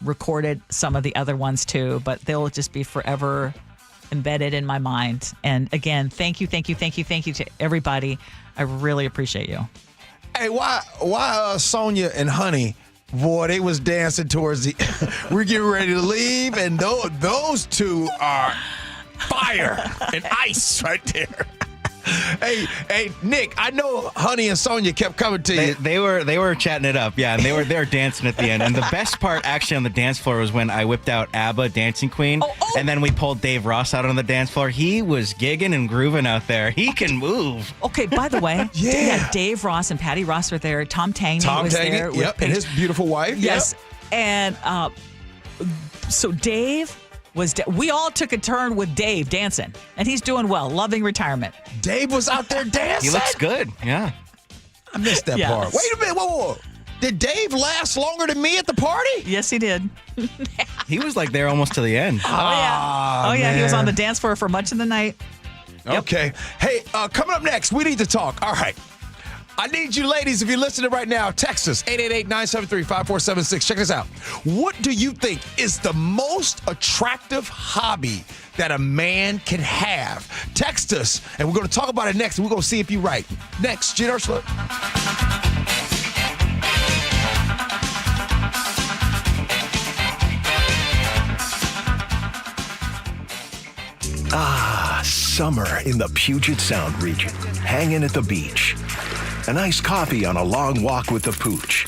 recorded some of the other ones too, but they'll just be forever embedded in my mind. And again, thank you to everybody. I really appreciate you. Hey, why Sonia and Honey, boy, they was dancing towards the we're getting ready to leave, and those two are fire and ice right there. Hey, Nick, I know Honey and Sonia kept coming to you. They were chatting it up, yeah, and they were dancing at the end. And the best part actually on the dance floor was when I whipped out ABBA, Dancing Queen, and then we pulled Dave Ross out on the dance floor. He was gigging and grooving out there. He can move. Okay, by the way, yeah, Dave Ross and Patty Ross were there. Tom Taney was there. Yep, and his beautiful wife. Yes, yep. And so Dave we all took a turn with Dave dancing, and he's doing well, loving retirement. Dave was out there dancing? He looks good, yeah. I missed that part. Wait a minute, whoa. Did Dave last longer than me at the party? Yes, he did. He was like there almost to the end. Oh, yeah, he was on the dance floor for much of the night. Okay. Yep. Hey, coming up next, we need to talk. All right. I need you ladies, if you're listening right now, text us, 888-973-5476. Check this out. What do you think is the most attractive hobby that a man can have? Text us, and we're going to talk about it next, and we're going to see if you're right. Next, Gee and Ursula. Summer in the Puget Sound region, hanging at the beach. A nice coffee on a long walk with the pooch.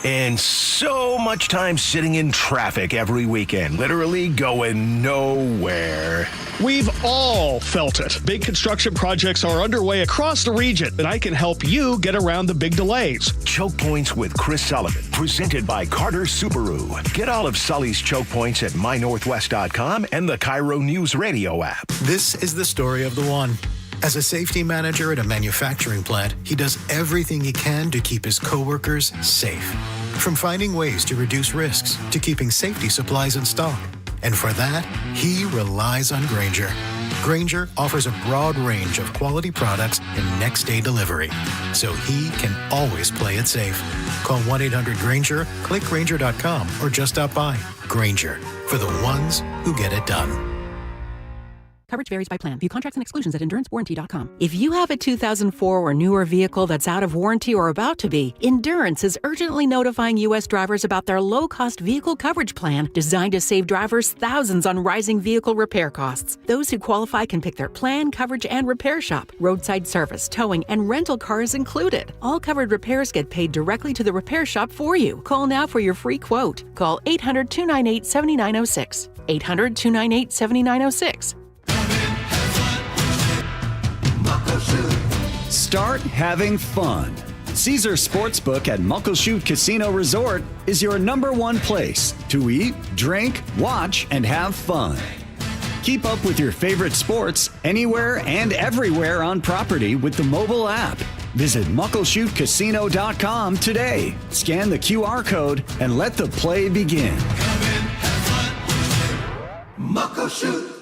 And so much time sitting in traffic every weekend, literally going nowhere. We've all felt it. Big construction projects are underway across the region, and I can help you get around the big delays. Choke Points with Chris Sullivan, presented by Carter Subaru. Get all of Sully's choke points at mynorthwest.com and the KIRO Newsradio app. This is the story of the one. As a safety manager at a manufacturing plant, he does everything he can to keep his coworkers safe. From finding ways to reduce risks to keeping safety supplies in stock. And for that, he relies on Grainger. Grainger offers a broad range of quality products and next-day delivery, so he can always play it safe. Call 1-800-GRAINGER, click Grainger.com, or just stop by. Grainger, for the ones who get it done. Coverage varies by plan. View contracts and exclusions at EnduranceWarranty.com. If you have a 2004 or newer vehicle that's out of warranty or about to be, Endurance is urgently notifying U.S. drivers about their low-cost vehicle coverage plan designed to save drivers thousands on rising vehicle repair costs. Those who qualify can pick their plan, coverage, and repair shop. Roadside service, towing, and rental cars included. All covered repairs get paid directly to the repair shop for you. Call now for your free quote. Call 800-298-7906. 800-298-7906. Start having fun. Caesar Sportsbook at Muckleshoot Casino Resort is your #1 place to eat, drink, watch, and have fun. Keep up with your favorite sports anywhere and everywhere on property with the mobile app. Visit muckleshootcasino.com today. Scan the QR code and let the play begin. Come in, have fun. Muckleshoot.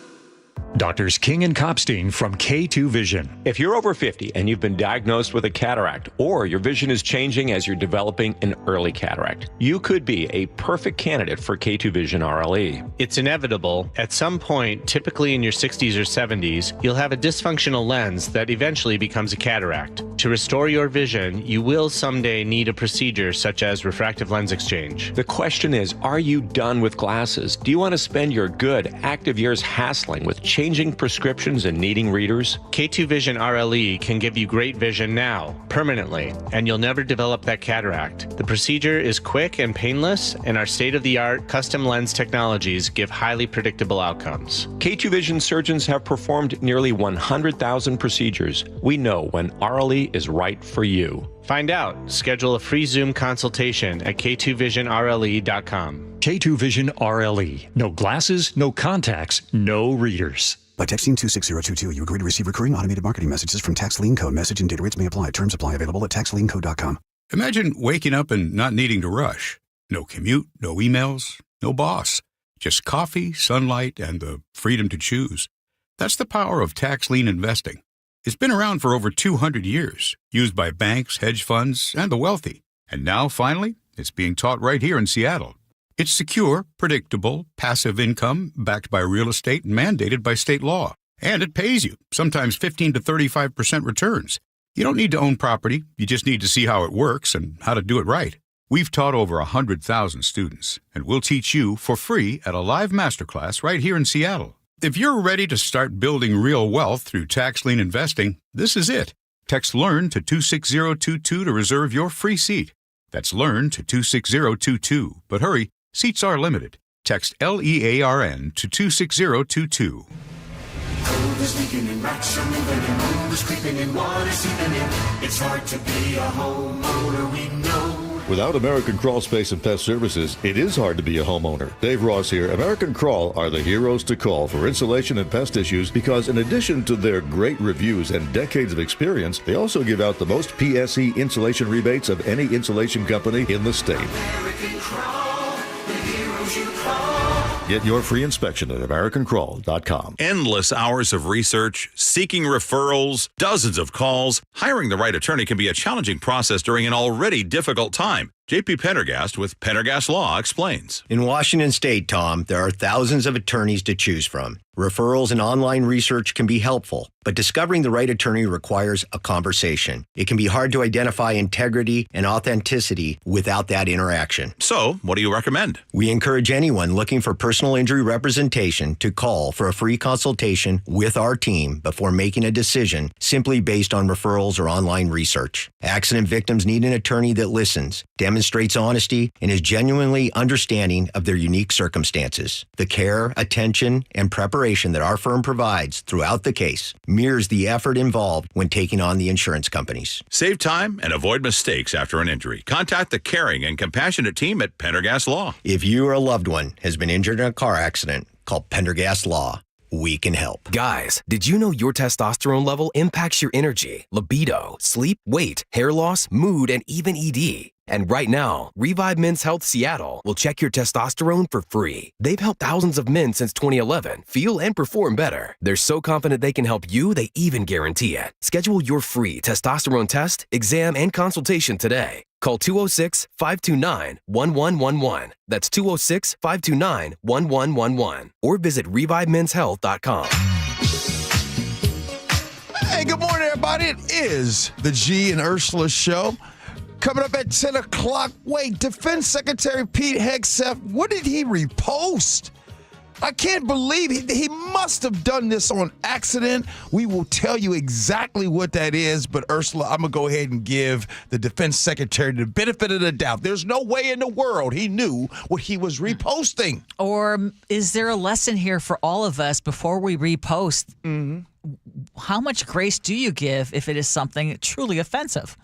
Doctors King and Kopstein from K2 Vision. If you're over 50 and you've been diagnosed with a cataract, or your vision is changing as you're developing an early cataract, you could be a perfect candidate for K2 Vision RLE. It's inevitable. At some point, typically in your 60s or 70s, you'll have a dysfunctional lens that eventually becomes a cataract. To restore your vision, you will someday need a procedure such as refractive lens exchange. The question is, are you done with glasses? Do you want to spend your good, active years hassling with changing prescriptions and needing readers? K2 Vision RLE can give you great vision now, permanently, and you'll never develop that cataract. The procedure is quick and painless, and our state-of-the-art custom lens technologies give highly predictable outcomes. K2 Vision surgeons have performed nearly 100,000 procedures. We know when RLE is right for you. Find out. Schedule a free Zoom consultation at k2visionrle.com. K2 Vision RLE. No glasses, no contacts, no readers. By texting 26022, you agree to receive recurring automated marketing messages from Tax Lien Code. Message and data rates may apply. Terms apply. Available at taxliencode.com. Imagine waking up and not needing to rush. No commute, no emails, no boss. Just coffee, sunlight, and the freedom to choose. That's the power of tax lien investing. It's been around for over 200 years, used by banks, hedge funds, and the wealthy. And now, finally, it's being taught right here in Seattle. It's secure, predictable, passive income backed by real estate and mandated by state law. And it pays you, sometimes 15 to 35% returns. You don't need to own property. You just need to see how it works and how to do it right. We've taught over 100,000 students, and we'll teach you for free at a live masterclass right here in Seattle. If you're ready to start building real wealth through tax lien investing, this is it. Text LEARN to 26022 to reserve your free seat. That's LEARN to 26022. But hurry, seats are limited. Text LEARN to 26022. Cold is leaking and rocks are moving and mold is creeping and water seeping in. It's hard to be a homeowner, we know. Without American Crawl Space and Pest Services, it is hard to be a homeowner. Dave Ross here. American Crawl are the heroes to call for insulation and pest issues because in addition to their great reviews and decades of experience, they also give out the most PSE insulation rebates of any insulation company in the state. American Crawl, the heroes you call. Get your free inspection at AmericanCrawl.com. Endless hours of research, seeking referrals, dozens of calls. Hiring the right attorney can be a challenging process during an already difficult time. JP Pendergast with Pendergast Law explains. In Washington State, Tom, there are thousands of attorneys to choose from. Referrals and online research can be helpful, but discovering the right attorney requires a conversation. It can be hard to identify integrity and authenticity without that interaction. So, what do you recommend? We encourage anyone looking for personal injury representation to call for a free consultation with our team before making a decision simply based on referrals or online research. Accident victims need an attorney that listens, demonstrates honesty, and is genuinely understanding of their unique circumstances. The care, attention, and preparation that our firm provides throughout the case mirrors the effort involved when taking on the insurance companies. Save time and avoid mistakes after an injury. Contact the caring and compassionate team at Pendergast Law. If you or a loved one has been injured in a car accident, call Pendergast Law. We can help. Guys, did you know your testosterone level impacts your energy, libido, sleep, weight, hair loss, mood, and even ED? And right now, Revive Men's Health Seattle will check your testosterone for free. They've helped thousands of men since 2011 feel and perform better. They're so confident they can help you, they even guarantee it. Schedule your free testosterone test, exam, and consultation today. Call 206-529-1111. That's 206-529-1111. Or visit ReviveMen'sHealth.com. Hey, good morning, everybody. It is the Gee and Ursula Show. Coming up at 10 o'clock. Wait, Defense Secretary Pete Hegseth, what did he repost? I can't believe he must have done this on accident. We will tell you exactly what that is, but Ursula, I'm going to go ahead and give the Defense Secretary the benefit of the doubt. There's no way in the world he knew what he was reposting. Or is there a lesson here for all of us before we repost? Mm-hmm. How much grace do you give if it is something truly offensive?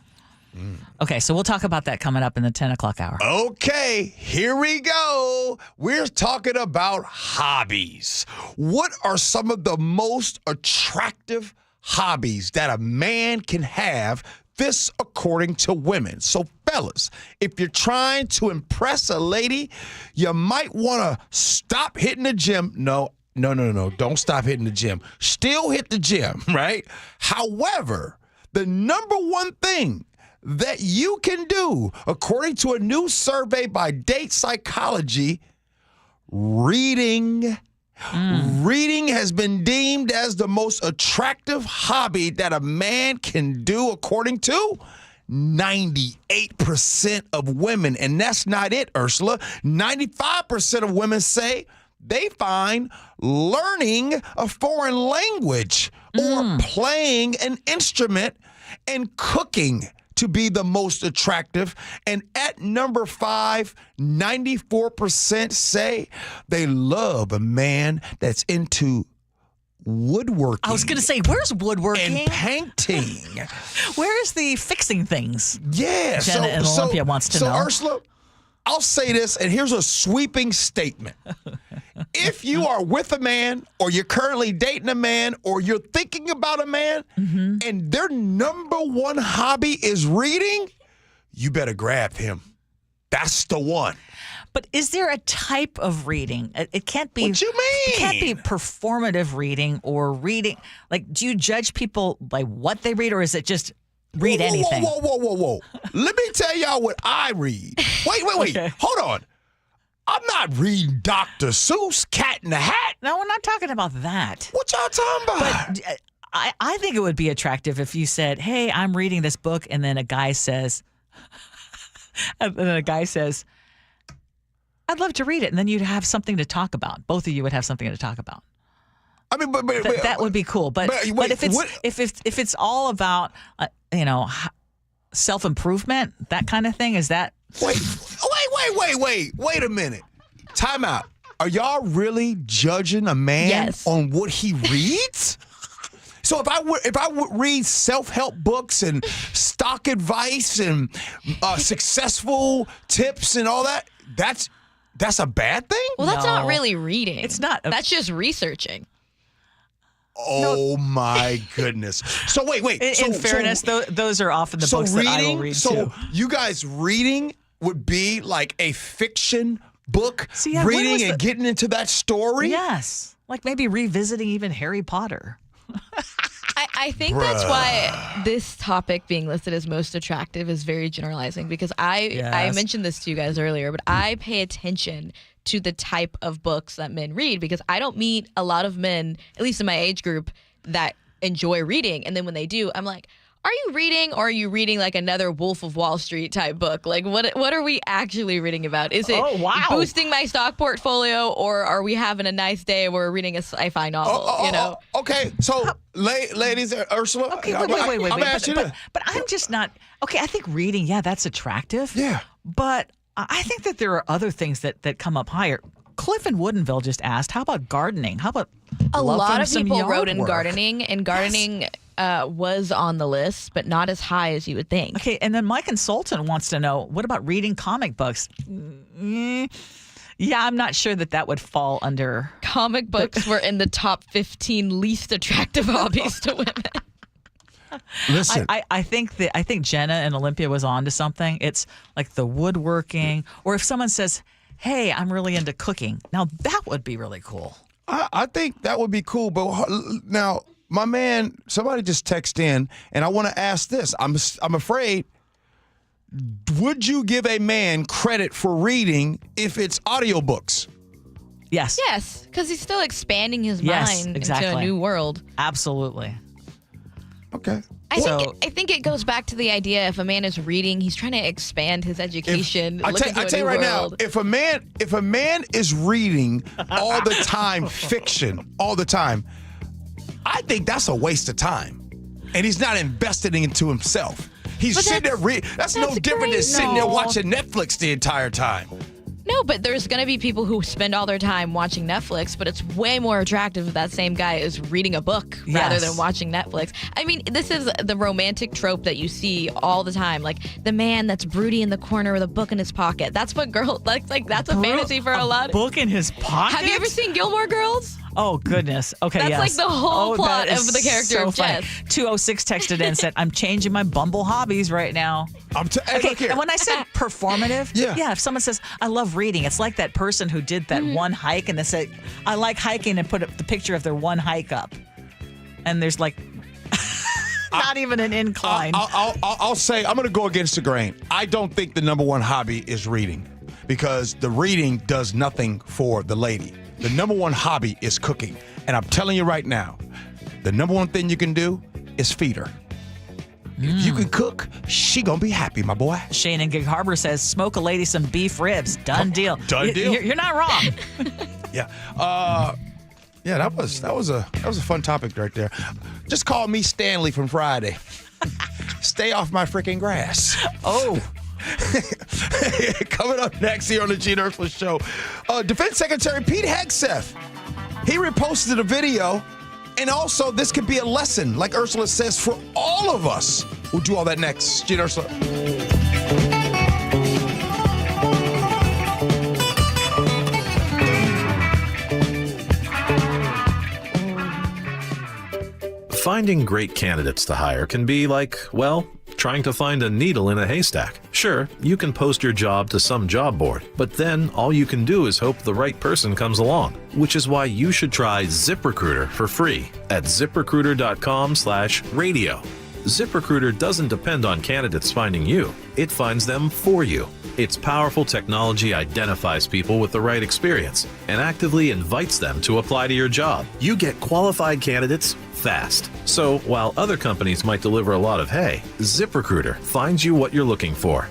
Okay, so we'll talk about that coming up in the 10 o'clock hour. Okay, here we go. We're talking about hobbies. What are some of the most attractive hobbies that a man can have? This according to women. So, fellas, if you're trying to impress a lady, you might want to stop hitting the gym. No. Don't stop hitting the gym. Still hit the gym, right? However, the number one thing that you can do, according to a new survey by Date Psychology, reading. Reading has been deemed as the most attractive hobby that a man can do, according to 98% of women. And that's not it, Ursula. 95% of women say they find learning a foreign language or playing an instrument and cooking to be the most attractive. And at number 5, 94% say they love a man that's into woodworking. I was going to say, where's woodworking? And painting. Where is the fixing things? Yeah. Jenna in Olympia wants to know. So, Ursula, I'll say this, and here's a sweeping statement. If you are with a man, or you're currently dating a man, or you're thinking about a man, and their number one hobby is reading, you better grab him. That's the one. But is there a type of reading? It can't be. What you mean? It can't be performative reading or reading. Like, do you judge people by what they read, or is it just read anything? Whoa. Let me tell y'all what I read. Wait. Okay. Hold on. I'm not reading Dr. Seuss, Cat in the Hat. No, we're not talking about that. What y'all talking about? But I think it would be attractive if you said, hey, I'm reading this book, and then a guy says, I'd love to read it. And then you'd have something to talk about. Both of you would have something to talk about. I mean, but that would be cool. But if it's all about, self-improvement, that kind of thing, is that... Wait a minute. Time out. Are y'all really judging a man on what he reads? So if I would read self-help books and stock advice and successful tips and all that, that's a bad thing? Well, that's not really reading. It's not. That's just researching. Oh my goodness! So wait. In fairness, those are often the books that I will read too. You guys reading would be like a fiction book, reading and getting into that story? Yes. Like maybe revisiting even Harry Potter. I think that's why this topic being listed as most attractive is very generalizing, because I mentioned this to you guys earlier, but I pay attention to the type of books that men read, because I don't meet a lot of men, at least in my age group, that enjoy reading. And then when they do, I'm like, are you reading, or are you reading like another Wolf of Wall Street type book? Like what are we actually reading about? Is it boosting my stock portfolio, or are we having a nice day where we're reading a sci-fi novel? Okay, so ladies, Ursula. Okay, wait. But I'm just not. Okay, I think reading, that's attractive. Yeah. But I think that there are other things that come up higher. Cliff in Woodinville just asked, how about gardening? How about a lot of people wrote in work? gardening, and gardening was on the list, but not as high as you would think. Okay, and then my consultant wants to know, what about reading comic books? Yeah, I'm not sure that would fall under... Comic books were in the top 15 least attractive hobbies to women. Listen, I think Jenna and Olympia was on to something. It's like the woodworking, or if someone says, hey, I'm really into cooking. Now, that would be really cool. I think that would be cool, but now... My man, somebody just texted in, and I want to ask this. I'm afraid, would you give a man credit for reading if it's audiobooks? Yes. Yes, because he's still expanding his mind into a new world. Absolutely. Okay. I think it goes back to the idea, if a man is reading, he's trying to expand his education. I tell you right now, if a man is reading all the time, fiction all the time, I think that's a waste of time, and he's not investing into himself. He's sitting there reading. That's no different than sitting there watching Netflix the entire time. No, but there's going to be people who spend all their time watching Netflix, but it's way more attractive if that same guy is reading a book rather than watching Netflix. I mean, this is the romantic trope that you see all the time. Like, the man that's broody in the corner with a book in his pocket. That's what girls, like that's a fantasy for a lot. Book in his pocket? Have you ever seen Gilmore Girls? Oh, goodness. Okay, That's yes. like the whole plot of the character of Jess. 206 texted in and said, I'm changing my Bumble hobbies right now. Okay, and when I said performative, if someone says, I love reading, it's like that person who did that one hike and they said, I like hiking, and put up the picture of their one hike up. And there's like not even an incline. I'll say, I'm going to go against the grain. I don't think the number one hobby is reading, because the reading does nothing for the lady. The number one hobby is cooking. And I'm telling you right now, the number one thing you can do is feed her. If you can cook, she gonna be happy, my boy. Shane in Gig Harbor says, smoke a lady some beef ribs. Done deal. Done deal. You're not wrong. Yeah. That was a fun topic right there. Just call me Stanley from Friday. Stay off my freaking grass. Oh. Coming up next here on the Gee and Ursula Show, Defense Secretary Pete Hegseth, he reposted a video, and also this could be a lesson, like Ursula says, for all of us. We'll do all that next. Gee and Ursula. Finding great candidates to hire can be like, well, trying to find a needle in a haystack. Sure, you can post your job to some job board, but then all you can do is hope the right person comes along, which is why you should try ZipRecruiter for free at ziprecruiter.com/radio. ZipRecruiter doesn't depend on candidates finding you. It finds them for you. Its powerful technology identifies people with the right experience and actively invites them to apply to your job. You get qualified candidates fast. So while other companies might deliver a lot of hay, ZipRecruiter finds you what you're looking for.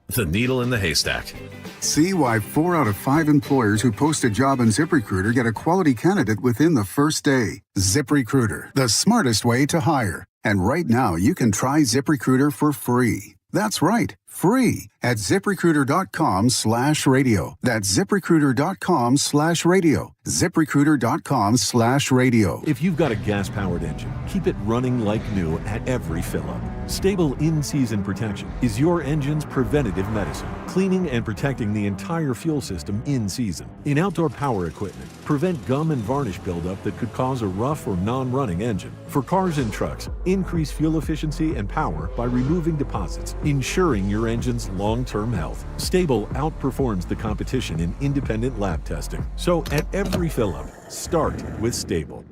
The needle in the haystack. See why 4 out of 5 employers who post a job on ZipRecruiter get a quality candidate within the first day. ZipRecruiter, the smartest way to hire. And right now, you can try ZipRecruiter for free. That's right, free at ZipRecruiter.com/radio. That's ZipRecruiter.com/radio. ZipRecruiter.com/radio. If you've got a gas-powered engine, keep it running like new at every fill-up. Stable in-season protection is your engine's preventative medicine, cleaning and protecting the entire fuel system in season. In outdoor power equipment, prevent gum and varnish buildup that could cause a rough or non-running engine. For cars and trucks, increase fuel efficiency and power by removing deposits, ensuring your engine's long-term health. Stable outperforms the competition in independent lab testing. So at every fill-up, start with Stable.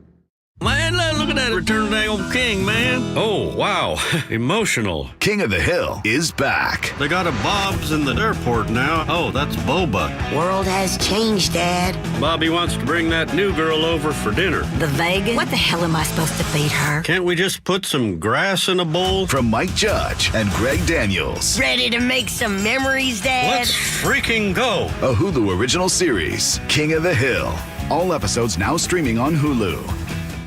Man, look at that Return of the Old King, man. Oh, wow. Emotional. King of the Hill is back. They got a Bob's in the airport now. Oh, that's Boba. World has changed, Dad. Bobby wants to bring that new girl over for dinner. The Vegas? What the hell am I supposed to feed her? Can't we just put some grass in a bowl? From Mike Judge and Greg Daniels. Ready to make some memories, Dad? Let's freaking go. A Hulu original series, King of the Hill. All episodes now streaming on Hulu.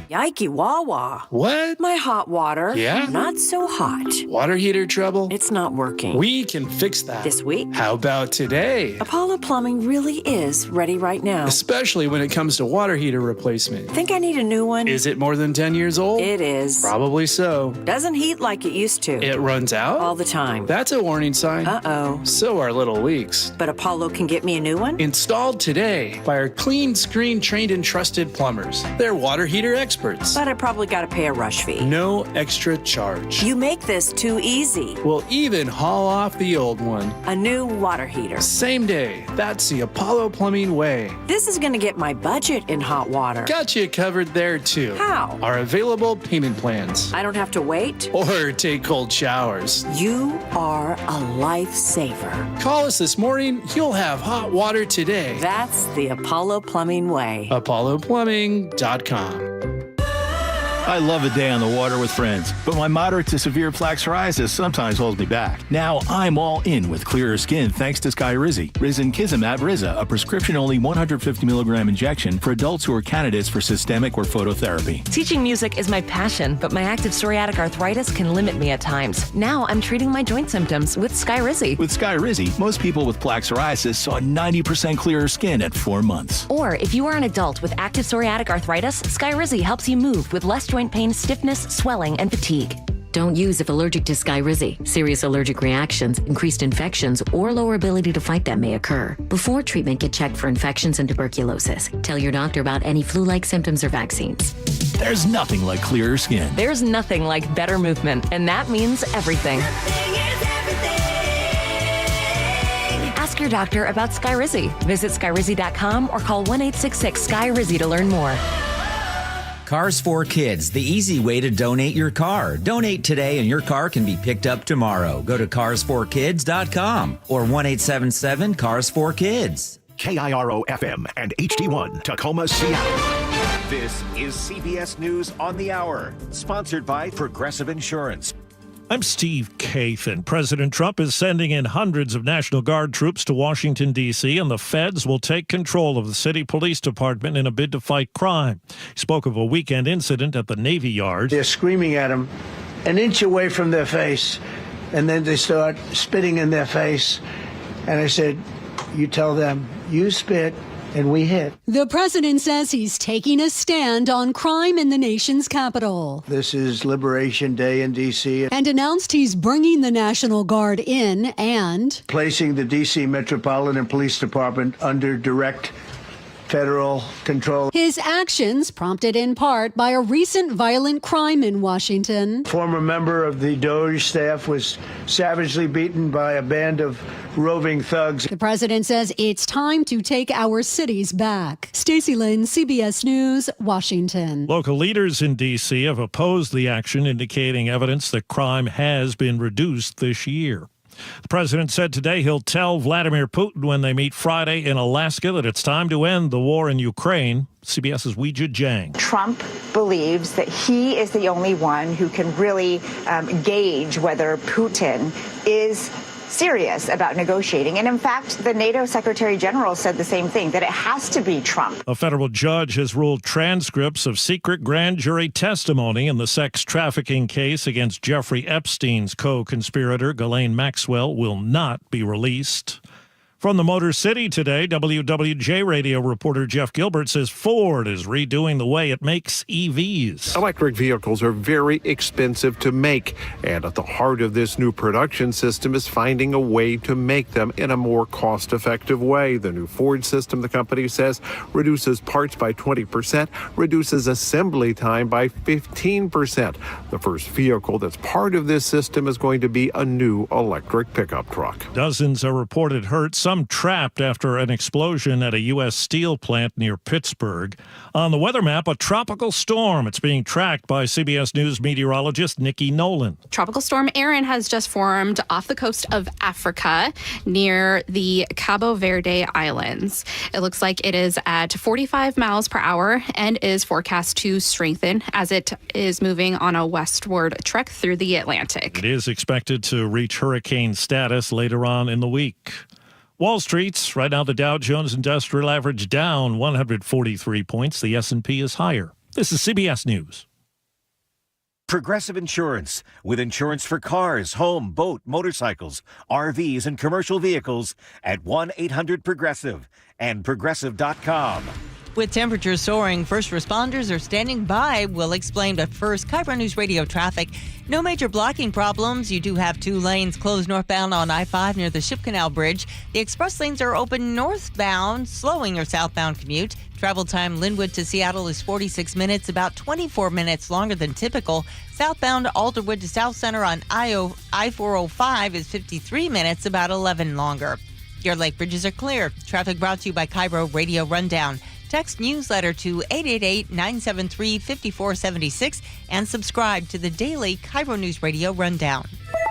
Yikey Wawa. What? My hot water. Yeah? Not so hot. Water heater trouble? It's not working. We can fix that. This week? How about today? Apollo Plumbing really is ready right now. Especially when it comes to water heater replacement. Think I need a new one? Is it more than 10 years old? It is. Probably so. Doesn't heat like it used to. It runs out? All the time. That's a warning sign. Uh-oh. So are little leaks. But Apollo can get me a new one? Installed today by our clean screen trained and trusted plumbers. They're water heater experts. But I probably got to pay a rush fee. No extra charge. You make this too easy. We'll even haul off the old one. A new water heater. Same day. That's the Apollo Plumbing way. This is going to get my budget in hot water. Got you covered there too. How? Our available payment plans. I don't have to wait? Or take cold showers. You are a lifesaver. Call us this morning. You'll have hot water today. That's the Apollo Plumbing way. ApolloPlumbing.com. I love a day on the water with friends, but my moderate to severe plaque psoriasis sometimes holds me back. Now I'm all in with clearer skin thanks to Skyrizi. Risankizumab Riza, a prescription-only 150 milligram injection for adults who are candidates for systemic or phototherapy. Teaching music is my passion, but my active psoriatic arthritis can limit me at times. Now I'm treating my joint symptoms with Skyrizi. With Skyrizi, most people with plaque psoriasis saw 90% clearer skin at 4 months. Or if you are an adult with active psoriatic arthritis, Skyrizi helps you move with less joint pain, stiffness, swelling, and fatigue. Don't use if allergic to Skyrizi. Serious allergic reactions, increased infections, or lower ability to fight them may occur. Before treatment, get checked for infections and tuberculosis. Tell your doctor about any flu-like symptoms or vaccines. There's nothing like clearer skin. There's nothing like better movement, and that means everything. Ask your doctor about Skyrizi. Visit Skyrizi.com or call 1-866-SKY-RIZZI to learn more. Cars for Kids, the easy way to donate your car. Donate today and your car can be picked up tomorrow. Go to carsforkids.com or 1-877-CARS4KIDS. KIRO FM and HD1 Tacoma, Seattle. This is CBS News on the Hour, sponsored by Progressive Insurance. I'm Steve Kathan. President Trump is sending in hundreds of National Guard troops to Washington, D.C., and the feds will take control of the city police department in a bid to fight crime. He spoke of a weekend incident at the Navy Yard. They're screaming at him an inch away from their face, and then they start spitting in their face. And I said, you tell them, you spit, and we hit. The president says he's taking a stand on crime in the nation's capital. This is Liberation Day in D.C. And announced he's bringing the National Guard in and placing the D.C. Metropolitan Police Department under direct federal control. His actions prompted in part by a recent violent crime in Washington. Former member of the DOJ staff was savagely beaten by a band of roving thugs. The president says it's time to take our cities back. Stacey Lynn, CBS News, Washington. Local leaders in D.C. have opposed the action, indicating evidence that crime has been reduced this year. The president said today he'll tell Vladimir Putin when they meet Friday in Alaska that it's time to end the war in Ukraine. CBS's Weijia Jiang. Trump believes that he is the only one who can really gauge whether Putin is serious about negotiating. And in fact, the NATO Secretary General said the same thing, that it has to be Trump. A federal judge has ruled transcripts of secret grand jury testimony in the sex trafficking case against Jeffrey Epstein's co-conspirator, Ghislaine Maxwell, will not be released. From the Motor City today, WWJ radio reporter Jeff Gilbert says Ford is redoing the way it makes EVs. Electric vehicles are very expensive to make, and at the heart of this new production system is finding a way to make them in a more cost-effective way. The new Ford system, the company says, reduces parts by 20%, reduces assembly time by 15%. The first vehicle that's part of this system is going to be a new electric pickup truck. Dozens are reported hurt, some trapped after an explosion at a U.S. steel plant near Pittsburgh. On the weather map, a tropical storm. It's being tracked by CBS News meteorologist Nikki Nolan. Tropical storm Erin has just formed off the coast of Africa near the Cabo Verde Islands. It looks like it is at 45 miles per hour and is forecast to strengthen as it is moving on a westward trek through the Atlantic. It is expected to reach hurricane status later on in the week. Wall Street's right now, the Dow Jones Industrial Average down 143 points. The S&P is higher. This is CBS News. Progressive Insurance, with insurance for cars, home, boat, motorcycles, RVs, and commercial vehicles at 1-800-PROGRESSIVE and Progressive.com. With temperatures soaring, first responders are standing by. We'll explain, but first, KIRO Newsradio traffic. No major blocking problems. You do have 2 lanes closed northbound on I-5 near the Ship Canal Bridge. The express lanes are open northbound, slowing your southbound commute. Travel time Linwood to Seattle is 46 minutes, about 24 minutes longer than typical. Southbound Alderwood to South Center on I-405 is 53 minutes, about 11 longer. Your lake bridges are clear. Traffic brought to you by KIRO Radio Rundown. Text newsletter to 888-973-5476 and subscribe to the daily KIRO News Radio Rundown.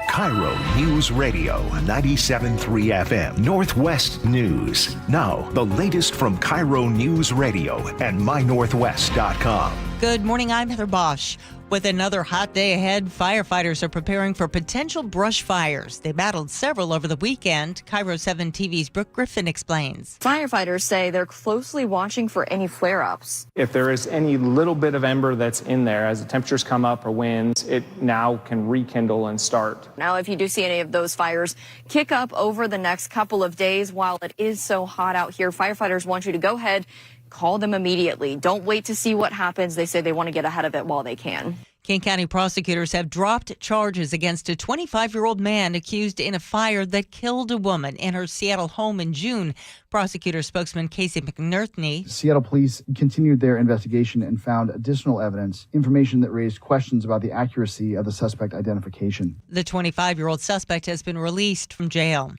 KIRO News Radio 97.3 FM Northwest News. Now, the latest from KIRO News Radio and mynorthwest.com. Good morning, I'm Heather Bosch. With another hot day ahead, firefighters are preparing for potential brush fires. They battled several over the weekend. KIRO 7 TV's Brooke Griffin explains. Firefighters say they're closely watching for any flare-ups. If there is any little bit of ember that's in there, as the temperatures come up or winds, it now can rekindle and start. Now, if you do see any of those fires kick up over the next couple of days, while it is so hot out here, firefighters want you to go ahead, call them immediately. Don't wait to see what happens. They say they want to get ahead of it while they can. King County prosecutors have dropped charges against a 25-year-old man accused in a fire that killed a woman in her Seattle home in June. Prosecutor spokesman Casey McNerthney. Seattle police continued their investigation and found additional evidence, information that raised questions about the accuracy of the suspect identification. The 25-year-old suspect has been released from jail.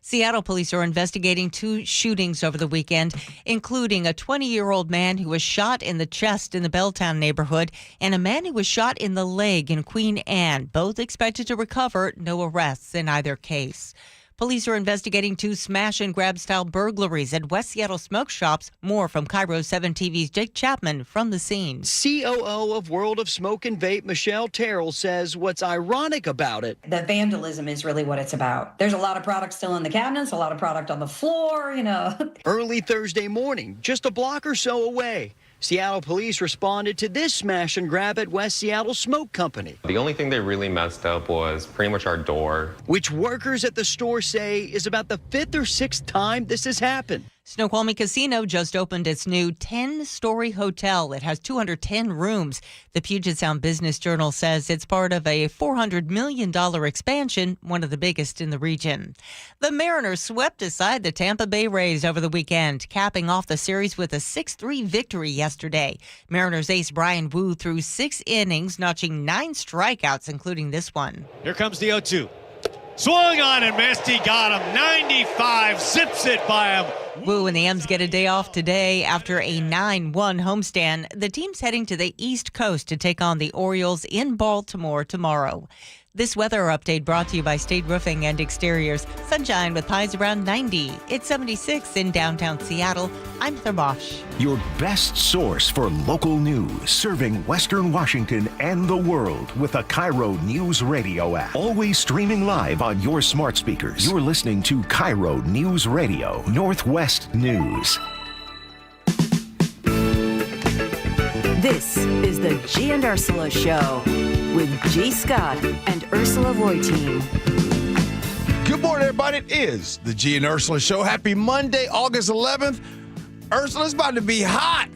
Seattle police are investigating 2 shootings over the weekend, including a 20-year-old man who was shot in the chest in the Belltown neighborhood and a man who was shot in the leg in Queen Anne. Both expected to recover. No arrests in either case. Police are investigating 2 smash-and-grab-style burglaries at West Seattle smoke shops. More from KIRO 7 TV's Jake Chapman from the scene. COO of World of Smoke and Vape, Michelle Terrell, says what's ironic about it. The vandalism is really what it's about. There's a lot of product still in the cabinets, a lot of product on the floor, Early Thursday morning, just a block or so away, Seattle police responded to this smash and grab at West Seattle Smoke Company. The only thing they really messed up was pretty much our door, which workers at the store say is about the 5th or 6th time this has happened. Snoqualmie Casino just opened its new 10-story hotel. It has 210 rooms. The Puget Sound Business Journal says it's part of a $400 million expansion, one of the biggest in the region. The Mariners swept aside the Tampa Bay Rays over the weekend, capping off the series with a 6-3 victory yesterday. Mariners ace Brian Wu threw 6 innings, notching 9 strikeouts, including this one. Here comes the 0-2. Swung on and missed. He got him. 95. Zips it by him. Wu and the M's get a day off today after a 9-1 homestand. The team's heading to the East Coast to take on the Orioles in Baltimore tomorrow. This weather update brought to you by State Roofing and Exteriors. Sunshine with highs around 90. It's 76 in downtown Seattle. I'm Heather Bosch. Your best source for local news, serving Western Washington and the world with the KIRO Newsradio App. Always streaming live on your smart speakers. You're listening to KIRO Newsradio, Northwest News. This is the Gee and Ursula Show with G. Scott and Ursula Reutin. Good morning, everybody. It is the Gee and Ursula Show. Happy Monday, August 11th. Ursula, it's about to be hot.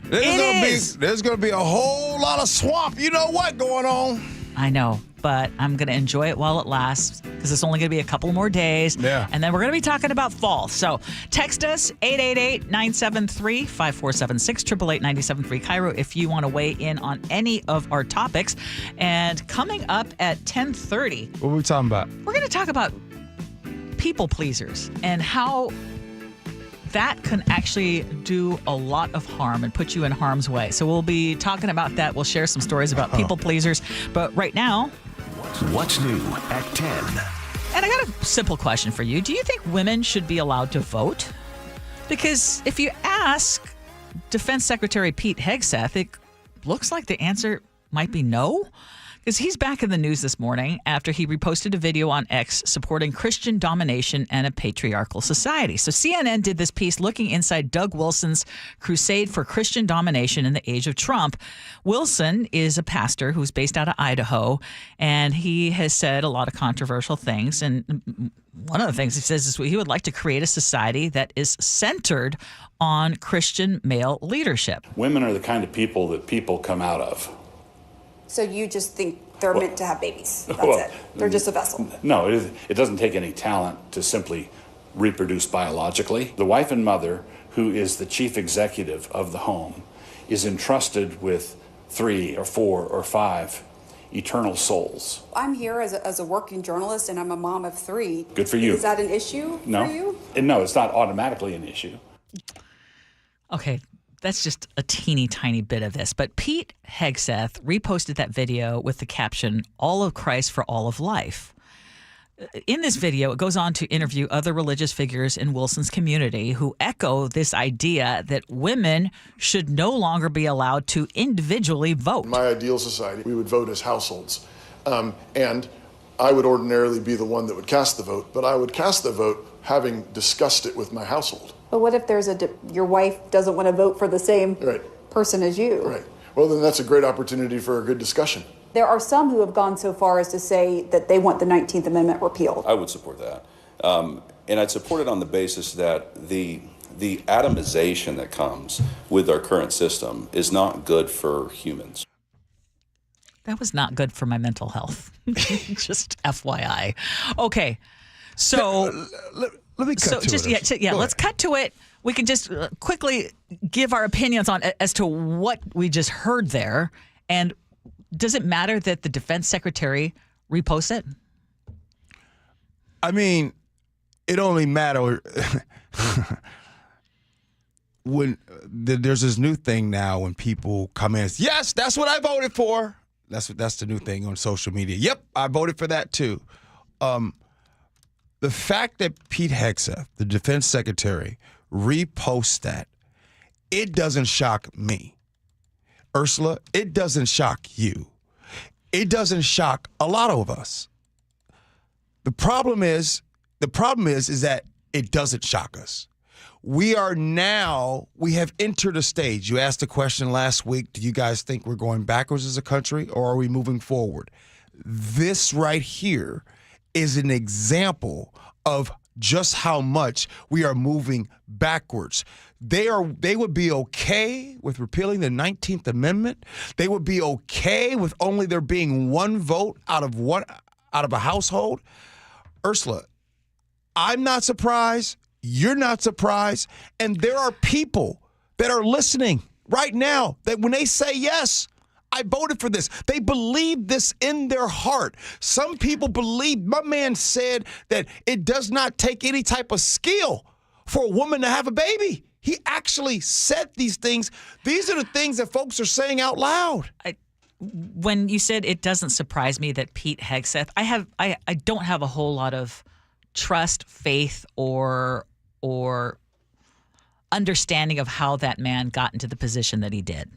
There's going to be a whole lot of swamp. You know what going on? I know, but I'm going to enjoy it while it lasts because it's only going to be a couple more days. Yeah. And then we're going to be talking about fall. So text us 888-973-5476, 888-973 KIRO if you want to weigh in on any of our topics. And coming up at 10:30. What are we talking about? We're going to talk about people pleasers and how that can actually do a lot of harm and put you in harm's way. So we'll be talking about that. We'll share some stories about people pleasers. But right now, What's new at 10? And I got a simple question for you. Do you think women should be allowed to vote? Because if you ask Defense Secretary Pete Hegseth, it looks like the answer might be no. Because he's back in the news this morning after he reposted a video on X supporting Christian domination and a patriarchal society. So CNN did this piece looking inside Doug Wilson's crusade for Christian domination in the age of Trump. Wilson is a pastor who's based out of Idaho, and he has said a lot of controversial things. And one of the things he says is he would like to create a society that is centered on Christian male leadership. Women are the kind of people that people come out of. So you just think they're meant to have babies? That's it. They're just a vessel. No, it doesn't take any talent to simply reproduce biologically. The wife and mother, who is the chief executive of the home, is entrusted with 3 or 4 or 5 eternal souls. I'm here as a working journalist, and I'm a mom of 3. Good for you. Is that an issue for you? No, it's not automatically an issue. Okay. That's just a teeny tiny bit of this. But Pete Hegseth reposted that video with the caption, "All of Christ for all of life." In this video, it goes on to interview other religious figures in Wilson's community who echo this idea that women should no longer be allowed to individually vote. In my ideal society, we would vote as households. And I would ordinarily be the one that would cast the vote, but I would cast the vote having discussed it with my household. But what if there's your wife doesn't want to vote for the same person as you? Right. Well, then that's a great opportunity for a good discussion. There are some who have gone so far as to say that they want the 19th Amendment repealed. I would support that. And I'd support it on the basis that the atomization that comes with our current system is not good for humans. That was not good for my mental health. Just FYI. Okay. So let me cut to it. Let's cut to it. We can just quickly give our opinions on as to what we just heard there. And does it matter that the defense secretary reposts it? I mean, it only matters when there's this new thing now when people come in and say, yes, that's what I voted for. That's the new thing on social media. Yep, I voted for that too. The fact that Pete Hegseth, the defense secretary, reposts that, it doesn't shock me. Ursula, it doesn't shock you. It doesn't shock a lot of us. The problem is that it doesn't shock us. We have entered a stage. You asked a question last week, do you guys think we're going backwards as a country or are we moving forward? This right here is an example of just how much we are moving backwards. They would be okay with repealing the 19th Amendment. They would be okay with only there being one vote out of a household. Ursula, I'm not surprised. You're not surprised. And there are people that are listening right now that when they say yes, I voted for this, they believe this in their heart. Some people believe, my man said that it does not take any type of skill for a woman to have a baby. He actually said these things. These are the things that folks are saying out loud. When you said it doesn't surprise me that Pete Hegseth, I don't have a whole lot of trust, faith, or understanding of how that man got into the position that he did.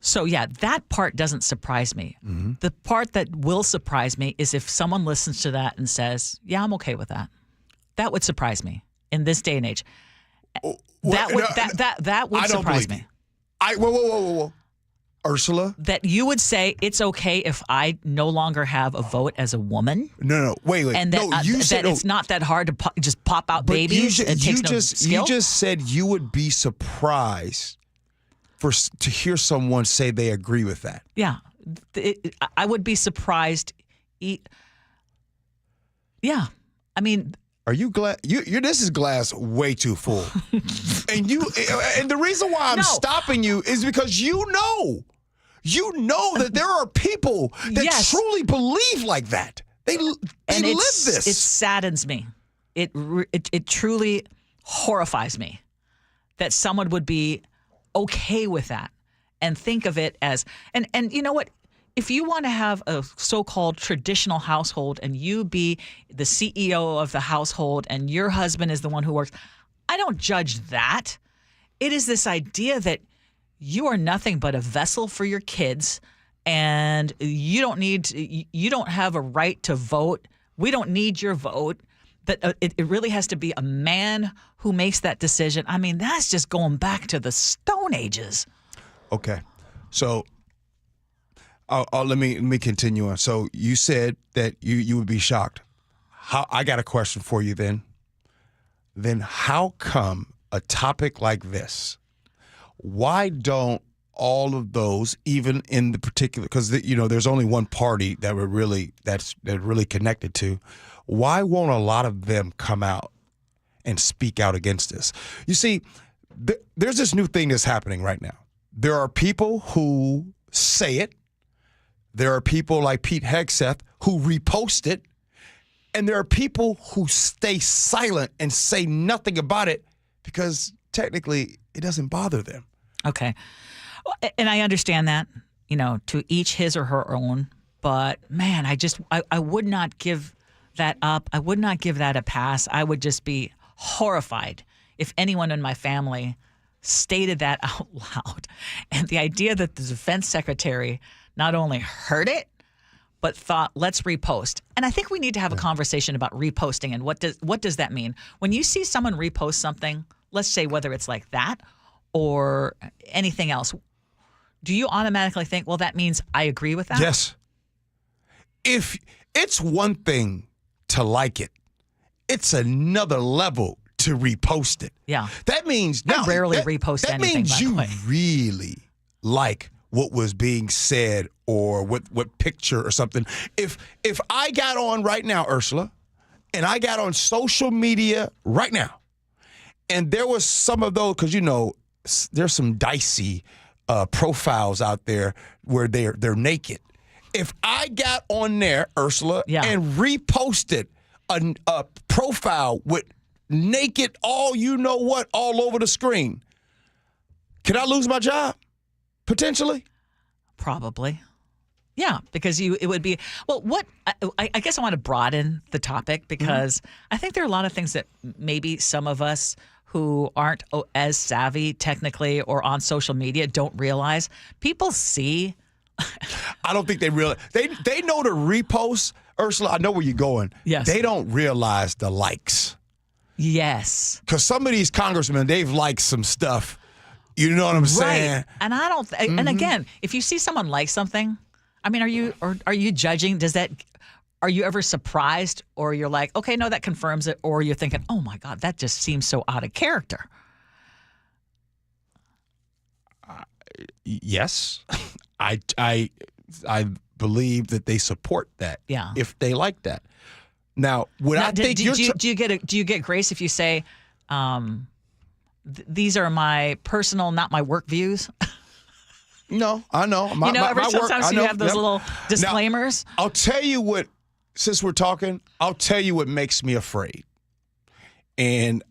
So, yeah, that part doesn't surprise me. Mm-hmm. The part that will surprise me is if someone listens to that and says, yeah, I'm okay with that. That would surprise me in this day and age. That would surprise me. Whoa. Ursula? That you would say it's okay if I no longer have a vote as a woman? No, wait. And that, it's not that hard to just pop out babies. It takes no skill? You just said you would be surprised to hear someone say they agree with that. Yeah. I would be surprised. Yeah. I mean... Are you glad? This is glass way too full. and the reason why I'm stopping you is because you know that there are people that truly believe like that. They live this. It saddens me. It truly horrifies me that someone would be okay with that and think of it as and you know what? If you want to have a so-called traditional household and you be the CEO of the household and your husband is the one who works, I don't judge that. It is this idea that you are nothing but a vessel for your kids and you don't have a right to vote. We don't need your vote. That it really has to be a man who makes that decision. I mean, that's just going back to the Stone Ages. Okay. So let me continue on. So you said that you would be shocked. I got a question for you then. Then how come a topic like this, why don't all of those, even in the particular, because there's only one party that we're really connected to, why won't a lot of them come out and speak out against this? You see, there's this new thing that's happening right now. There are people who say it. There are people like Pete Hegseth who repost it, and there are people who stay silent and say nothing about it because technically it doesn't bother them. Okay. And I understand that, to each his or her own, but man, I would not give that up. I would not give that a pass. I would just be horrified if anyone in my family stated that out loud. And the idea that the defense secretary not only heard it, but thought, let's repost. And I think we need to have a conversation about reposting and what does that mean? When you see someone repost something, let's say whether it's like that or anything else, do you automatically think, well, that means I agree with that? Yes. If it's one thing to like it, it's another level to repost it. Yeah. That means I rarely repost anything. That means you really like what was being said or what picture or something. If I got on right now, Ursula, and I got on social media right now, and there was some of those, because there's some dicey profiles out there where they're naked. If I got on there, Ursula, and reposted a profile with naked all over the screen, can I lose my job? Potentially? Probably. Yeah, because it would be, I guess I want to broaden the topic because I think there are a lot of things that maybe some of us who aren't as savvy technically or on social media don't realize. People see. I don't think they realize. They know the reposts. Ursula, I know where you're going. Yes. They don't realize the likes. Yes. Because some of these congressmen, they've liked some stuff. You know what I'm saying? Right. And I don't. And again, if you see someone like something, I mean, are you judging? are you ever surprised, or you're like, okay, no, that confirms it, or you're thinking, oh my God, that just seems so out of character? Yes, I believe that they support that. Yeah. If they like that. Now, do you get grace if you say, these are my personal, not my work views? No, I know. Sometimes you have those little disclaimers. Now, I'll tell you what. Since we're talking, I'll tell you what makes me afraid, and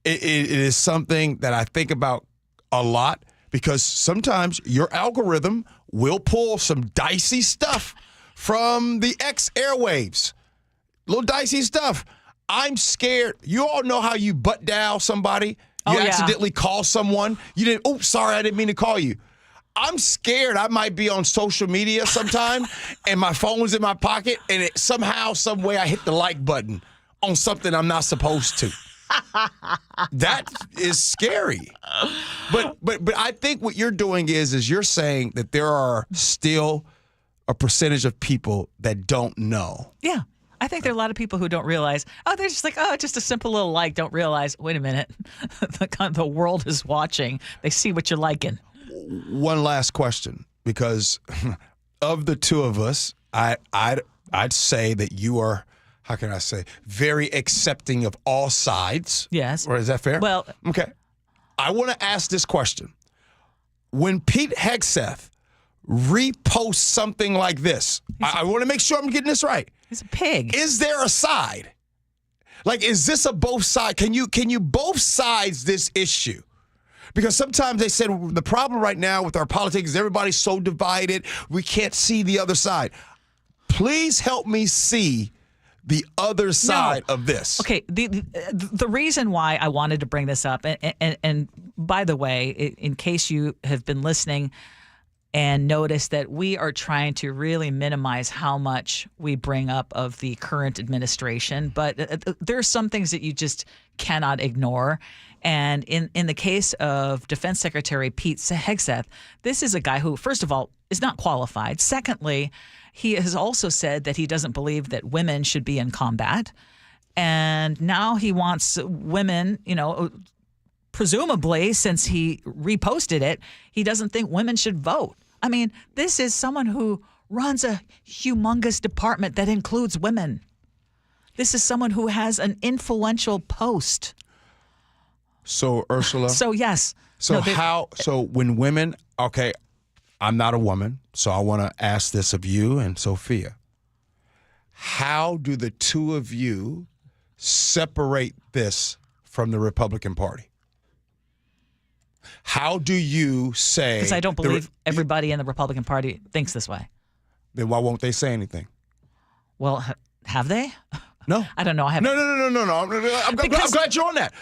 it is something that I think about a lot. Because sometimes your algorithm will pull some dicey stuff from the X airwaves. Little dicey stuff. I'm scared. You all know how you butt dial somebody. You accidentally call someone. You didn't, oh, sorry, I didn't mean to call you. I'm scared I might be on social media sometime and my phone's in my pocket and somehow, some way I hit the like button on something I'm not supposed to. That is scary. But I think what you're doing is you're saying that there are still a percentage of people that don't know. Yeah. I think there are a lot of people who don't realize, they're just like, just a simple little like, don't realize, wait a minute, the world is watching. They see what you're liking. One last question, because of the two of us, I'd say that you are, how can I say, very accepting of all sides. Yes. Or is that fair? Well, okay. I want to ask this question. When Pete Hegseth reposts something like this, I want to make sure I'm getting this right. He's a pig. Is there a side? Like, is this a both side? Can you both sides this issue? Because sometimes they said the problem right now with our politics is everybody's so divided, we can't see the other side. Please help me see the other side of this. Okay, the reason why I wanted to bring this up, and by the way, in case you have been listening and noticed that we are trying to really minimize how much we bring up of the current administration, but there are some things that you just cannot ignore. And in the case of Defense Secretary Pete Hegseth, this is a guy who, first of all, is not qualified. Secondly, he has also said that he doesn't believe that women should be in combat. And now he wants women, presumably, since he reposted it, he doesn't think women should vote. I mean, this is someone who runs a humongous department that includes women. This is someone who has an influential post. So, Ursula. So, yes. So when women, okay, I'm not a woman, so I want to ask this of you and Sophia. How do the two of you separate this from the Republican Party? How do you say... Because I don't believe everybody in the Republican Party thinks this way. Then why won't they say anything? Well, have they? No. I don't know. I haven't. No. I'm glad you're on that.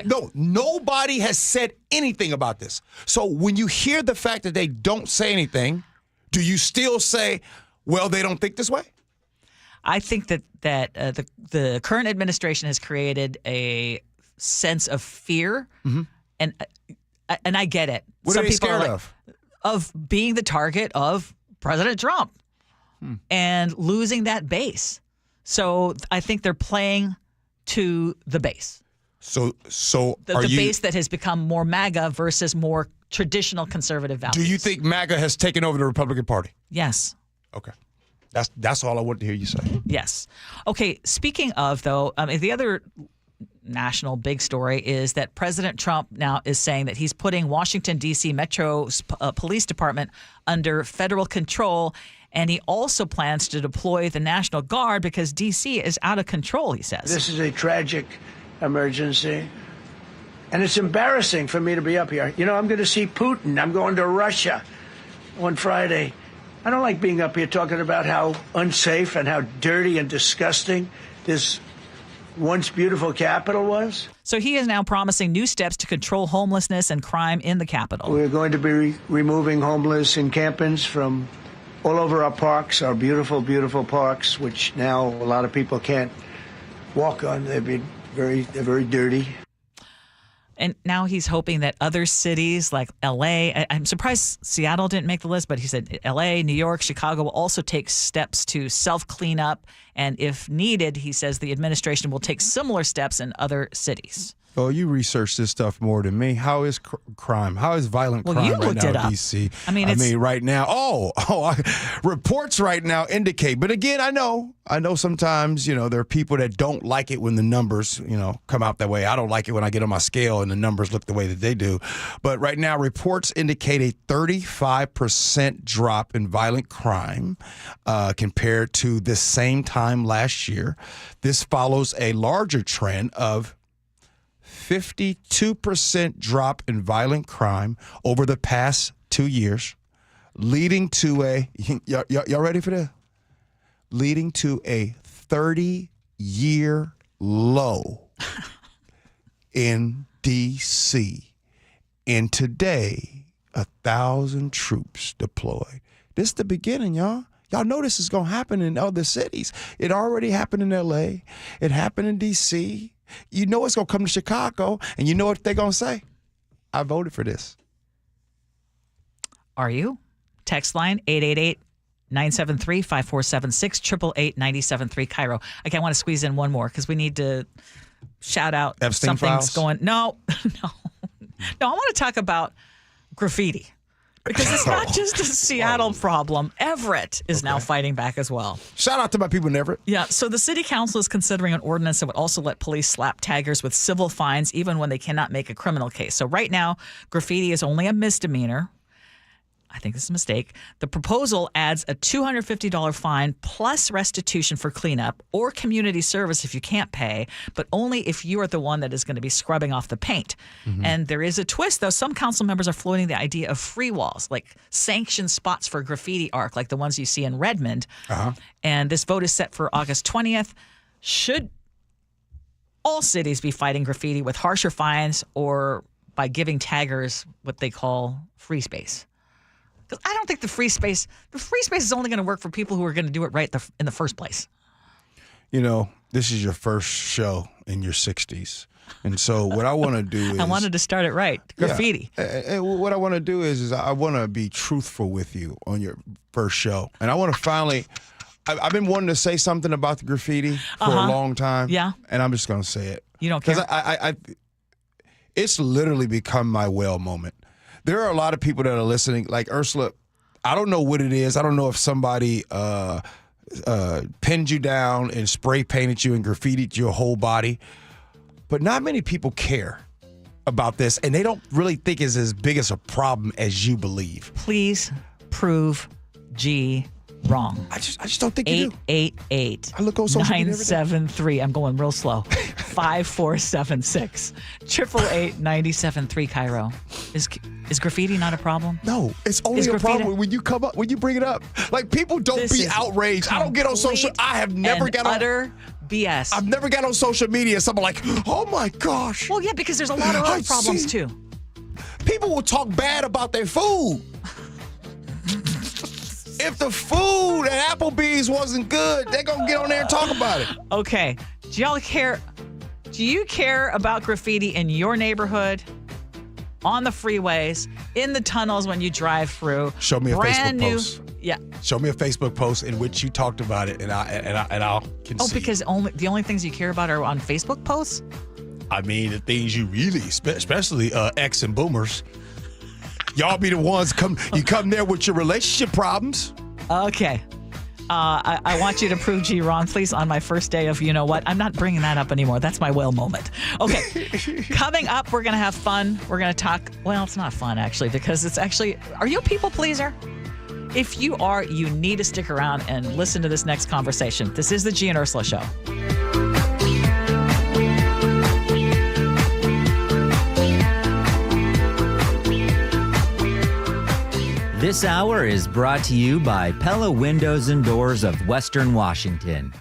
No, nobody has said anything about this. So when you hear the fact that they don't say anything, do you still say, well, they don't think this way? I think that the current administration has created a sense of fear, and I get it. What Some are they people scared are like, of being the target of President Trump and losing that base. So I think they're playing to the base. So the base that has become more MAGA versus more traditional conservative values. Do you think MAGA has taken over the Republican Party? Yes. Okay. That's all I wanted to hear you say. Yes. Okay. Speaking of, though, the other national big story is that President Trump now is saying that he's putting Washington, D.C. Metro Police Department under federal control. And he also plans to deploy the National Guard because D.C. is out of control, he says. This is a tragic emergency. And it's embarrassing for me to be up here. I'm going to see Putin. I'm going to Russia on Friday. I don't like being up here talking about how unsafe and how dirty and disgusting this once beautiful capital was. So he is now promising new steps to control homelessness and crime in the capital. We're going to be removing homeless encampments from all over our parks, our beautiful, beautiful parks, which now a lot of people can't walk on. They're very dirty. And now he's hoping that other cities like L.A., I'm surprised Seattle didn't make the list, but he said L.A., New York, Chicago will also take steps to self-clean up. And if needed, he says the administration will take similar steps in other cities. Oh, you research this stuff more than me. How is crime? How is violent crime right now in D.C.? I mean, right now, reports right now indicate. But again, I know sometimes, there are people that don't like it when the numbers, come out that way. I don't like it when I get on my scale and the numbers look the way that they do. But right now, reports indicate a 35% drop in violent crime compared to the same time last year. This follows a larger trend of 52% drop in violent crime over the past 2 years, leading to y'all ready for this? Leading to a 30-year low in D.C. And today, 1,000 troops deployed. This is the beginning, y'all. Y'all know this is going to happen in other cities. It already happened in L.A. It happened in D.C., you know it's going to come to Chicago, and you know what they're going to say? I voted for this. Are you? Text line 888-973-5476, 888-973 KIRO. I want to squeeze in one more because we need to shout out Epstein something's files? going. No, I want to talk about graffiti. Because it's not just a Seattle problem. Everett is now fighting back as well. Shout out to my people in Everett. Yeah, so the city council is considering an ordinance that would also let police slap taggers with civil fines even when they cannot make a criminal case. So right now, graffiti is only a misdemeanor. I think this is a mistake. The proposal adds a $250 fine plus restitution for cleanup or community service if you can't pay, but only if you are the one that is going to be scrubbing off the paint. Mm-hmm. And there is a twist, though. Some council members are floating the idea of free walls, like sanctioned spots for graffiti art, like the ones you see in Redmond. Uh-huh. And this vote is set for August 20th. Should all cities be fighting graffiti with harsher fines or by giving taggers what they call free space? Because I don't think the free space is only going to work for people who are going to do it right in the first place. This is your first show in your 60s. And so what I want to do is... I wanted to start it right. Graffiti. Yeah, and what I want to do is I want to be truthful with you on your first show. And I want to finally... I've been wanting to say something about the graffiti for a long time. Yeah. And I'm just going to say it. You don't care? Because it's literally become my well moment. There are a lot of people that are listening, like Ursula. I don't know what it is. I don't know if somebody pinned you down and spray painted you and graffitied your whole body, but not many people care about this, and they don't really think it's as big as a problem as you believe. Please prove G wrong. I just don't think you do. 888. I look on social media every day. 973. I'm going real slow. 5476. 888-973 KIRO. Is graffiti not a problem? No, it's only a problem when you bring it up. Like, people don't be outraged. I don't get on social. I have never got on utter BS. I've never got on social media and someone like, oh my gosh. Well, yeah, because there's a lot of other problems too. People will talk bad about their food. If the food at Applebee's wasn't good, they're going to get on there and talk about it. Okay. Do y'all care? Do you care about graffiti in your neighborhood, on the freeways, in the tunnels when you drive through? Show me a Facebook post. Yeah. Show me a Facebook post in which you talked about it, and I'll concede. Oh, because the only things you care about are on Facebook posts? I mean, the things you really, especially ex and boomers. Y'all be the ones come there with your relationship problems. Okay. I want you to prove G wrong, please, on my first day of, you know what? I'm not bringing that up anymore. That's my well moment. Okay. Coming up, we're going to have fun. We're going to talk. Well, it's not fun, actually, because it's actually, are you a people pleaser? If you are, you need to stick around and listen to this next conversation. This is the Gee and Ursula Show. This hour is brought to you by Pella Windows and Doors of Western Washington.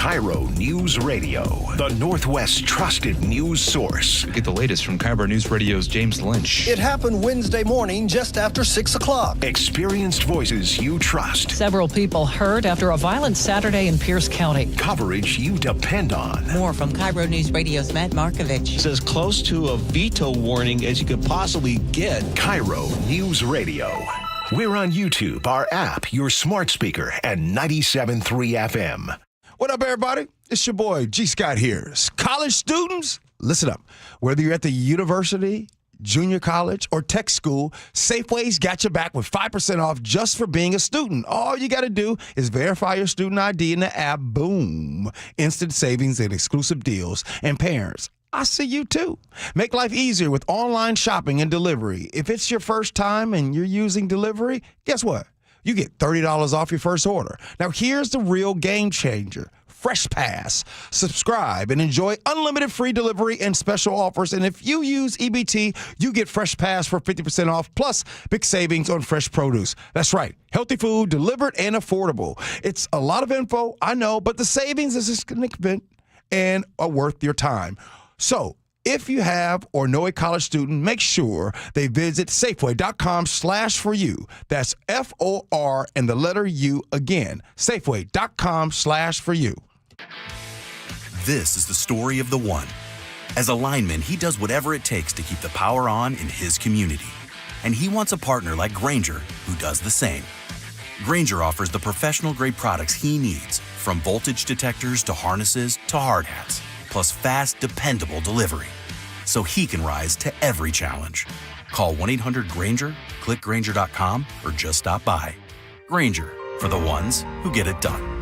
KIRO News Radio, the Northwest's trusted news source. Get the latest from KIRO News Radio's James Lynch. It happened Wednesday morning just after 6 o'clock. Experienced voices you trust. Several people hurt after a violent Saturday in Pierce County. Coverage you depend on. More from KIRO News Radio's Matt Markovich. It's as close to a veto warning as you could possibly get. KIRO News Radio. We're on YouTube, our app, your smart speaker, and 97.3 FM. What up, everybody? It's your boy, G. Scott here. College students, listen up. Whether you're at the university, junior college, or tech school, Safeway's got your back with 5% off just for being a student. All you got to do is verify your student ID in the app. Boom. Instant savings and exclusive deals. And parents, I see you too. Make life easier with online shopping and delivery. If it's your first time and you're using delivery, guess what? You get $30 off your first order. Now here's the real game changer. Fresh Pass. Subscribe and enjoy unlimited free delivery and special offers. And if you use EBT, you get Fresh Pass for 50% off plus big savings on fresh produce. That's right. Healthy food delivered and affordable. It's a lot of info, I know, but the savings is significant and are worth your time. So if you have or know a college student, make sure they visit Safeway.com/for-you. That's FOR and the letter U again. Safeway.com/for-you. This is the story of the one. As a lineman, he does whatever it takes to keep the power on in his community. And he wants a partner like Grainger who does the same. Grainger offers the professional-grade products he needs, from voltage detectors to harnesses to hard hats, plus fast, dependable delivery, so he can rise to every challenge. Call 1-800-GRAINGER, click Grainger.com, or just stop by. Grainger, for the ones who get it done.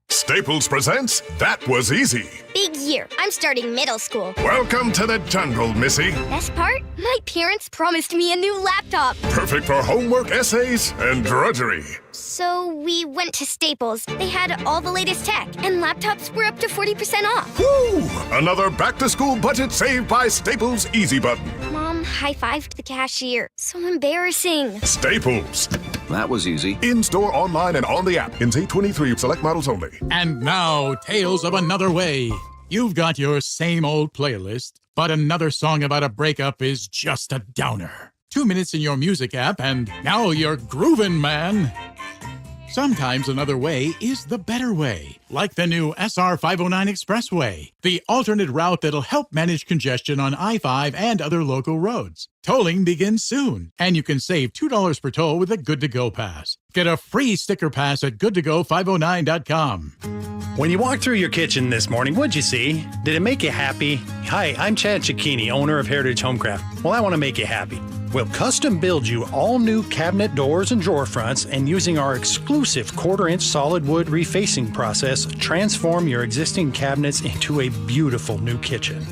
Staples presents That Was Easy. Big year. I'm starting middle school. Welcome to the jungle, Missy. Best part? My parents promised me a new laptop. Perfect for homework, essays, and drudgery. So we went to Staples. They had all the latest tech, and laptops were up to 40% off. Woo! Another back-to-school budget saved by Staples Easy Button. Mom high-fived the cashier. So embarrassing. Staples. That was easy. In-store, online, and on the app. In 823, select models only. And now, Tales of Another Way. You've got your same old playlist, but another song about a breakup is just a downer. 2 minutes in your music app, and now you're groovin', man. Sometimes another way is the better way, like the new SR 509 Expressway, the alternate route that'll help manage congestion on I-5 and other local roads. Tolling begins soon, and you can save $2 per toll with a Good-to-Go pass. Get a free sticker pass at goodtogo509.com. When you walked through your kitchen this morning, what'd you see? Did it make you happy? Hi, I'm Chad Cicchini, owner of Heritage Homecraft. Well, I want to make you happy. We'll custom build you all new cabinet doors and drawer fronts, and using our exclusive 1/4-inch solid wood refacing process, transform your existing cabinets into a beautiful new kitchen.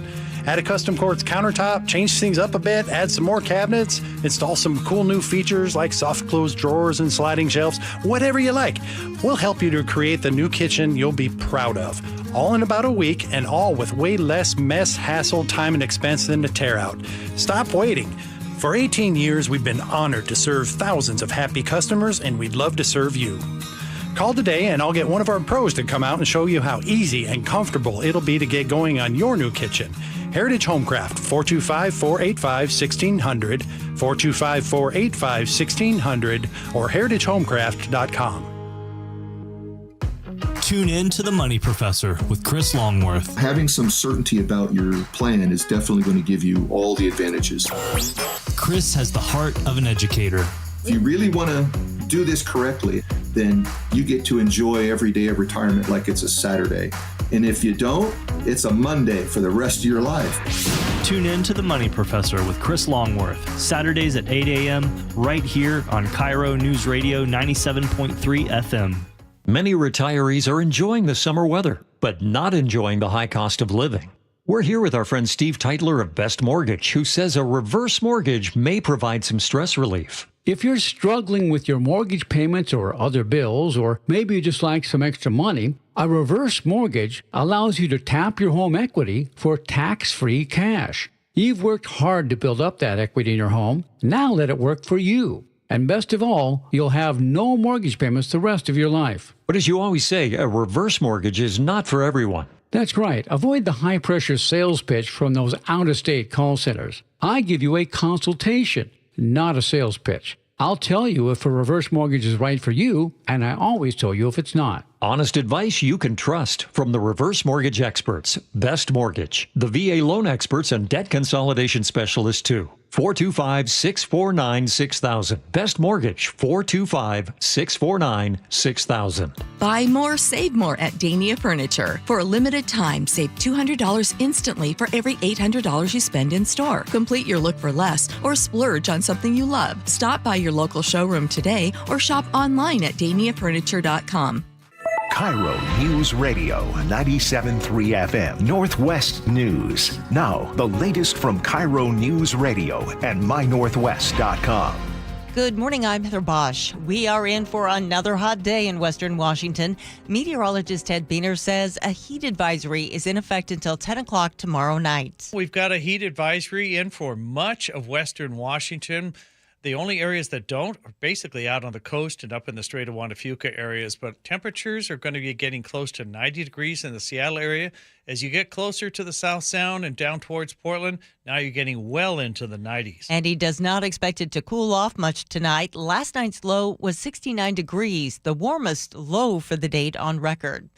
Add a custom quartz countertop, change things up a bit, add some more cabinets, install some cool new features like soft close drawers and sliding shelves, whatever you like. We'll help you to create the new kitchen you'll be proud of. All in about a week, and all with way less mess, hassle, time, and expense than to tear out. Stop waiting. For 18 years, we've been honored to serve thousands of happy customers, and we'd love to serve you. Call today and I'll get one of our pros to come out and show you how easy and comfortable it'll be to get going on your new kitchen. Heritage Homecraft, 425-485-1600, 425-485-1600, or heritagehomecraft.com. Tune in to The Money Professor with Chris Longworth. Having some certainty about your plan is definitely going to give you all the advantages. Chris has the heart of an educator. If you really want to do this correctly, then you get to enjoy every day of retirement like it's a Saturday. And if you don't, it's a Monday for the rest of your life. Tune in to The Money Professor with Chris Longworth, Saturdays at 8 a.m., right here on KIRO Newsradio 97.3 FM. Many retirees are enjoying the summer weather, but not enjoying the high cost of living. We're here with our friend Steve Teitler of Best Mortgage, who says a reverse mortgage may provide some stress relief. If you're struggling with your mortgage payments or other bills, or maybe you just like some extra money, a reverse mortgage allows you to tap your home equity for tax-free cash. You've worked hard to build up that equity in your home. Now let it work for you. And best of all, you'll have no mortgage payments the rest of your life. But as you always say, a reverse mortgage is not for everyone. That's right. Avoid the high-pressure sales pitch from those out-of-state call centers. I give you a consultation, not a sales pitch. I'll tell you if a reverse mortgage is right for you, and I always tell you if it's not. Honest advice you can trust from the reverse mortgage experts. Best Mortgage, the VA loan experts and debt consolidation specialists too. 425-649-6000. Best Mortgage, 425-649-6000. Buy more, save more at Dania Furniture. For a limited time, save $200 instantly for every $800 you spend in store. Complete your look for less or splurge on something you love. Stop by your local showroom today or shop online at daniafurniture.com. KIRO News Radio 97.3 FM Northwest News. Now, the latest from KIRO News Radio and mynorthwest.com. Good morning, I'm Heather Bosch. We are in for another hot day in Western Washington. Meteorologist Ted Beener says a heat advisory is in effect until 10 o'clock tomorrow night. We've got a heat advisory in for much of Western Washington. The only areas that don't are basically out on the coast and up in the Strait of Juan de Fuca areas, but temperatures are going to be getting close to 90 degrees in the Seattle area. As you get closer to the South Sound and down towards Portland, now you're getting well into the 90s. And he does not expect it to cool off much tonight. Last night's low was 69 degrees, the warmest low for the date on record.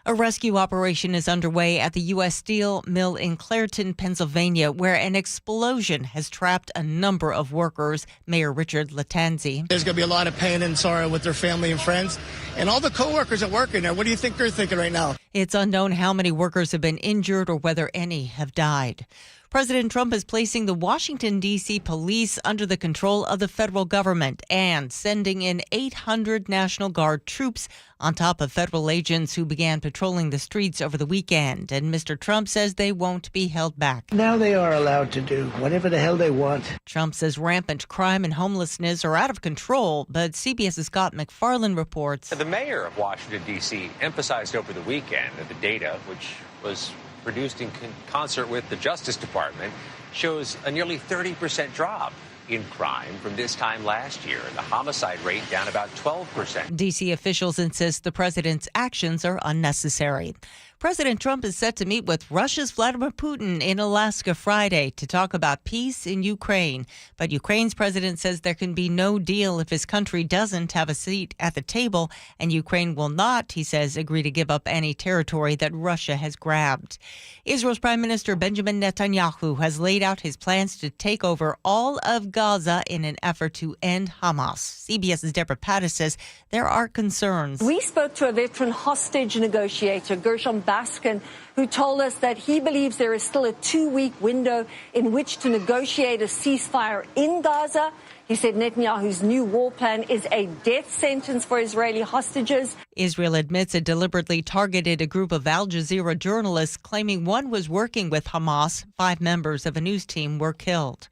A rescue operation is underway at the U.S. Steel mill in Clairton, Pennsylvania, where an explosion has trapped a number of workers. Mayor Richard Latanzi. There's going to be a lot of pain and sorrow with their family and friends. And all the co-workers that work in there, what do you think they're thinking right now? It's unknown how many workers have been injured or whether any have died. President Trump is placing the Washington, D.C. police under the control of the federal government and sending in 800 National Guard troops on top of federal agents who began patrolling the streets over the weekend. And Mr. Trump says they won't be held back. Now they are allowed to do whatever the hell they want. Trump says rampant crime and homelessness are out of control, but CBS's Scott McFarland reports. The mayor of Washington, D.C. emphasized over the weekend that the data, which was produced in concert with the Justice Department, shows a nearly 30% drop in crime from this time last year. The homicide rate down about 12%. D.C. officials insist the president's actions are unnecessary. President Trump is set to meet with Russia's Vladimir Putin in Alaska Friday to talk about peace in Ukraine. But Ukraine's president says there can be no deal if his country doesn't have a seat at the table, and Ukraine will not, he says, agree to give up any territory that Russia has grabbed. Israel's Prime Minister Benjamin Netanyahu has laid out his plans to take over all of Gaza in an effort to end Hamas. CBS's Deborah Pattis says there are concerns. We spoke to a veteran hostage negotiator, Gershom Baskin, who told us that he believes there is still a 2-week window in which to negotiate a ceasefire in Gaza. He said Netanyahu's new war plan is a death sentence for Israeli hostages. Israel admits it deliberately targeted a group of Al Jazeera journalists, claiming one was working with Hamas. 5 members of a news team were killed.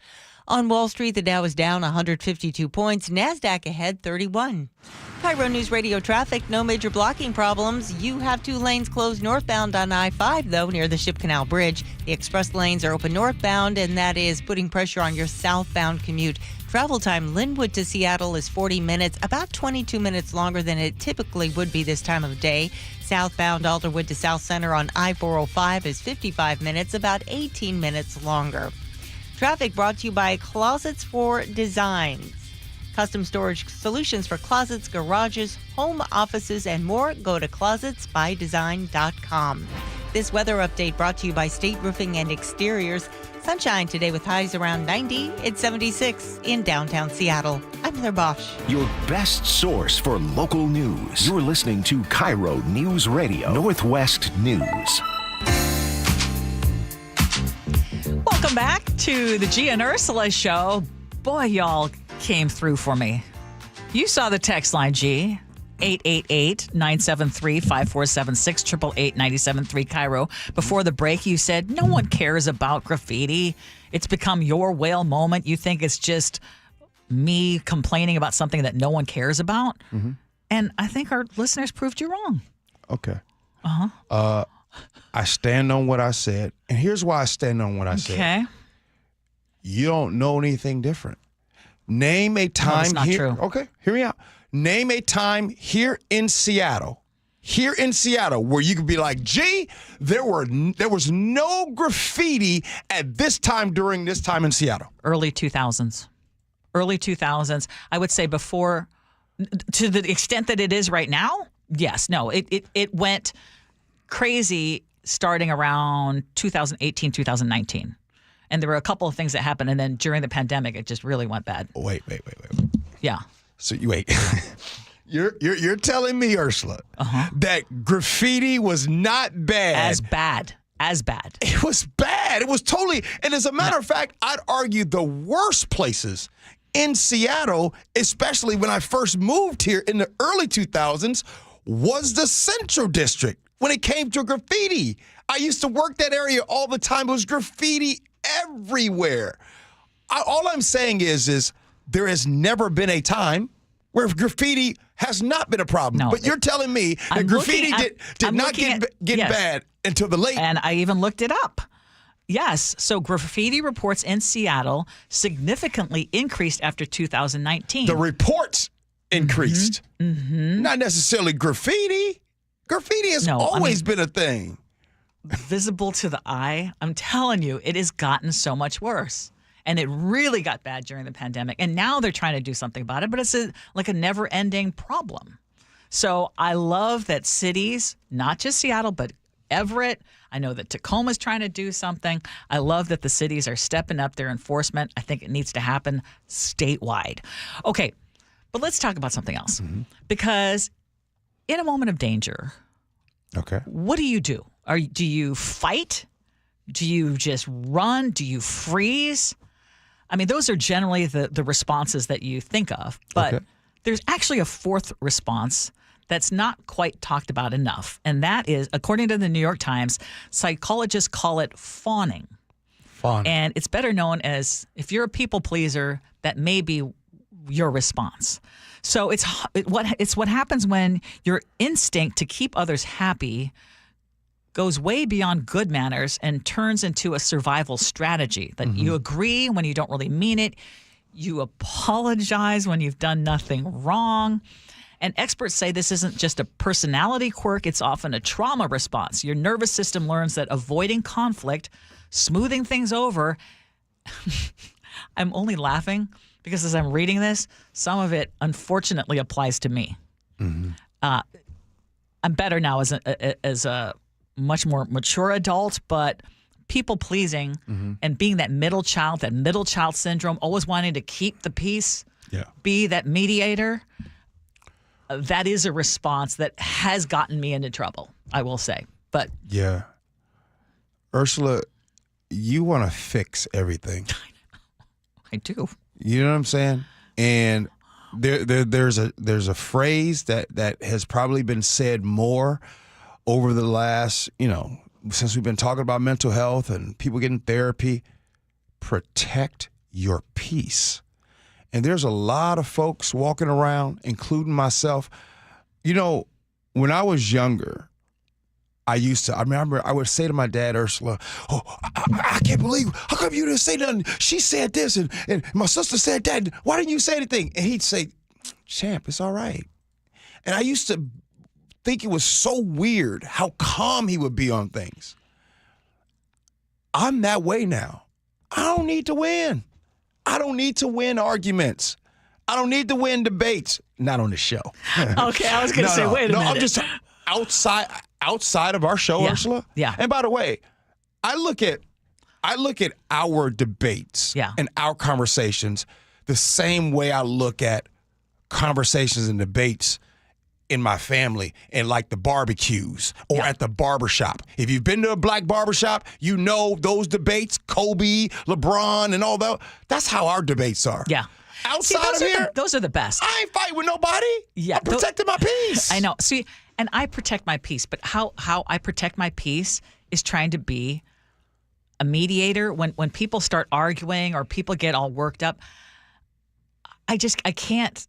On Wall Street, the Dow is down 152 points. NASDAQ ahead 31. KIRO News Radio traffic, no major blocking problems. You have 2 lanes closed northbound on I-5, though, near the Ship Canal Bridge. The express lanes are open northbound, and that is putting pressure on your southbound commute. Travel time, Linwood to Seattle is 40 minutes, about 22 minutes longer than it typically would be this time of day. Southbound Alderwood to South Center on I-405 is 55 minutes, about 18 minutes longer. Traffic brought to you by Closets for Designs. Custom storage solutions for closets, garages, home offices, and more. Go to closetsbydesign.com. This weather update brought to you by State Roofing and Exteriors. Sunshine today with highs around 90. It's 76 in downtown Seattle. I'm Heather Bosch. Your best source for local news. You're listening to KIRO News Radio, Northwest News. Welcome back to the Gee and Ursula Show. Boy, y'all came through for me. You saw the text line, G. 888-973-5476, 888-973 KIRO. Before the break, you said no one cares about graffiti. It's become your whale moment. You think it's just me complaining about something that no one cares about. Mm-hmm. And I think our listeners proved you wrong. Okay. Uh-huh. I stand on what I said. And here's why I stand on what I said. Okay. You don't know anything different. Name a time that's not here. true. Okay, hear me out. Name a time here in Seattle. Here in Seattle, where you could be like, gee, there was no graffiti at this time during this time in Seattle. Early 2000s. Early 2000s. I would say before, to the extent that it is right now, yes. No, it went crazy starting around 2018, 2019. And there were a couple of things that happened. And then during the pandemic, it just really went bad. Wait. Yeah. So you wait. You're telling me, Ursula, that graffiti was not bad. As bad. It was bad. It was totally. And as a matter of fact, I'd argue the worst places in Seattle, especially when I first moved here in the early 2000s, was the Central District when it came to graffiti. I used to work that area all the time. It was graffiti everywhere. All I'm saying is there has never been a time where graffiti has not been a problem. No, but you're telling me that graffiti did not get bad until the late. And I even looked it up. Yes. So graffiti reports in Seattle significantly increased after 2019. The reports increased. Not necessarily graffiti. Graffiti has always been a thing. Visible to the eye. I'm telling you, it has gotten so much worse. And it really got bad during the pandemic. And now they're trying to do something about it, but it's like a never-ending problem. So I love that cities, not just Seattle, but Everett, I know that Tacoma's trying to do something. I love that the cities are stepping up their enforcement. I think it needs to happen statewide. Okay, but let's talk about something else. Because in a moment of danger, what do you do? Do you fight? Do you just run? Do you freeze? I mean, those are generally the responses that you think of. But there's actually a fourth response that's not quite talked about enough. And that is, according to the New York Times, psychologists call it fawning. And it's better known as, if you're a people pleaser, that may be your response. So it's what happens when your instinct to keep others happy goes way beyond good manners and turns into a survival strategy. That you agree when you don't really mean it. You apologize when you've done nothing wrong. And experts say this isn't just a personality quirk, it's often a trauma response. Your nervous system learns that avoiding conflict, smoothing things over. I'm only laughing because as I'm reading this, some of it unfortunately applies to me. I'm better now as a much more mature adult, but people pleasing and being that middle child syndrome, always wanting to keep the peace, be that mediator, that is a response that has gotten me into trouble, I will say. But yeah, Ursula, you want to fix everything. I do. You know what I'm saying? And there's a phrase that has probably been said more over the last, since we've been talking about mental health and people getting therapy. Protect your peace. And there's a lot of folks walking around, including myself. When I was younger, I remember I would say to my dad, Ursula, I can't believe, how come you didn't say nothing? She said this and my sister said that. Why didn't you say anything? And he'd say, Champ, it's all right. And I used to think it was so weird how calm he would be on things. I'm that way now. I don't need to win. I don't need to win arguments. I don't need to win debates. Not on the show. Okay, I was going to say, wait a minute. I'm just outside of our show, Ursula. Yeah. And by the way, I look at our debates and our conversations the same way I look at conversations and debates in my family and like the barbecues or at the barbershop. If you've been to a black barbershop, you know those debates, Kobe, LeBron, and all that. That's how our debates are. Yeah. Outside of here, those are the best. I ain't fighting with nobody. Yeah, I'm protecting my peace. I know. See, and I protect my peace, but how I protect my peace is trying to be a mediator. When people start arguing or people get all worked up, I can't.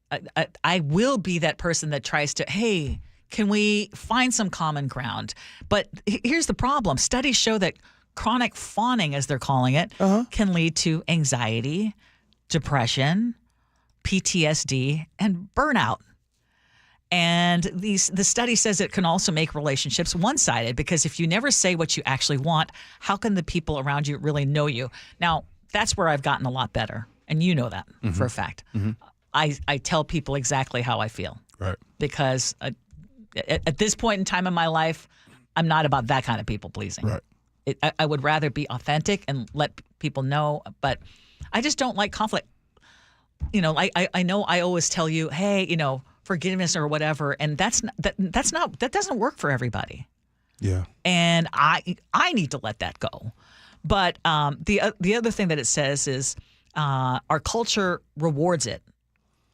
I will be that person that tries to, hey, can we find some common ground? But here's the problem. Studies show that chronic fawning, as they're calling it, can lead to anxiety, depression, PTSD, and burnout. And the study says it can also make relationships one-sided, because if you never say what you actually want, how can the people around you really know you? Now, that's where I've gotten a lot better, and you know that for a fact. I tell people exactly how I feel. Right. Because at this point in time in my life, I'm not about that kind of people pleasing. Right. I would rather be authentic and let people know, but I just don't like conflict. You know, I know I always tell you, hey, you know, forgiveness or whatever, and that doesn't work for everybody. Yeah. And I need to let that go. But the other thing that it says is our culture rewards it.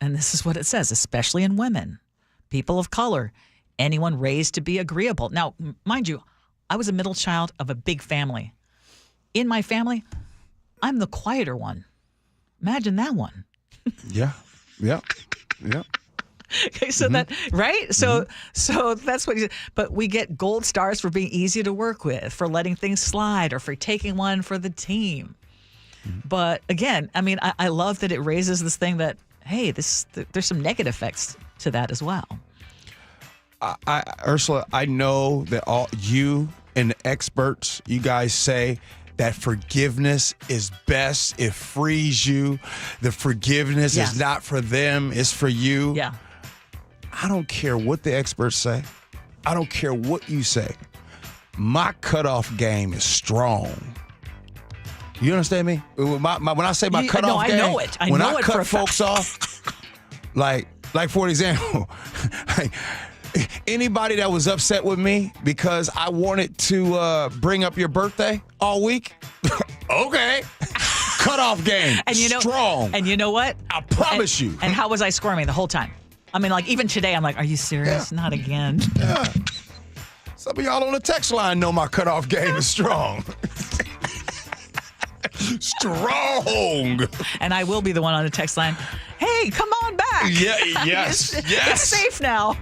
And this is what it says, especially in women, people of color, anyone raised to be agreeable. Now, mind you, I was a middle child of a big family. In my family, I'm the quieter one. Imagine that one. Yeah. Okay, so that, right? So that's what but we get gold stars for being easy to work with, for letting things slide, or for taking one for the team. But again, I mean, I love that it raises this thing that, hey, there's some negative effects to that as well. Ursula, I know that all you and the experts, you guys say that forgiveness is best. It frees you. The forgiveness is not for them, it's for you. Yeah. I don't care what the experts say. I don't care what you say. My cutoff game is strong. You understand me? When I say my cutoff game, I know it. When I cut folks off, like for example, like anybody that was upset with me because I wanted to bring up your birthday all week, okay. Cutoff game, and strong. And you know what? I promise you. And how was I squirming the whole time? I mean, like, even today, I'm like, are you serious? Not again. Yeah. Some of y'all on the text line know my cutoff game is strong. Strong. And I will be the one on the text line. Hey, come on back. Yeah, yes. It's safe now.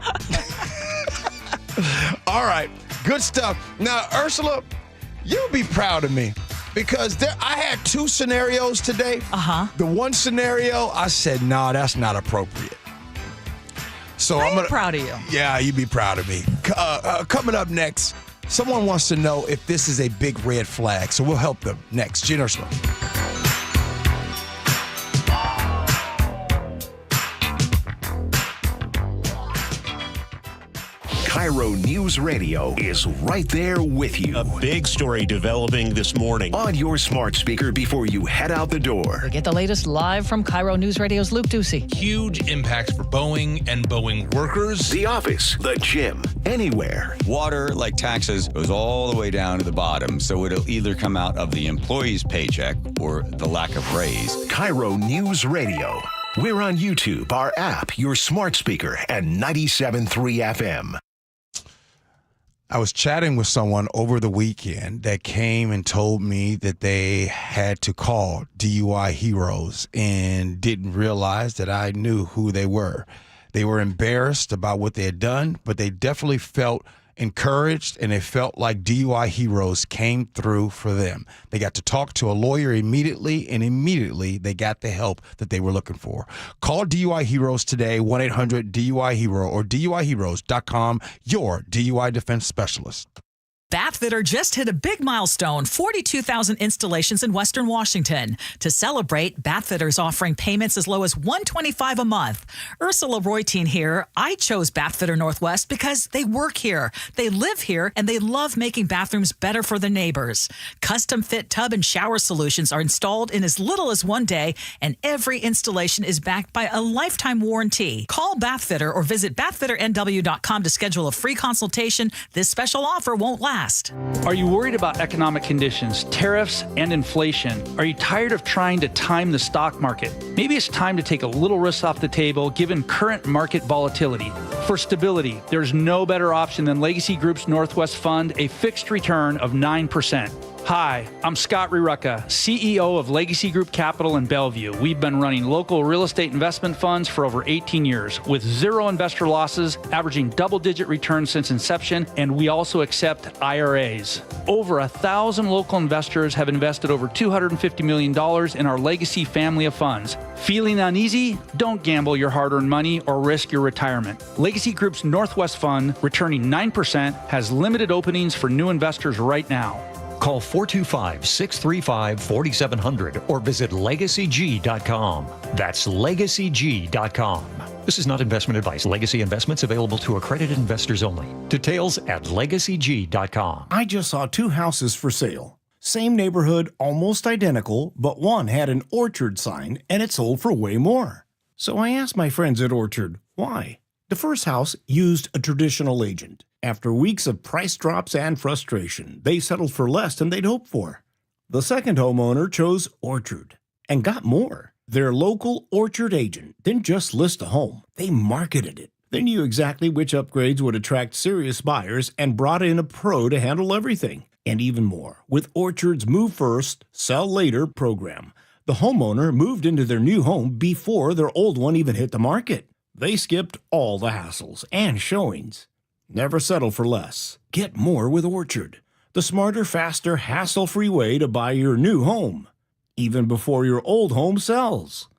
All right. Good stuff. Now, Ursula, you'll be proud of me because I had two scenarios today. The one scenario, I said, nah, that's not appropriate. So I'm proud of you. Yeah, you'd be proud of me. Coming up next, someone wants to know if this is a big red flag, so we'll help them next. Gee Ursula. KIRO News Radio is right there with you. A big story developing this morning. On your smart speaker before you head out the door. We get the latest live from KIRO News Radio's Luke Ducey. Huge impacts for Boeing and Boeing workers. The office, the gym, anywhere. Water, like taxes, goes all the way down to the bottom, so it'll either come out of the employee's paycheck or the lack of raise. KIRO News Radio. We're on YouTube, our app, your smart speaker, and 97.3 FM. I was chatting with someone over the weekend that came and told me that they had to call DUI heroes and didn't realize that I knew who they were. They were embarrassed about what they had done, but they definitely felt encouraged, and it felt like DUI heroes came through for them. They got to talk to a lawyer immediately, and immediately they got the help that they were looking for. Call DUI Heroes today, 1-800-DUI-HERO or DUIHeroes.com, your DUI defense specialist. Bathfitter just hit a big milestone, 42,000 installations in Western Washington. To celebrate, Bathfitter is offering payments as low as $125 a month. Ursula Reutin here. I chose Bathfitter Northwest because they work here, they live here, and they love making bathrooms better for their neighbors. Custom fit tub and shower solutions are installed in as little as 1 day, and every installation is backed by a lifetime warranty. Call Bathfitter or visit bathfitternw.com to schedule a free consultation. This special offer won't last. Are you worried about economic conditions, tariffs, and inflation? Are you tired of trying to time the stock market? Maybe it's time to take a little risk off the table given current market volatility. For stability, there's no better option than Legacy Group's Northwest Fund, a fixed return of 9%. Hi, I'm Scott Rurucka, CEO of Legacy Group Capital in Bellevue. We've been running local real estate investment funds for over 18 years with zero investor losses, averaging double-digit returns since inception, and we also accept IRAs. Over 1,000 local investors have invested over $250 million in our Legacy family of funds. Feeling uneasy? Don't gamble your hard-earned money or risk your retirement. Legacy Group's Northwest Fund, returning 9%, has limited openings for new investors right now. Call 425-635-4700 or visit LegacyG.com. That's LegacyG.com. This is not investment advice. Legacy investments available to accredited investors only. Details at LegacyG.com. I just saw 2 houses for sale. Same neighborhood, almost identical, but one had an Orchard sign and it sold for way more. So I asked my friends at Orchard, why? The first house used a traditional agent. After weeks of price drops and frustration, they settled for less than they'd hoped for. The second homeowner chose Orchard and got more. Their local Orchard agent didn't just list a home, they marketed it. They knew exactly which upgrades would attract serious buyers and brought in a pro to handle everything. And even more, with Orchard's Move First, Sell Later program, the homeowner moved into their new home before their old one even hit the market. They skipped all the hassles and showings. Never settle for less. Get more with Orchard, the smarter, faster, hassle-free way to buy your new home, even before your old home sells.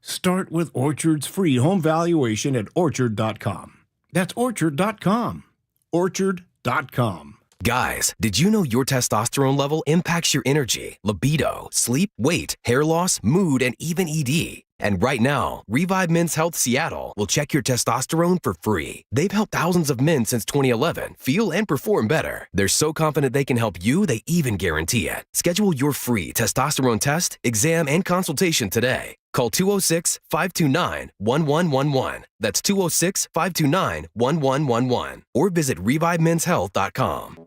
Start with Orchard's free home valuation at Orchard.com. That's Orchard.com. Orchard.com. Guys, did you know your testosterone level impacts your energy, libido, sleep, weight, hair loss, mood, and even ED? And right now, Revive Men's Health Seattle will check your testosterone for free. They've helped thousands of men since 2011 feel and perform better. They're so confident they can help you, they even guarantee it. Schedule your free testosterone test, exam, and consultation today. Call 206-529-1111. That's 206-529-1111. Or visit ReviveMen'sHealth.com.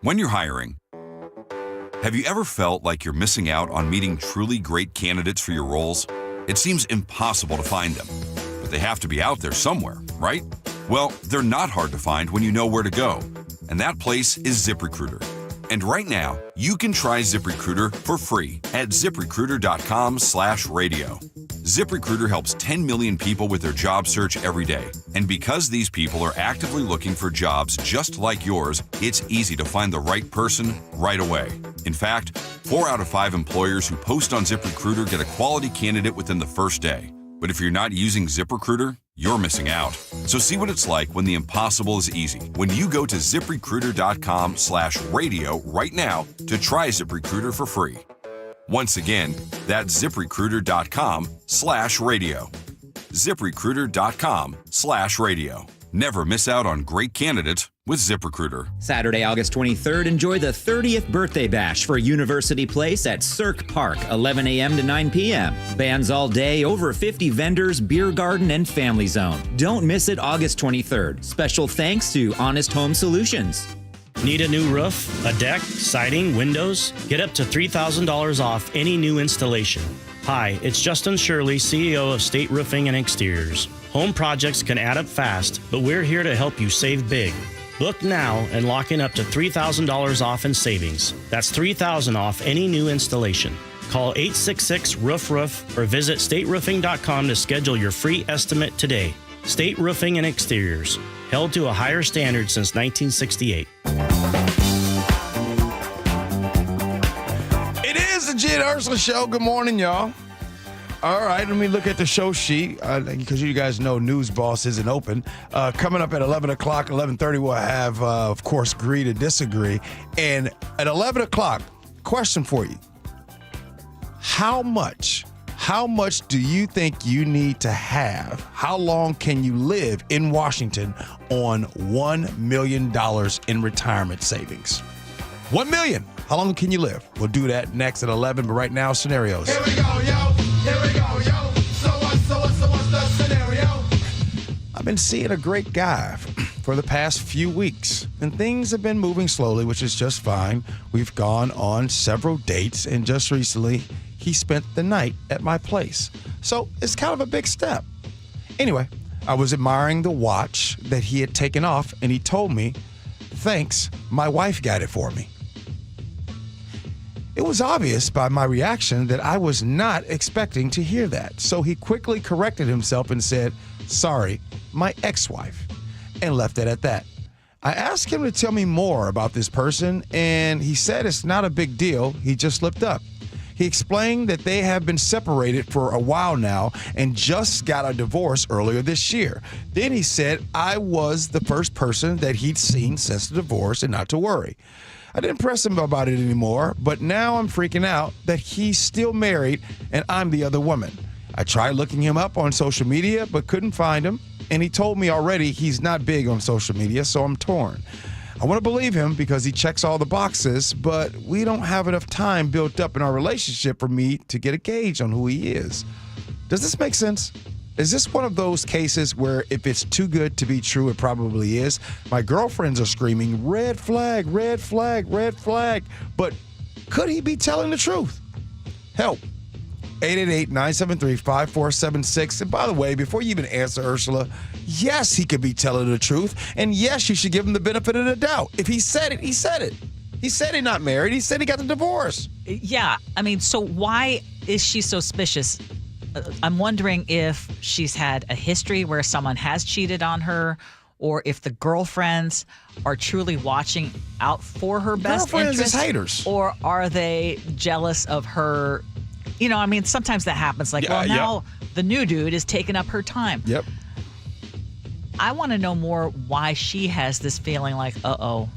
When you're hiring, have you ever felt like you're missing out on meeting truly great candidates for your roles? It seems impossible to find them, but they have to be out there somewhere, right? Well, they're not hard to find when you know where to go, and that place is ZipRecruiter. And right now, you can try ZipRecruiter for free at ZipRecruiter.com/radio. ZipRecruiter helps 10 million people with their job search every day. And because these people are actively looking for jobs just like yours, it's easy to find the right person right away. In fact, 4 out of 5 employers who post on ZipRecruiter get a quality candidate within the first day. But if you're not using ZipRecruiter, you're missing out. So see what it's like when the impossible is easy. When you go to ZipRecruiter.com/radio right now to try ZipRecruiter for free. Once again, that's ZipRecruiter.com/radio. ZipRecruiter.com/radio. Never miss out on great candidates with ZipRecruiter. Saturday, August 23rd, enjoy the 30th birthday bash for University Place at Cirque Park, 11 a.m. to 9 p.m. Bands all day, over 50 vendors, beer garden, and family zone. Don't miss it August 23rd. Special thanks to Honest Home Solutions. Need a new roof, a deck, siding, windows? Get up to $3,000 off any new installation. Hi, it's Justin Shirley, CEO of State Roofing and Exteriors. Home projects can add up fast, but we're here to help you save big. Book now and lock in up to $3,000 off in savings. That's $3,000 off any new installation. Call 866-ROOF-ROOF or visit stateroofing.com to schedule your free estimate today. State Roofing and Exteriors, held to a higher standard since 1968. It is the Gee and Ursula Show. Good morning, y'all. All right, let me look at the show sheet because you guys know News Boss isn't open. Coming up at 11 o'clock, 11:30, we'll have, of course, Agree to Disagree. And at 11 o'clock, question for you. How much do you think you need to have? How long can you live in Washington on $1 million in retirement savings? $1 million. How long can you live? We'll do that next at 11, but right now, scenarios. Here we go, yo. Here we go, yo. So what's the scenario? I've been seeing a great guy for the past few weeks, and things have been moving slowly, which is just fine. We've gone on several dates, and just recently, he spent the night at my place. So it's kind of a big step. Anyway, I was admiring the watch that he had taken off, and he told me, "Thanks, my wife got it for me." It was obvious by my reaction that I was not expecting to hear that. So he quickly corrected himself and said, "Sorry, my ex-wife," and left it at that. I asked him to tell me more about this person, and he said it's not a big deal. He just slipped up. He explained that they have been separated for a while now and just got a divorce earlier this year. Then he said I was the first person that he'd seen since the divorce and not to worry. I didn't press him about it anymore, but now I'm freaking out that he's still married and I'm the other woman. I tried looking him up on social media, but couldn't find him. And he told me already he's not big on social media, so I'm torn. I want to believe him because he checks all the boxes, but we don't have enough time built up in our relationship for me to get a gauge on who he is. Does this make sense? Is this one of those cases where if it's too good to be true, it probably is? My girlfriends are screaming, red flag, red flag, red flag. But could he be telling the truth? Help. 888-973-5476. And by the way, before you even answer, Ursula, yes, he could be telling the truth. And yes, you should give him the benefit of the doubt. If he said it, he said it. He said he's not married. He said he got the divorce. Yeah. I mean, so why is she so suspicious? I'm wondering if she's had a history where someone has cheated on her, or if the girlfriends are truly watching out for her best Girlfriends interest. is haters. Or are they jealous of her? You know, I mean, sometimes that happens. Like, well, now the new dude is taking up her time. Yep. I want to know more why she has this feeling like, uh-oh.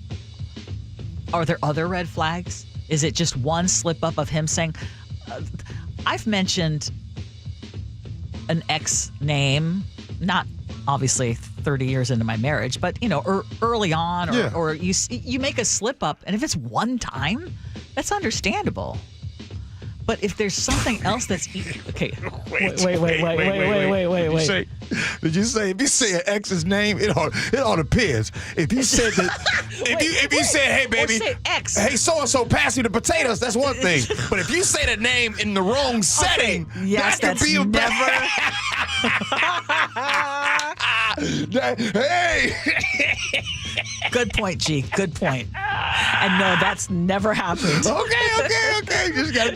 Are there other red flags? Is it just one slip up of him saying, I've mentioned an ex name, not obviously 30 years into my marriage, but, you know, early on, or you make a slip up, and if it's one time, that's understandable. But if there's something else that's okay, wait. Did you say if you say an ex's name, it all depends. If you said that, if you said, hey baby, say X. Hey so and so, pass me the potatoes, that's one thing. But if you say the name in the wrong setting, yes, that could be a Hey. Good point, G. Good point. And no, that's never happened. Okay. Just gotta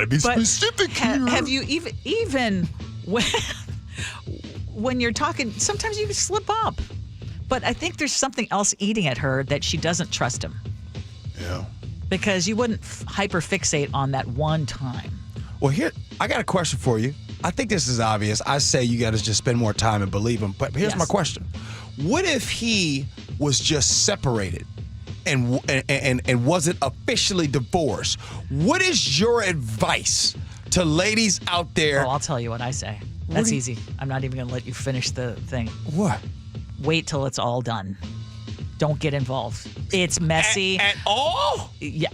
be specific here. Have you even when you're talking? Sometimes you slip up, but I think there's something else eating at her that she doesn't trust him. Yeah. Because you wouldn't hyperfixate on that one time. Well, here I got a question for you. I think this is obvious. I say you got to just spend more time and believe him. But here's my question: what if he was just separated and wasn't officially divorced? What is your advice to ladies out there? Oh, I'll tell you what I say. That's easy. I'm not even going to let you finish the thing. What? Wait till it's all done. Don't get involved. It's messy. At all? Yeah.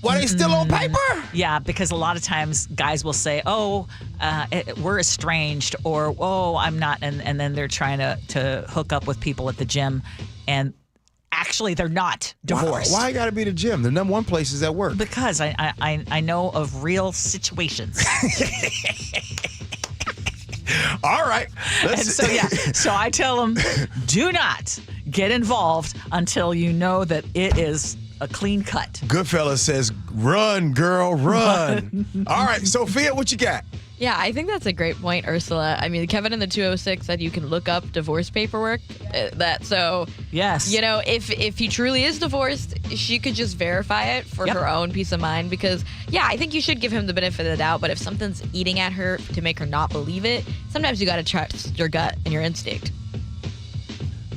Why are they still on paper? Yeah, because a lot of times guys will say, we're estranged, or, I'm not. And then they're trying to hook up with people at the gym. And actually, they're not divorced. Why got to be the gym? The number one place is at work. Because I know of real situations. All right. So I tell them, do not get involved until you know that it is a clean cut. Goodfellas says, run, girl, run. All right, Sophia, what you got? Yeah, I think that's a great point, Ursula. I mean, Kevin in the 206 said you can look up divorce paperwork. Yes. You know, if he truly is divorced, she could just verify it for her own peace of mind. Because, I think you should give him the benefit of the doubt. But if something's eating at her to make her not believe it, sometimes you got to trust your gut and your instinct.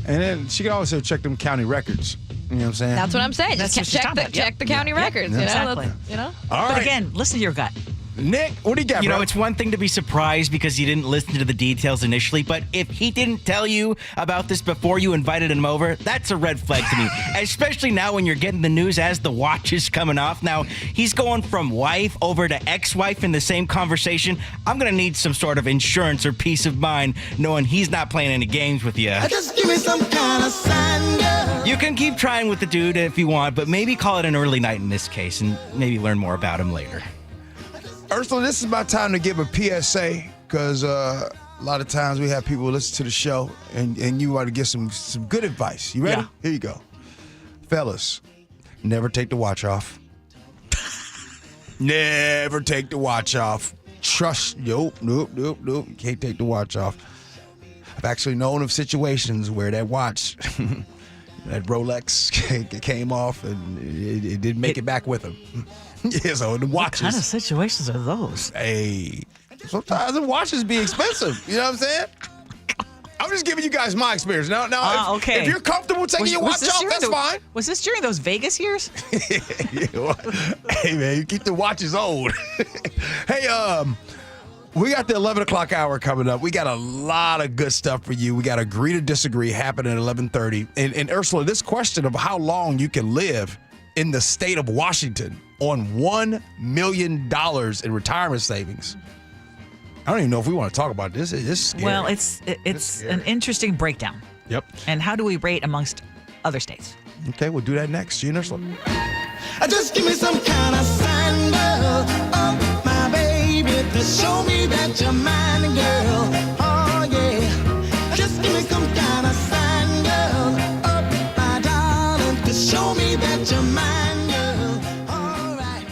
And then she can also check them county records. You know what I'm saying? That's what I'm saying. Just check the county records. Exactly. All But right. again, listen to your gut. Nick, what do you got, You bro? know, it's one thing to be surprised because you didn't listen to the details initially, but if he didn't tell you about this before you invited him over, that's a red flag to me. Especially now when you're getting the news as the watch is coming off. Now, he's going from wife over to ex-wife in the same conversation. I'm going to need some sort of insurance or peace of mind knowing he's not playing any games with you. Just give me some kind of sign, girl. You can keep trying with the dude if you want, but maybe call it an early night in this case and maybe learn more about him later. Ursula, this is my time to give a PSA because a lot of times we have people listen to the show and you want to get some good advice. You ready? Yeah. Here you go. Fellas, never take the watch off. Never take the watch off. Trust. Nope. You can't take the watch off. I've actually known of situations where that watch, that Rolex, came off and it didn't make it back with him. Yeah, so the watches. What kind of situations are those? Hey, sometimes the watches be expensive. You know what I'm saying? I'm just giving you guys my experience. Now, if you're comfortable taking your watch off, that's fine. Was this during those Vegas years? Hey, man, you keep the watches old. Hey, we got the 11 o'clock hour coming up. We got a lot of good stuff for you. We got Agree to Disagree happening at 11:30. And Ursula, this question of how long you can live in the state of Washington on $1 million in retirement savings. I don't even know if we want to talk about this. It's scary. Well, it's an interesting breakdown. Yep. And how do we rate amongst other states? Okay, we'll do that next. Gee Ursula. Just give me some kind of sign, girl. Oh, my baby, to show me that you're mine, girl. Oh, yeah. Just give me some kind of sign, girl. Oh, my darling, to show me that you're mine, girl. All right.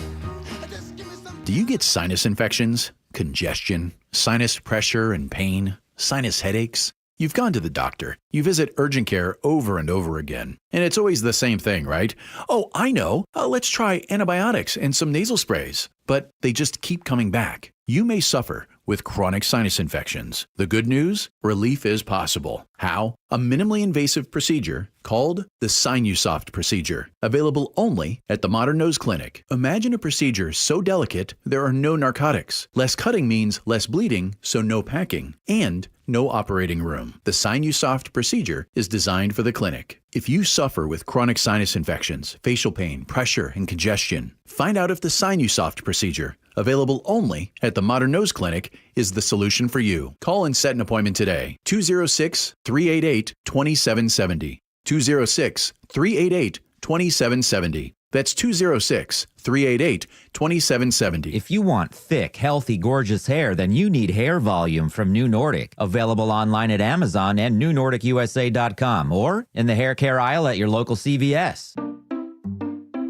Do you get sinus infections, congestion, sinus pressure and pain, sinus headaches? You've gone to the doctor. You visit urgent care over and over again. And it's always the same thing, right? Oh, I know. Let's try antibiotics and some nasal sprays. But they just keep coming back. You may suffer with chronic sinus infections. The good news? Relief is possible. How? A minimally invasive procedure called the Sinusoft procedure, available only at the Modern Nose Clinic. Imagine a procedure so delicate there are no narcotics. Less cutting means less bleeding, so no packing, and no operating room. The Sinusoft procedure is designed for the clinic. If you suffer with chronic sinus infections, facial pain, pressure, and congestion, find out if the Sinusoft procedure, available only at the Modern Nose Clinic, is the solution for you. Call and set an appointment today. 206-388-2770. 206-388-2770. That's 206-388-2770. If you want thick, healthy, gorgeous hair, then you need Hair Volume from New Nordic. Available online at Amazon and newnordicusa.com or in the hair care aisle at your local CVS.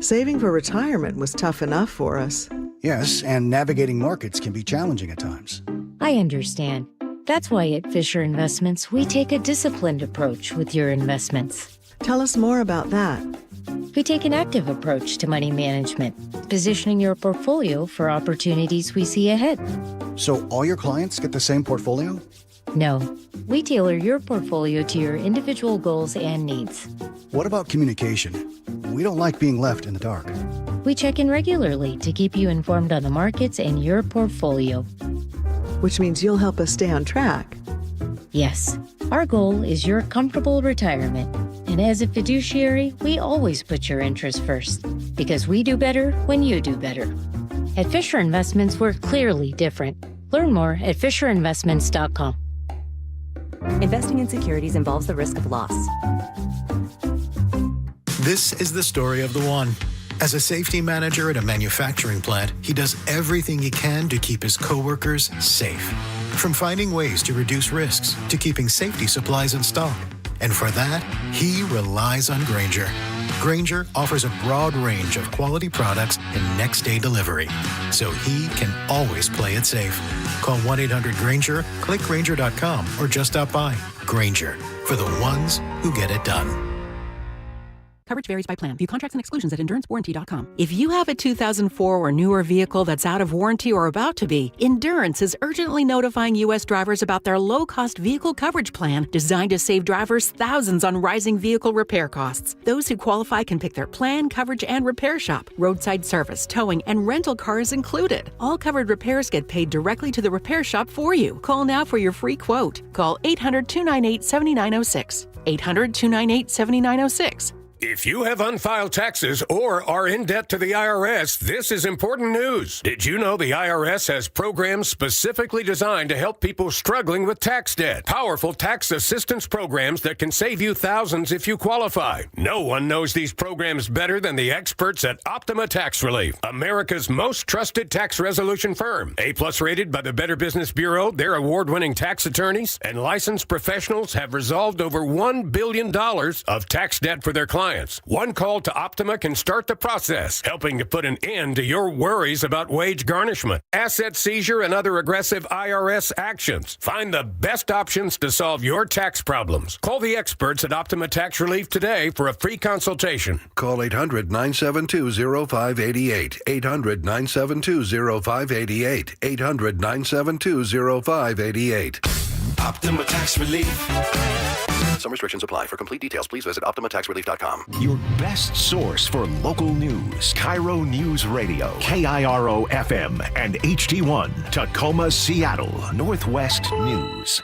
Saving for retirement was tough enough for us. Yes, and navigating markets can be challenging at times. I understand. That's why at Fisher Investments, we take a disciplined approach with your investments. Tell us more about that. We take an active approach to money management, positioning your portfolio for opportunities we see ahead. So all your clients get the same portfolio? No, we tailor your portfolio to your individual goals and needs. What about communication? We don't like being left in the dark. We check in regularly to keep you informed on the markets and your portfolio. Which means you'll help us stay on track. Yes, our goal is your comfortable retirement. And as a fiduciary, we always put your interests first, because we do better when you do better. At Fisher Investments, we're clearly different. Learn more at FisherInvestments.com. Investing in securities involves the risk of loss. This is the story of the one. As a safety manager at a manufacturing plant, he does everything he can to keep his coworkers safe. From finding ways to reduce risks to keeping safety supplies in stock. And for that, he relies on Grainger. Grainger offers a broad range of quality products and next-day delivery, so he can always play it safe. Call 1-800-GRAINGER, click Grainger.com, or just stop by. Grainger, for the ones who get it done. Coverage varies by plan. View contracts and exclusions at EnduranceWarranty.com. If you have a 2004 or newer vehicle that's out of warranty or about to be, Endurance is urgently notifying U.S. drivers about their low-cost vehicle coverage plan designed to save drivers thousands on rising vehicle repair costs. Those who qualify can pick their plan, coverage, and repair shop. Roadside service, towing, and rental cars included. All covered repairs get paid directly to the repair shop for you. Call now for your free quote. Call 800-298-7906. 800-298-7906. If you have unfiled taxes or are in debt to the IRS, this is important news. Did you know the IRS has programs specifically designed to help people struggling with tax debt? Powerful tax assistance programs that can save you thousands if you qualify. No one knows these programs better than the experts at Optima Tax Relief, America's most trusted tax resolution firm. A-plus rated by the Better Business Bureau, their award-winning tax attorneys and licensed professionals have resolved over $1 billion of tax debt for their clients compliance. One call to Optima can start the process, helping to put an end to your worries about wage garnishment, asset seizure, and other aggressive IRS actions. Find the best options to solve your tax problems. Call the experts at Optima Tax Relief today for a free consultation. Call 800-972-0588. 800-972-0588. 800-972-0588. Optima Tax Relief. Some restrictions apply. For complete details, please visit OptimaTaxRelief.com. Your best source for local news. KIRO News Radio. KIRO FM and HD1. Tacoma, Seattle. Northwest News.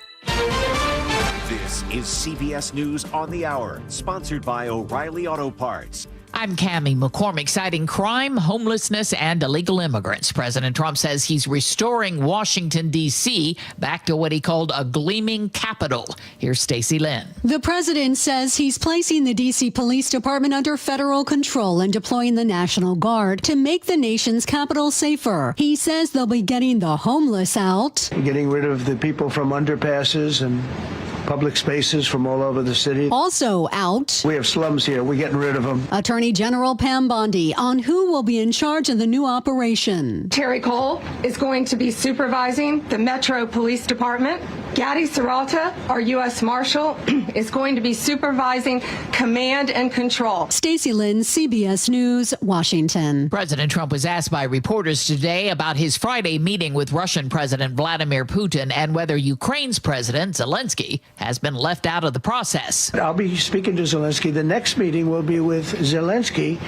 This is CBS News on the Hour, sponsored by O'Reilly Auto Parts. I'm Cammie McCormick, citing crime, homelessness, and illegal immigrants. President Trump says he's restoring Washington, D.C. back to what he called a gleaming capital. Here's Stacey Lynn. The president says he's placing the D.C. Police Department under federal control and deploying the National Guard to make the nation's capital safer. He says they'll be getting the homeless out. Getting rid of the people from underpasses and public spaces from all over the city. Also out. We have slums here. We're getting rid of them. Attorney General Pam Bondi on who will be in charge of the new operation. Terry Cole is going to be supervising the Metro Police Department. Gadi Serralta, our U.S. Marshal, is going to be supervising command and control. Stacey Lynn, CBS News, Washington. President Trump was asked by reporters today about his Friday meeting with Russian President Vladimir Putin and whether Ukraine's President Zelensky has been left out of the process. I'll be speaking to Zelensky. The next meeting will be with Zelensky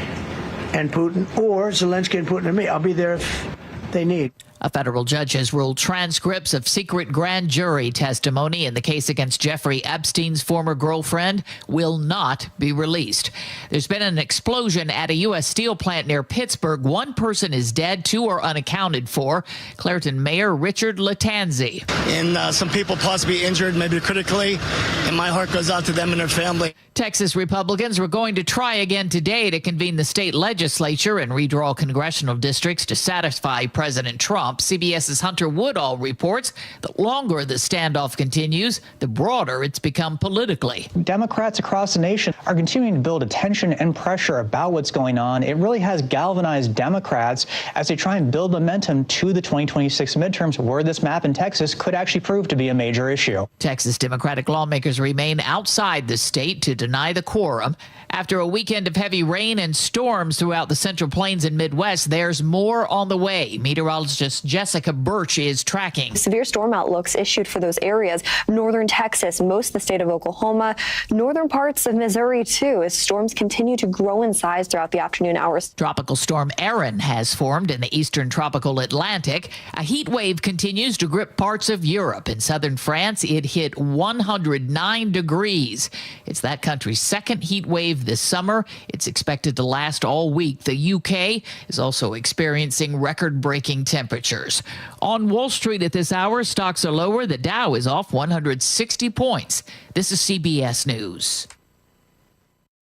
and Putin, or Zelensky and Putin and me. I'll be there if they need. A federal judge has ruled transcripts of secret grand jury testimony in the case against Jeffrey Epstein's former girlfriend will not be released. There's been an explosion at a U.S. steel plant near Pittsburgh. One person is dead, two are unaccounted for. Clairton Mayor Richard Latanzi. And some people possibly injured, maybe critically, and my heart goes out to them and their family. Texas Republicans were going to try again today to convene the state legislature and redraw congressional districts to satisfy President Trump. CBS's Hunter Woodall reports the longer the standoff continues, the broader it's become politically. Democrats across the nation are continuing to build attention and pressure about what's going on. It really has galvanized Democrats as they try and build momentum to the 2026 midterms, where this map in Texas could actually prove to be a major issue. Texas Democratic lawmakers remain outside the state to deny the quorum. After a weekend of heavy rain and storms throughout the Central Plains and Midwest, there's more on the way. Meteorologist Jessica Birch is tracking. Severe storm outlooks issued for those areas. Northern Texas, most of the state of Oklahoma, northern parts of Missouri, too, as storms continue to grow in size throughout the afternoon hours. Tropical storm Erin has formed in the eastern tropical Atlantic. A heat wave continues to grip parts of Europe. In southern France, it hit 109 degrees. It's that country's second heat wave this summer. It's expected to last all week. The UK is also experiencing record-breaking temperatures. On Wall Street at this hour, stocks are lower. The Dow is off 160 points. This is CBS News.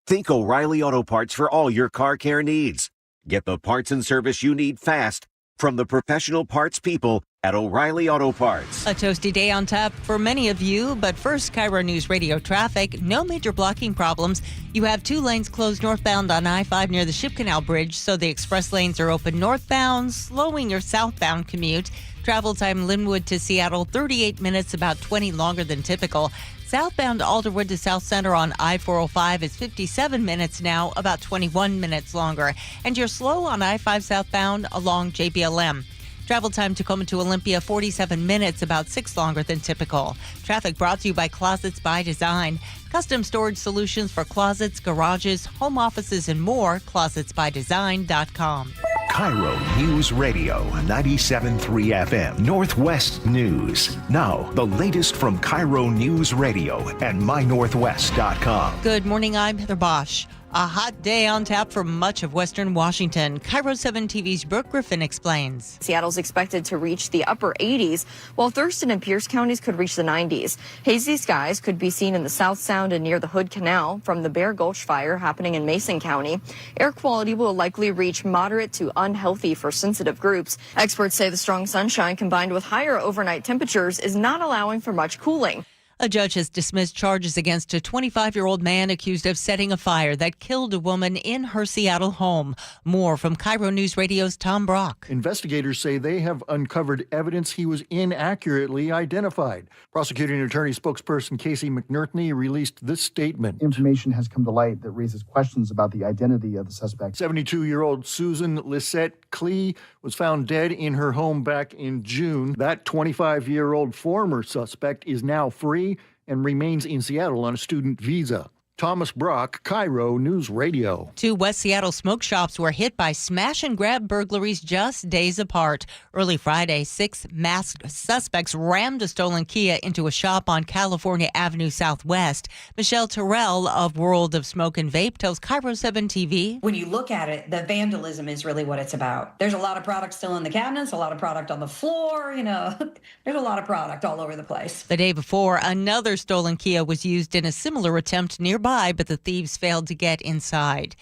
Think O'Reilly Auto Parts for all your car care needs. Get the parts and service you need fast from the professional parts people at O'Reilly Auto Parts. A toasty day on tap for many of you, but first, KIRO News Radio traffic. No major blocking problems. You have 2 lanes closed northbound on I-5 near the Ship Canal Bridge, so the express lanes are open northbound, slowing your southbound commute. Travel time Linwood to Seattle, 38 minutes, about 20 longer than typical. Southbound Alderwood to South Center on I-405 is 57 minutes now, about 21 minutes longer. And you're slow on I-5 southbound along JBLM. Travel time Tacoma to Olympia, 47 minutes, about 6 longer than typical. Traffic brought to you by Closets by Design. Custom storage solutions for closets, garages, home offices, and more. ClosetsByDesign.com. KIRO News Radio 97.3 FM Northwest News. Now, the latest from KIRO News Radio and mynorthwest.com. Good morning, I'm Heather Bosch. A hot day on tap for much of western Washington. KIRO 7 TV's Brooke Griffin explains. Seattle's expected to reach the upper 80s, while Thurston and Pierce counties could reach the 90s. Hazy skies could be seen in the South Sound and near the Hood Canal from the Bear Gulch fire happening in Mason County. Air quality will likely reach moderate to unhealthy for sensitive groups. Experts say the strong sunshine combined with higher overnight temperatures is not allowing for much cooling. A judge has dismissed charges against a 25-year-old man accused of setting a fire that killed a woman in her Seattle home. More from KIRO News Radio's Tom Brock. Investigators say they have uncovered evidence he was inaccurately identified. Prosecuting attorney spokesperson Casey McNerney released this statement. Information has come to light that raises questions about the identity of the suspect. 72-year-old Susan Lisette Klee was found dead in her home back in June. That 25-year-old former suspect is now free and remains in Seattle on a student visa. Thomas Brock, KIRO News Radio. 2 West Seattle smoke shops were hit by smash-and-grab burglaries just days apart. Early Friday, 6 masked suspects rammed a stolen Kia into a shop on California Avenue Southwest. Michelle Terrell of World of Smoke and Vape tells KIRO 7 TV. When you look at it, the vandalism is really what it's about. There's a lot of product still in the cabinets, a lot of product on the floor, there's a lot of product all over the place. The day before, another stolen Kia was used in a similar attempt nearby, but the thieves failed to get inside.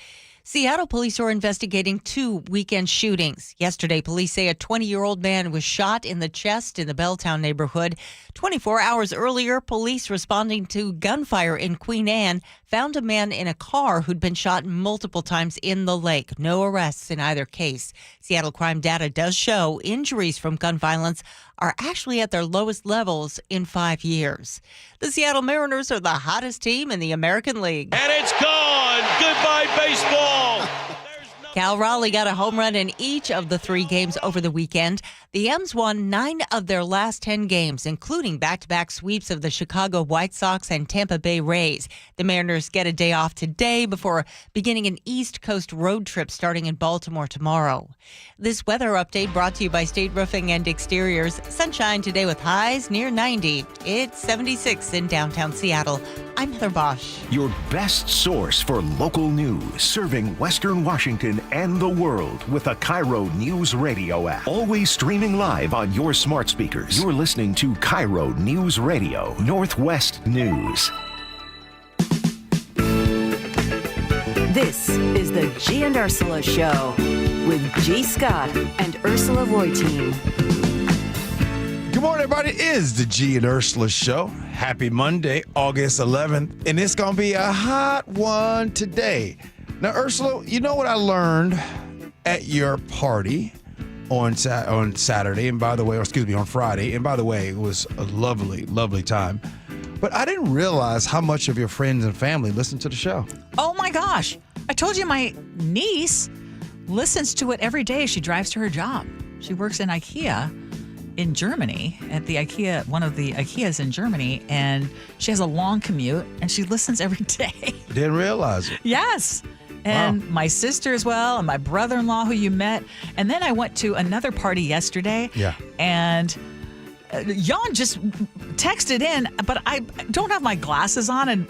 Seattle police are investigating 2 weekend shootings. Yesterday, police say a 20-year-old man was shot in the chest in the Belltown neighborhood. 24 hours earlier, police responding to gunfire in Queen Anne found a man in a car who'd been shot multiple times in the lake. No arrests in either case. Seattle crime data does show injuries from gun violence are actually at their lowest levels in 5 years. The Seattle Mariners are the hottest team in the American League. And it's gone. Goodbye, baseball. Cal Raleigh got a home run in each of the 3 games over the weekend. The M's won 9 of their last 10 games, including back-to-back sweeps of the Chicago White Sox and Tampa Bay Rays. The Mariners get a day off today before beginning an East Coast road trip starting in Baltimore tomorrow. This weather update brought to you by State Roofing and Exteriors. Sunshine today with highs near 90. It's 76 in downtown Seattle. I'm Heather Bosch. Your best source for local news, serving Western Washington and the world with the KIRO News Radio app. Always streaming live on your smart speakers. You're listening to KIRO News Radio, Northwest News. This is the Gee and Ursula Show with G. Scott and Ursula Reutin. Good morning, everybody. It is the Gee and Ursula Show. Happy Monday, August 11th, and it's going to be a hot one today. Now, Ursula, you know what I learned at your party on Saturday, and by the way, on Friday, and by the way, it was a lovely, lovely time. But I didn't realize how much of your friends and family listen to the show. Oh my gosh. I told you my niece listens to it every day. She drives to her job. She works in IKEA in Germany, at the IKEA, one of the IKEAs in Germany, and she has a long commute, and she listens every day. Didn't realize it. Yes. And my sister as well, and my brother-in-law who you met. And then I went to another party yesterday. Yeah. And Jan just texted in, but I don't have my glasses on, and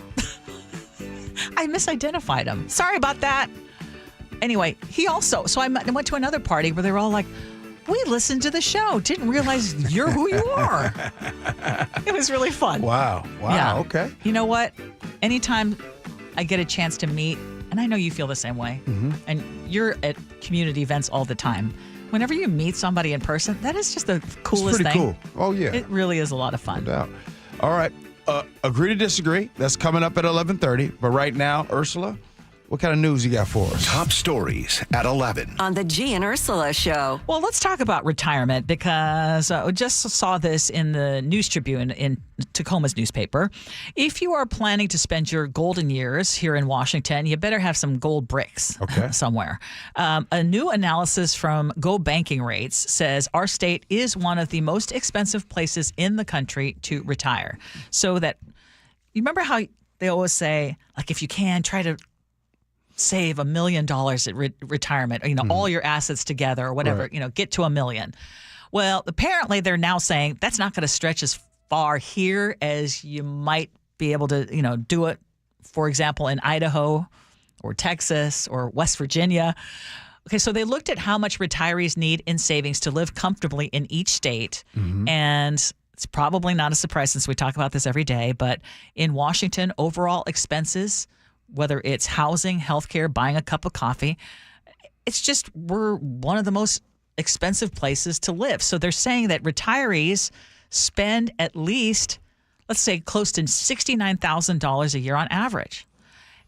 I misidentified him. Sorry about that. Anyway, he also, so I went to another party where they were all like, we listened to the show. Didn't realize you're who you are. It was really fun. Wow. Yeah. Okay. You know what? Anytime I get a chance to meet, and I know you feel the same way, and you're at community events all the time. Whenever you meet somebody in person, that is just the coolest thing. It's pretty cool. Oh, yeah. It really is a lot of fun. No doubt. All right. Agree to disagree. That's coming up at 11:30. But right now, Ursula, what kind of news you got for us? Top stories at 11. On the Gee and Ursula Show. Well, let's talk about retirement because I just saw this in the News Tribune in Tacoma's newspaper. If you are planning to spend your golden years here in Washington, you better have some gold bricks somewhere. A new analysis from Go Banking Rates says our state is one of the most expensive places in the country to retire. So that, you remember how they always say, like, if you can, try to save $1 million at retirement, all your assets together or whatever, get to $1 million. Well, apparently they're now saying that's not going to stretch as far here as you might be able to, do it, for example, in Idaho or Texas or West Virginia. Okay, so they looked at how much retirees need in savings to live comfortably in each state. And it's probably not a surprise since we talk about this every day, but in Washington, overall expenses, whether it's housing, healthcare, buying a cup of coffee, it's just we're one of the most expensive places to live. So they're saying that retirees spend at least let's say, close to $69,000 a year on average.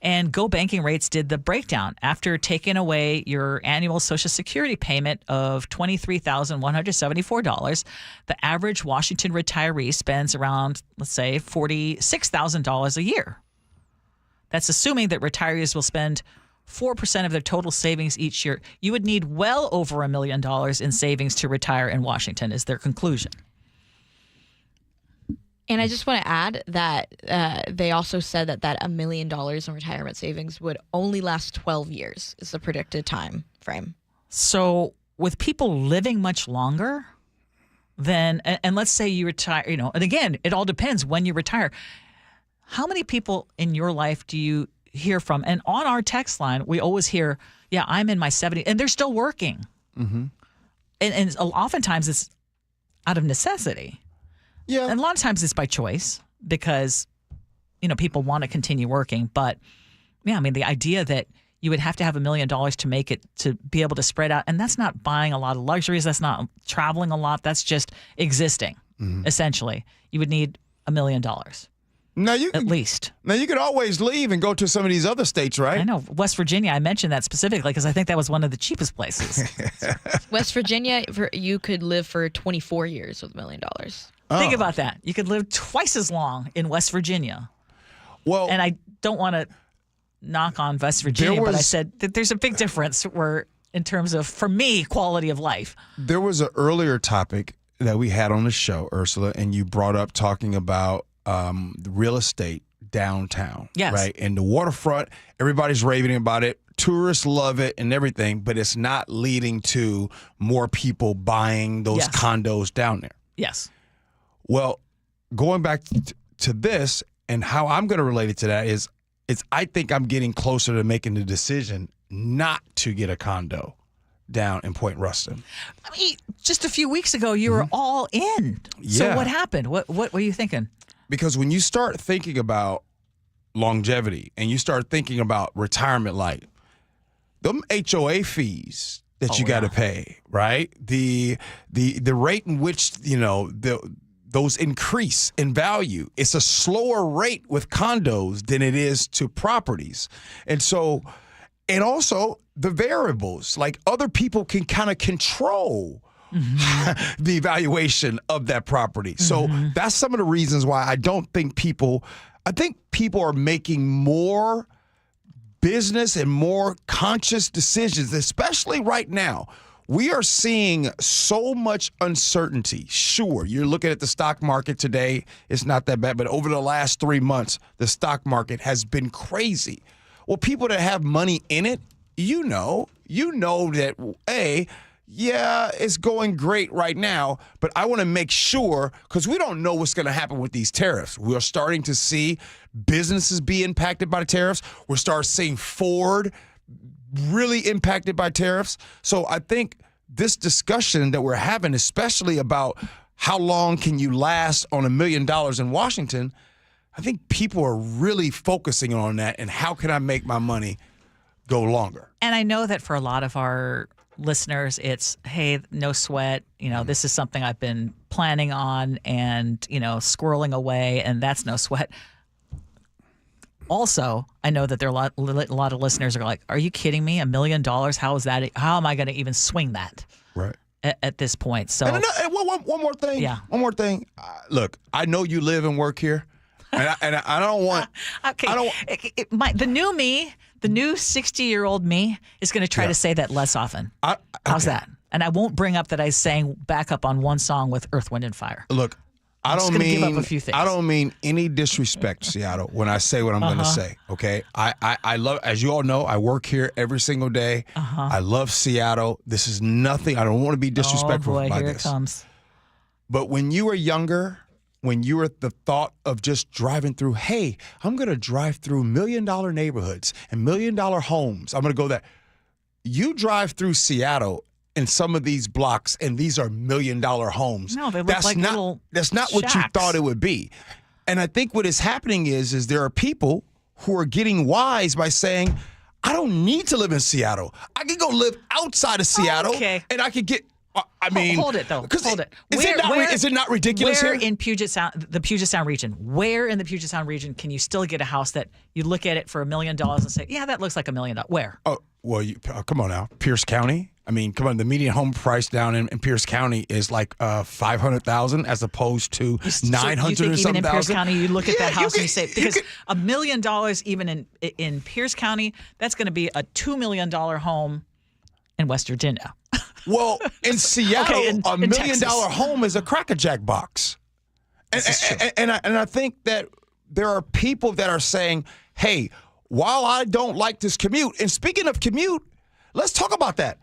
And Go Banking Rates did the breakdown. After taking away your annual Social Security payment of $23,174, the average Washington retiree spends around, let's say, $46,000 a year. That's assuming that retirees will spend 4% of their total savings each year. You would need well over $1 million in savings to retire in Washington, is their conclusion. And I just want to add that they also said that $1 million in retirement savings would only last 12 years is the predicted time frame. So with people living much longer, then, and let's say you retire, and again, it all depends when you retire. How many people in your life do you hear from? And on our text line, we always hear, yeah, I'm in my 70s, and they're still working. Mm-hmm. And oftentimes it's out of necessity. Yeah. And a lot of times it's by choice because, people want to continue working. But, yeah, I mean, the idea that you would have to have $1 million to make it, to be able to spread out, and that's not buying a lot of luxuries. That's not traveling a lot. That's just existing, essentially. You would need $1 million. At least. Now, you could always leave and go to some of these other states, right? I know. West Virginia, I mentioned that specifically because I think that was one of the cheapest places. West Virginia, you could live for 24 years with $1 million. Think about that. You could live twice as long in West Virginia. Well, and I don't want to knock on West Virginia, but I said that there's a big difference in terms of, for me, quality of life. There was an earlier topic that we had on the show, Ursula, and you brought up talking about the real estate downtown. Yes. Right? And the waterfront, everybody's raving about it. Tourists love it and everything, but it's not leading to more people buying those condos down there. Yes. Well, going back to this and how I'm going to relate it to that is I think I'm getting closer to making the decision not to get a condo down in Point Ruston. I mean, just a few weeks ago, you were all in. So Yeah. what happened? What were you thinking? Because when you start thinking about longevity and you start thinking about retirement life, them HOA fees that you got to pay, right? The rate in which, those increase in value. It's a slower rate with condos than it is to properties. And also the variables, like other people can kind of control the evaluation of that property. So that's some of the reasons why I think people are making more business and more conscious decisions, especially right now. We are seeing so much uncertainty. Sure, you're looking at the stock market today. It's not that bad, but over the last 3 months, the stock market has been crazy. Well, people that have money in it, you know that, it's going great right now, but I want to make sure, because we don't know what's going to happen with these tariffs. We are starting to see businesses be impacted by the tariffs. We're starting seeing Ford really impacted by tariffs. So I think this discussion that we're having, especially about how long can you last on $1 million in Washington, I think people are really focusing on that and how can I make my money go longer. And I know that for a lot of our listeners, it's, hey, no sweat. This is something I've been planning on and, squirreling away, and that's no sweat. Also, I know that there are a lot of listeners are like, are you kidding me? $1 million? How is that? How am I going to even swing that? Right. At this point. So and one more thing. Yeah. One more thing. Look, I know you live and work here, and I don't want. Okay. The new me, the new 60-year-old me, is going to try to say that less often. How's that? And I won't bring up that I sang backup on one song with Earth, Wind, and Fire. Look. I don't mean any disrespect, Seattle, when I say what I'm going to say. Okay, I love, as you all know, I work here every single day. I love Seattle. This is nothing. I don't want to be disrespectful by here this. It comes. But when you were younger, when you were the thought of just driving through, hey, I'm going to drive through $1 million neighborhoods and $1 million homes. I'm going to go there. You drive through Seattle. In some of these blocks, and these are $1 million homes. No, they look like little That's not what you thought it would be. And I think what is happening is there are people who are getting wise by saying, I don't need to live in Seattle. I can go live outside of Seattle, and I could get I mean, hold it though. Hold it. Is it not ridiculous where here? in Puget Sound, the Puget Sound region, where in the Puget Sound region can you still get a house that you look at it for $1 million and say, yeah, that looks like $1 million? Where? Oh, well, come on now. Pierce County? I mean, come on. The median home price down in Pierce County is like $500,000 as opposed to $900,000 you think even in Pierce County, you look at that house and you say, because $1 million even in Pierce County, that's going to be a $2 million home in West Virginia. Well, in Seattle, in $1 million Texas. home is a Cracker Jack box. And I think that there are people that are saying, hey, while I don't like this commute, and speaking of commute, let's talk about that.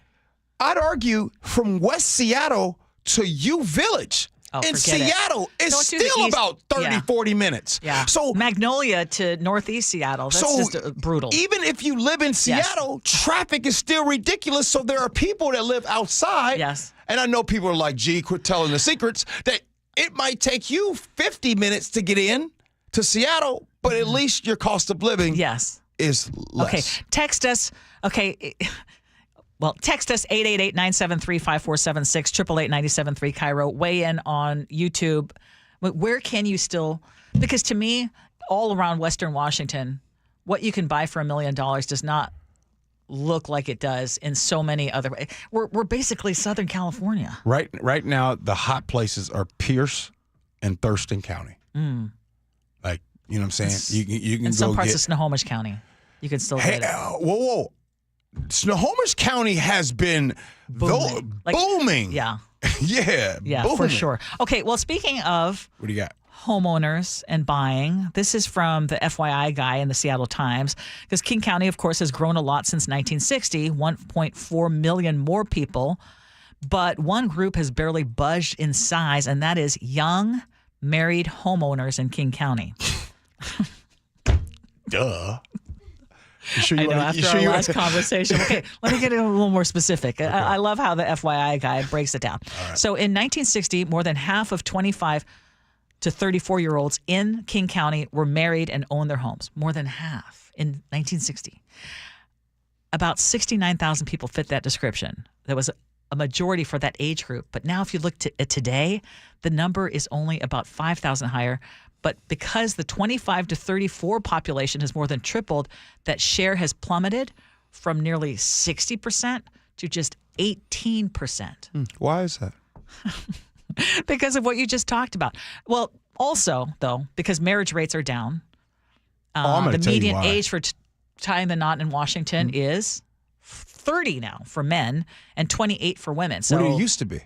I'd argue from West Seattle to U Village in Seattle is still about 30, 40 minutes. Yeah. So Magnolia to Northeast Seattle, that's just brutal. Even if you live in Seattle, traffic is still ridiculous. So there are people that live outside. Yes. And I know people are like, gee, quit telling the secrets, that it might take you 50 minutes to get in to Seattle, but at least your cost of living is less. Okay, text us. Okay. Well, text us 888-973-5476, 888-973 KIRO. Weigh in on YouTube. Where can you still? Because to me, all around Western Washington, what you can buy for $1 million does not look like it does in so many other ways. We're basically Southern California. Right now, the hot places are Pierce and Thurston County. Like, you know what I'm saying? You can in go some parts get, of Snohomish County, you can still get it. Whoa. Snohomish County has been booming. Yeah. Yeah, for booming. sure. Okay, well, speaking of what do you got? Homeowners and buying. This is from the FYI guy in the Seattle Times, because King County, of course, has grown a lot since 1960, 1.4 million more people. But one group has barely budged in size, and that is young married homeowners in King County. Duh. I know, after our last conversation. Okay, let me get a little more specific. Okay. I love how the FYI guy breaks it down. Right. So in 1960, more than half of 25 to 34-year-olds in King County were married and owned their homes. More than half in 1960. About 69,000 people fit that description. There was a majority for that age group. But now if you look at today, the number is only about 5,000 higher. But because the 25 to 34 population has more than tripled, that share has plummeted from nearly 60% to just 18%. Why is that? Because of what you just talked about. Well, also, though, because marriage rates are down. The median age for tying the knot in Washington is 30 now for men and 28 for women. So what did it used to be?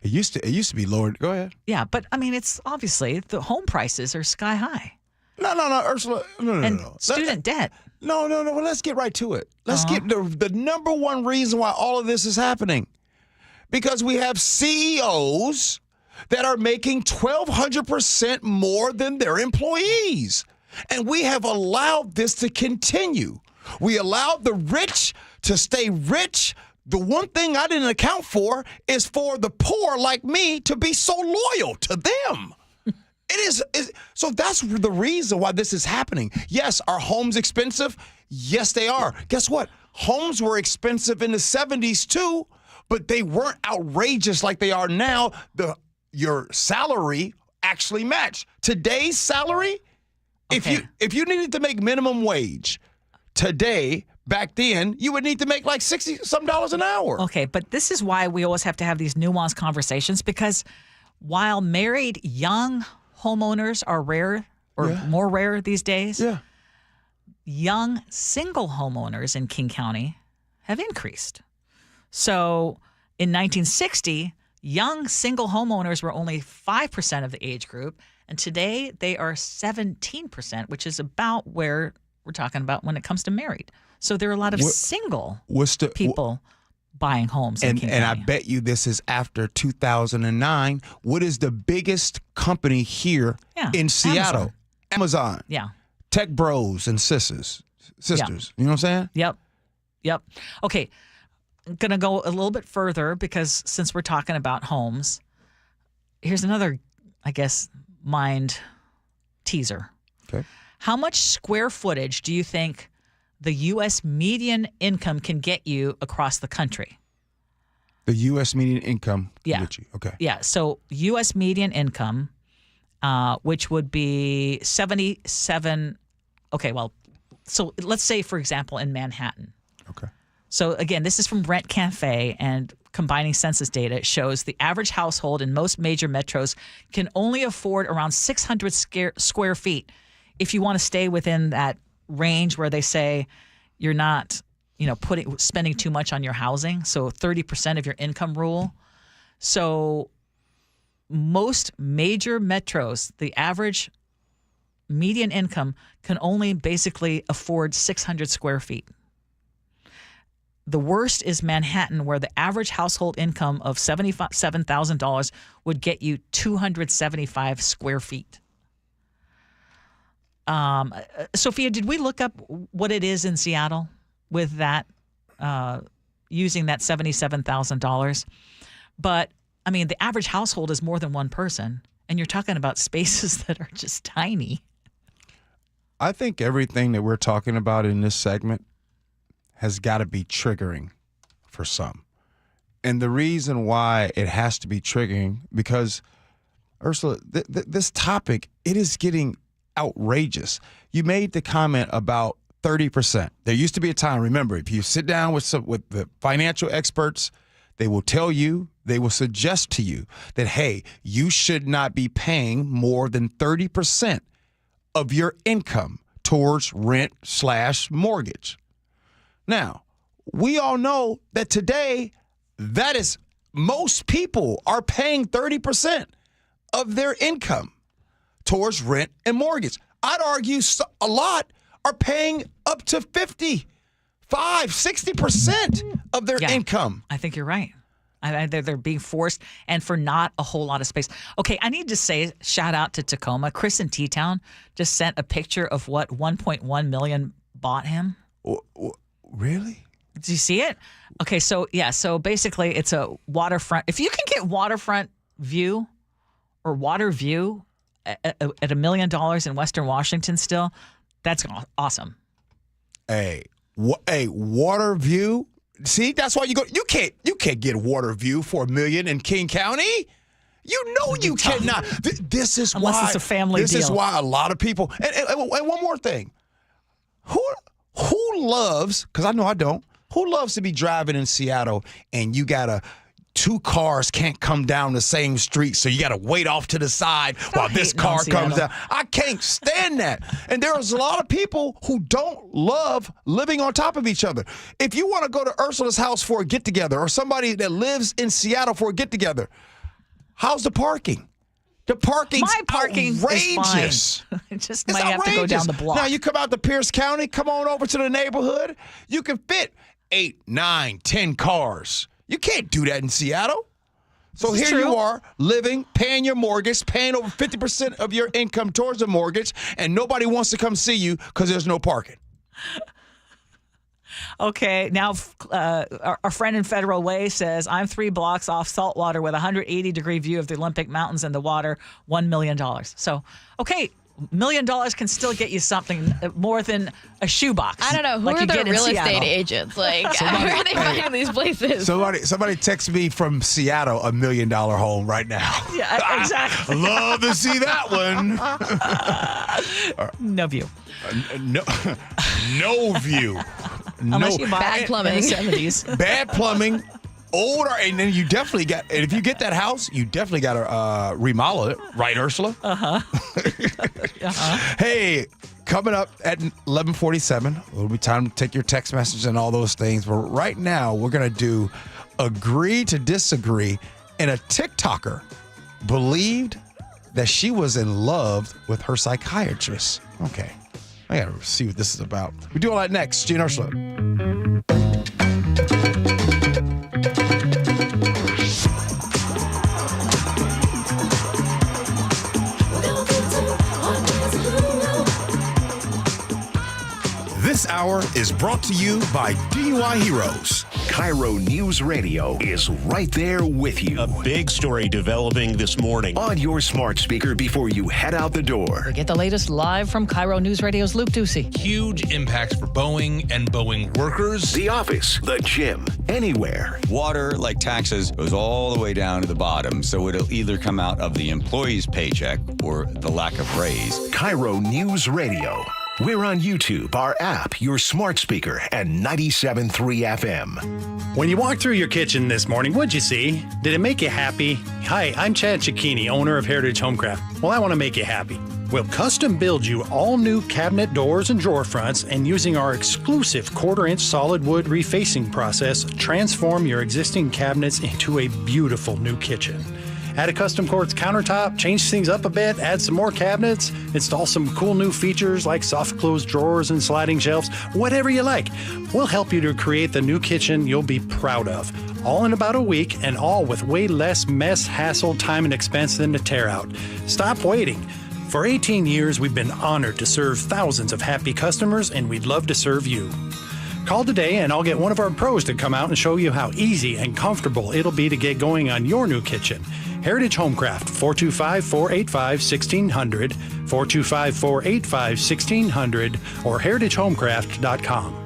It used to be lowered. Go ahead. Yeah, but I mean, it's obviously the home prices are sky high. No, Ursula. No. Student debt. No. Well, let's get right to it. Let's get the number one reason why all of this is happening. Because we have CEOs that are making 1,200% more than their employees. And we have allowed this to continue. We allowed the rich to stay rich. The one thing I didn't account for is for the poor like me to be so loyal to them. So that's the reason why this is happening. Yes, are homes expensive? Yes, they are. Guess what? Homes were expensive in the 70s too, but they weren't outrageous like they are now. Your salary actually matched. Today's salary, okay. if you needed to make minimum wage today, back then, you would need to make like $60-some an hour. Okay, but this is why we always have to have these nuanced conversations, because while married young homeowners are rare or more rare these days, young single homeowners in King County have increased. So in 1960, young single homeowners were only 5% of the age group, and today they are 17%, which is about where we're talking about when it comes to married. So there are a lot of single people buying homes in King County. And I bet you this is after 2009. What is the biggest company here in Seattle? Amazon. Yeah. Tech bros and sisters. You know what I'm saying? Yep. Okay. I'm going to go a little bit further, because since we're talking about homes, here's another, I guess, mind teaser. Okay. How much square footage do you think the U.S. median income can get you across the country? The U.S. median income. Yeah. Get you. Okay. Yeah. So U.S. median income, which would be 77. Okay. Well, so let's say, for example, in Manhattan. Okay. So again, this is from Rent Cafe, and combining census data, it shows the average household in most major metros can only afford around 600 square feet. If you want to stay within that range where they say you're not, spending too much on your housing, so 30% of your income rule. So most major metros, the average median income can only basically afford 600 square feet. The worst is Manhattan, where the average household income of $77,000 would get you 275 square feet. Sophia, did we look up what it is in Seattle with that, using that $77,000? But, I mean, the average household is more than one person, and you're talking about spaces that are just tiny. I think everything that we're talking about in this segment has got to be triggering for some. And the reason why it has to be triggering, because, Ursula, this topic, it is getting outrageous. You made the comment about 30%. There used to be a time, remember, if you sit down with the financial experts, they will tell you, they will suggest to you that, hey, you should not be paying more than 30% of your income towards rent/mortgage. Now, we all know that today, that is, most people are paying 30% of their income towards rent and mortgage. I'd argue a lot are paying up to 60% of their income. I think you're right. They're being forced, and for not a whole lot of space. Okay, I need to say, shout out to Tacoma. Chris in T-Town just sent a picture of what 1.1 million bought him. Really? Did you see it? Okay, so basically it's a waterfront. If you can get waterfront view or water view at $1 million in Western Washington still, that's awesome. Hey, water view. See, that's why you go. You can't get water view for $1 million in King County. You know you cannot. This is unless why it's a family this deal. is why a lot of people. And one more thing. Who loves? Because I know I don't. Who loves to be driving in Seattle and you gotta? Two cars can't come down the same street, so you got to wait off to the side while this car comes down. I can't stand that. And there's a lot of people who don't love living on top of each other. If you want to go to Ursula's house for a get-together, or somebody that lives in Seattle for a get-together, how's the parking? The parking's outrageous. Is fine. Just might have to go down the block. Now, you come out to Pierce County, come on over to the neighborhood, you can fit 8, 9, 10 cars. You can't do that in Seattle. So here you are living, paying your mortgage, paying over 50% of your income towards the mortgage, and nobody wants to come see you because there's no parking. Okay, now our friend in Federal Way says, I'm 3 blocks off Saltwater with a 180-degree view of the Olympic Mountains and the water, $1 million. So, okay, $1 million can still get you something more than a shoebox. I don't know. Who are the real estate agents? Like, where are they finding these places? Somebody text me from Seattle $1 million home right now. Yeah, exactly. Love to see that one. No view. No view. Unless you buy bad plumbing. in the 70s. Bad plumbing. Older, and then you definitely got, and if you get that house, you definitely got to remodel it, right, Ursula? Hey, coming up at 11:47, it'll be time to take your text message and all those things. But right now, we're going to do Agree to Disagree. And a TikToker believed that she was in love with her psychiatrist. Okay, I got to see what this is about. We do all that next. Gee and Ursula. This hour is brought to you by DUI Heroes. KIRO News Radio is right there with you. A big story developing this morning. On your smart speaker before you head out the door. Get the latest live from KIRO News Radio's Luke Ducey. Huge impacts for Boeing and Boeing workers. The office, the gym, anywhere. Water, like taxes, goes all the way down to the bottom, so it'll either come out of the employee's paycheck or the lack of raise. KIRO News Radio. We're on YouTube, our app, your smart speaker, and 97.3 FM. When you walked through your kitchen this morning, what'd you see? Did it make you happy? Hi, I'm Chad Cicchini, owner of Heritage Homecraft. Well, I want to make you happy. We'll custom build you all new cabinet doors and drawer fronts, and using our exclusive 1/4-inch solid wood refacing process, transform your existing cabinets into a beautiful new kitchen. Add a custom quartz countertop, change things up a bit, add some more cabinets, install some cool new features like soft close drawers and sliding shelves, whatever you like. We'll help you to create the new kitchen you'll be proud of. All in about a week, and all with way less mess, hassle, time, and expense than to tear out. Stop waiting. For 18 years, we've been honored to serve thousands of happy customers, and we'd love to serve you. Call today and I'll get one of our pros to come out and show you how easy and comfortable it'll be to get going on your new kitchen. Heritage Homecraft, 425-485-1600, 425-485-1600, or heritagehomecraft.com.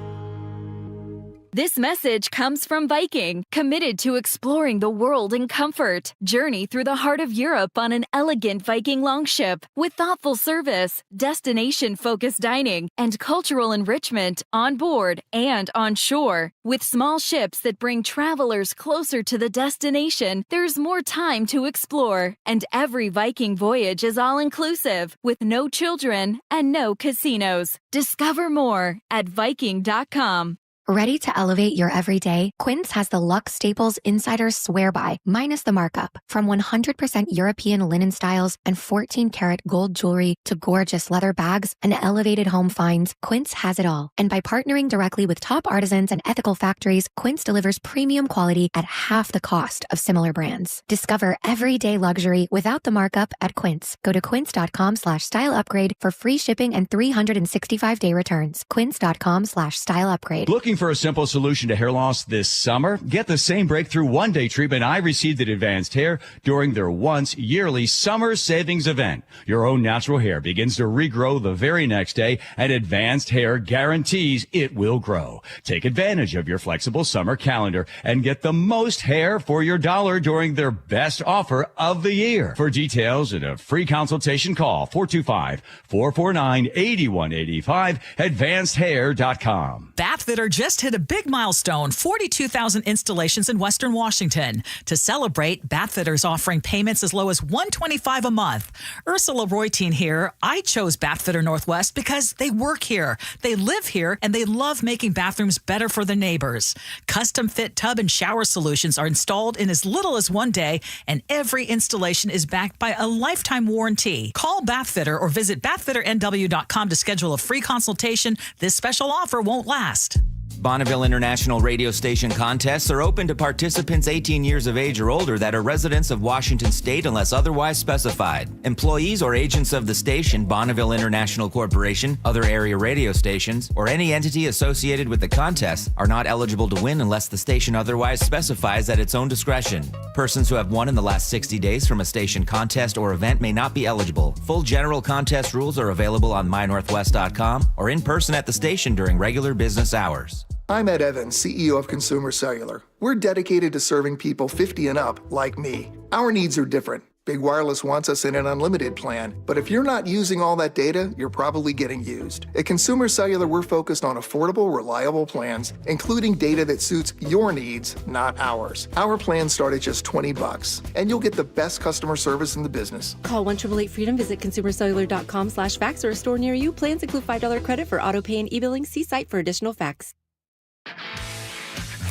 This message comes from Viking, committed to exploring the world in comfort. Journey through the heart of Europe on an elegant Viking longship with thoughtful service, destination-focused dining, and cultural enrichment on board and on shore. With small ships that bring travelers closer to the destination, there's more time to explore. And every Viking voyage is all-inclusive, with no children and no casinos. Discover more at Viking.com. Ready to elevate your everyday? Quince has the luxe staples insiders swear by, minus the markup. From 100% European linen styles and 14-karat gold jewelry to gorgeous leather bags and elevated home finds, Quince has it all. And by partnering directly with top artisans and ethical factories, Quince delivers premium quality at half the cost of similar brands. Discover everyday luxury without the markup at Quince. Go to quince.com/style upgrade for free shipping and 365-day returns. Quince.com/style upgrade. Looking for a simple solution to hair loss this summer? Get the same breakthrough one-day treatment I received at Advanced Hair during their once yearly summer savings event. Your own natural hair begins to regrow the very next day, and Advanced Hair guarantees it will grow. Take advantage of your flexible summer calendar and get the most hair for your dollar during their best offer of the year. For details and a free consultation, call 425-449-8185, advancedhair.com. Bathfitter just hit a big milestone, 42,000 installations in Western Washington. To celebrate, Bathfitter's offering payments as low as $125 a month. Ursula Reutin here. I chose Bathfitter Northwest because they work here, they live here, and they love making bathrooms better for their neighbors. Custom fit tub and shower solutions are installed in as little as 1 day, and every installation is backed by a lifetime warranty. Call Bathfitter or visit bathfitternw.com to schedule a free consultation. This special offer won't last. Bonneville International radio station contests are open to participants 18 years of age or older that are residents of Washington State unless otherwise specified. Employees or agents of the station, Bonneville International Corporation, other area radio stations, or any entity associated with the contest are not eligible to win unless the station otherwise specifies at its own discretion. Persons who have won in the last 60 days from a station contest or event may not be eligible. Full general contest rules are available on mynorthwest.com or in person at the station during regular business hours. I'm Ed Evans, CEO of Consumer Cellular. We're dedicated to serving people 50 and up, like me. Our needs are different. Big Wireless wants us in an unlimited plan, but if you're not using all that data, you're probably getting used. At Consumer Cellular, we're focused on affordable, reliable plans, including data that suits your needs, not ours. Our plans start at just $20, and you'll get the best customer service in the business. Call 1-888-FREEDOM, visit consumercellular.com/facts or a store near you. Plans include $5 credit for auto pay and e-billing. See site for additional facts.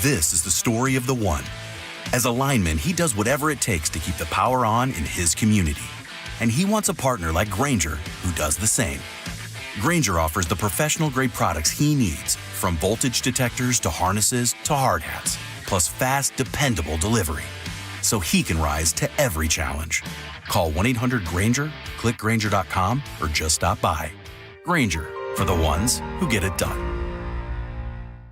This is the story of the one. As a lineman, he does whatever it takes to keep the power on in his community. And he wants a partner like Grainger who does the same. Grainger offers the professional-grade products he needs, from voltage detectors to harnesses to hard hats, plus fast, dependable delivery, so he can rise to every challenge. Call 1-800-GRAINGER, click Grainger.com, or just stop by. Grainger, for the ones who get it done.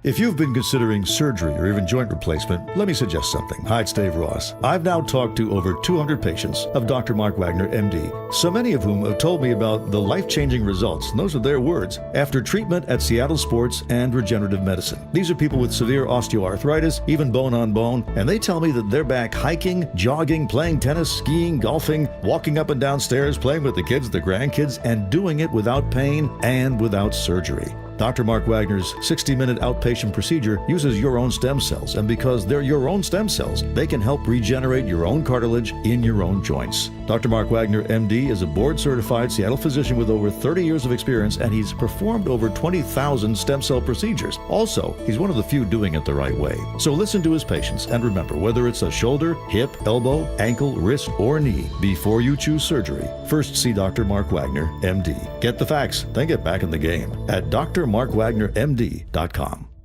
If you've been considering surgery or even joint replacement, let me suggest something. Hi, it's Dave Ross. I've now talked to over 200 patients of Dr. Mark Wagner, MD, so many of whom have told me about the life-changing results, and those are their words, after treatment at Seattle Sports and Regenerative Medicine. These are people with severe osteoarthritis, even bone on bone, and they tell me that they're back hiking, jogging, playing tennis, skiing, golfing, walking up and down stairs, playing with the kids, the grandkids, and doing it without pain and without surgery. Dr. Mark Wagner's 60-minute outpatient procedure uses your own stem cells, and because they're your own stem cells, they can help regenerate your own cartilage in your own joints. Dr. Mark Wagner, MD, is a board-certified Seattle physician with over 30 years of experience, and he's performed over 20,000 stem cell procedures. Also, he's one of the few doing it the right way. So listen to his patients, and remember, whether it's a shoulder, hip, elbow, ankle, wrist, or knee, before you choose surgery, first see Dr. Mark Wagner, MD. Get the facts, then get back in the game at drmarkwagnermd.com.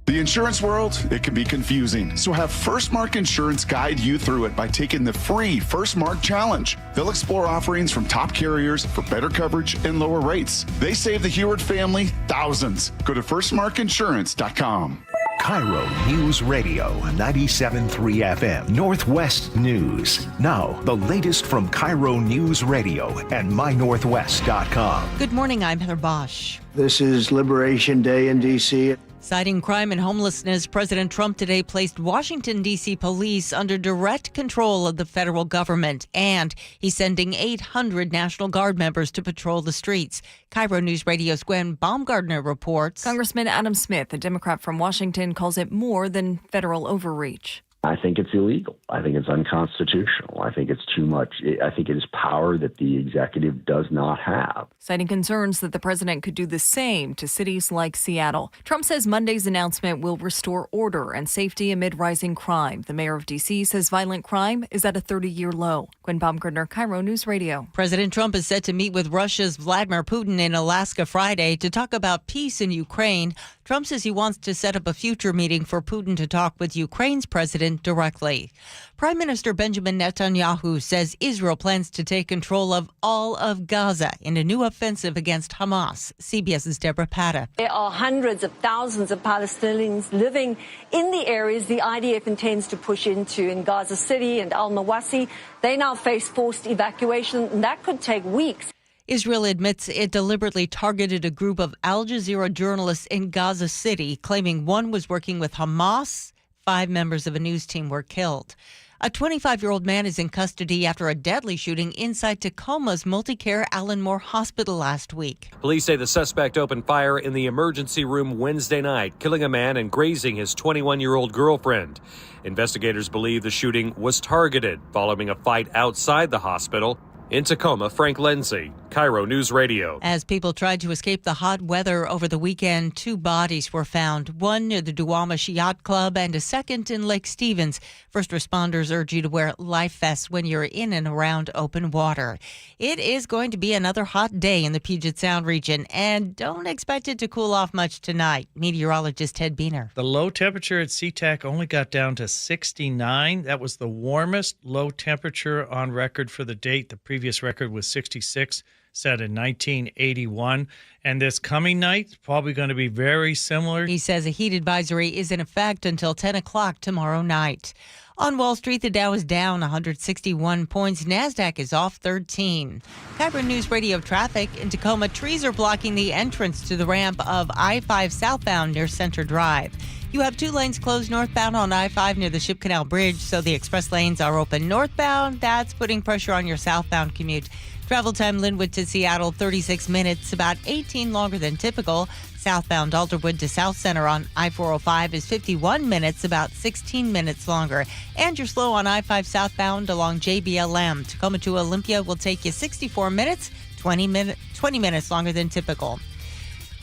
The insurance world, it can be confusing, so have First Mark Insurance guide you through it by taking the free First Mark Challenge. They'll explore offerings from top carriers for better coverage and lower rates. They save the Heward family thousands. Go to firstmarkinsurance.com. KIRO News Radio 97.3 FM, Northwest News. Now, the latest from KIRO News Radio and mynorthwest.com. Good morning, I'm Heather Bosch. This is Liberation Day in D.C. Citing crime and homelessness, President Trump today placed Washington, D.C. police under direct control of the federal government, and he's sending 800 National Guard members to patrol the streets. KIRO News Radio's Gwen Baumgardner reports. Congressman Adam Smith, a Democrat from Washington, calls it more than federal overreach. I think it's illegal. I think it's unconstitutional. I think it's too much. I think it is power that the executive does not have. Citing concerns that the president could do the same to cities like Seattle. Trump says Monday's announcement will restore order and safety amid rising crime. The mayor of D.C. says violent crime is at a 30-year low. Gwen Baumgardner, KIRO News Radio. President Trump is set to meet with Russia's Vladimir Putin in Alaska Friday to talk about peace in Ukraine. Trump says he wants to set up a future meeting for Putin to talk with Ukraine's president directly. Prime Minister Benjamin Netanyahu says Israel plans to take control of all of Gaza in a new offensive against Hamas. CBS's Deborah Patta. There are hundreds of thousands of Palestinians living in the areas the IDF intends to push into in Gaza City and Al-Mawasi. They now face forced evacuation, and that could take weeks. Israel admits it deliberately targeted a group of Al Jazeera journalists in Gaza City, claiming one was working with Hamas. 5 members of a news team were killed. A 25-year-old man is in custody after a deadly shooting inside Tacoma's multi-care Allen Moore Hospital last week. Police say the suspect opened fire in the emergency room Wednesday night, killing a man and grazing his 21-year-old girlfriend. Investigators believe the shooting was targeted following a fight outside the hospital. In Tacoma, Frank Lindsay, KIRO News Radio. As people tried to escape the hot weather over the weekend, 2 bodies were found, one near the Duwamish Yacht Club and a second in Lake Stevens. First responders urge you to wear life vests when you're in and around open water. It is going to be another hot day in the Puget Sound region, and don't expect it to cool off much tonight. Meteorologist Ted Beener. The low temperature at SeaTac only got down to 69. That was the warmest low temperature on record for the date. The previous record was 66, set in 1981. And this coming night, probably going to be very similar. He says a heat advisory is in effect until 10 o'clock tomorrow night. On Wall Street, the Dow is down 161 points. NASDAQ is off 13. KIRO News Radio traffic in Tacoma. Trees are blocking the entrance to the ramp of I-5 southbound near Center Drive. You have 2 lanes closed northbound on I-5 near the Ship Canal Bridge, so the express lanes are open northbound. That's putting pressure on your southbound commute. Travel time Linwood to Seattle, 36 minutes, about 18 longer than typical. Southbound Alderwood to South Center on I-405 is 51 minutes, about 16 minutes longer. And you're slow on I-5 southbound along JBLM. Tacoma to Olympia will take you 64 minutes, 20 minutes longer than typical.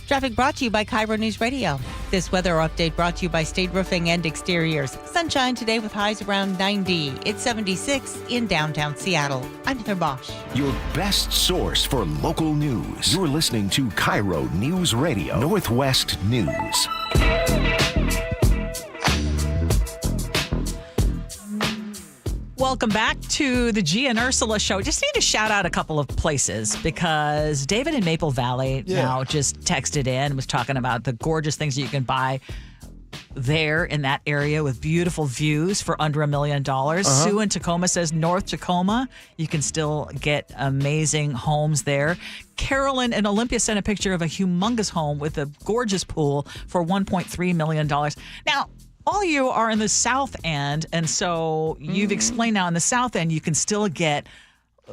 Traffic brought to you by KIRO News Radio. This weather update brought to you by State Roofing and Exteriors. Sunshine today with highs around 90. It's 76 in downtown Seattle. I'm Heather Bosch. Your best source for local news. You're listening to KIRO News Radio, Northwest News. Welcome back to the Gee and Ursula Show. Just need to shout out a couple of places because David in Maple Valley now just texted in and was talking about the gorgeous things that you can buy there in that area with beautiful views for under $1 million. Sue in Tacoma says North Tacoma, you can still get amazing homes there. Carolyn in Olympia sent a picture of a humongous home with a gorgeous pool for $1.3 million. Now, all you are in the South End, and so you've explained now in the South End you can still get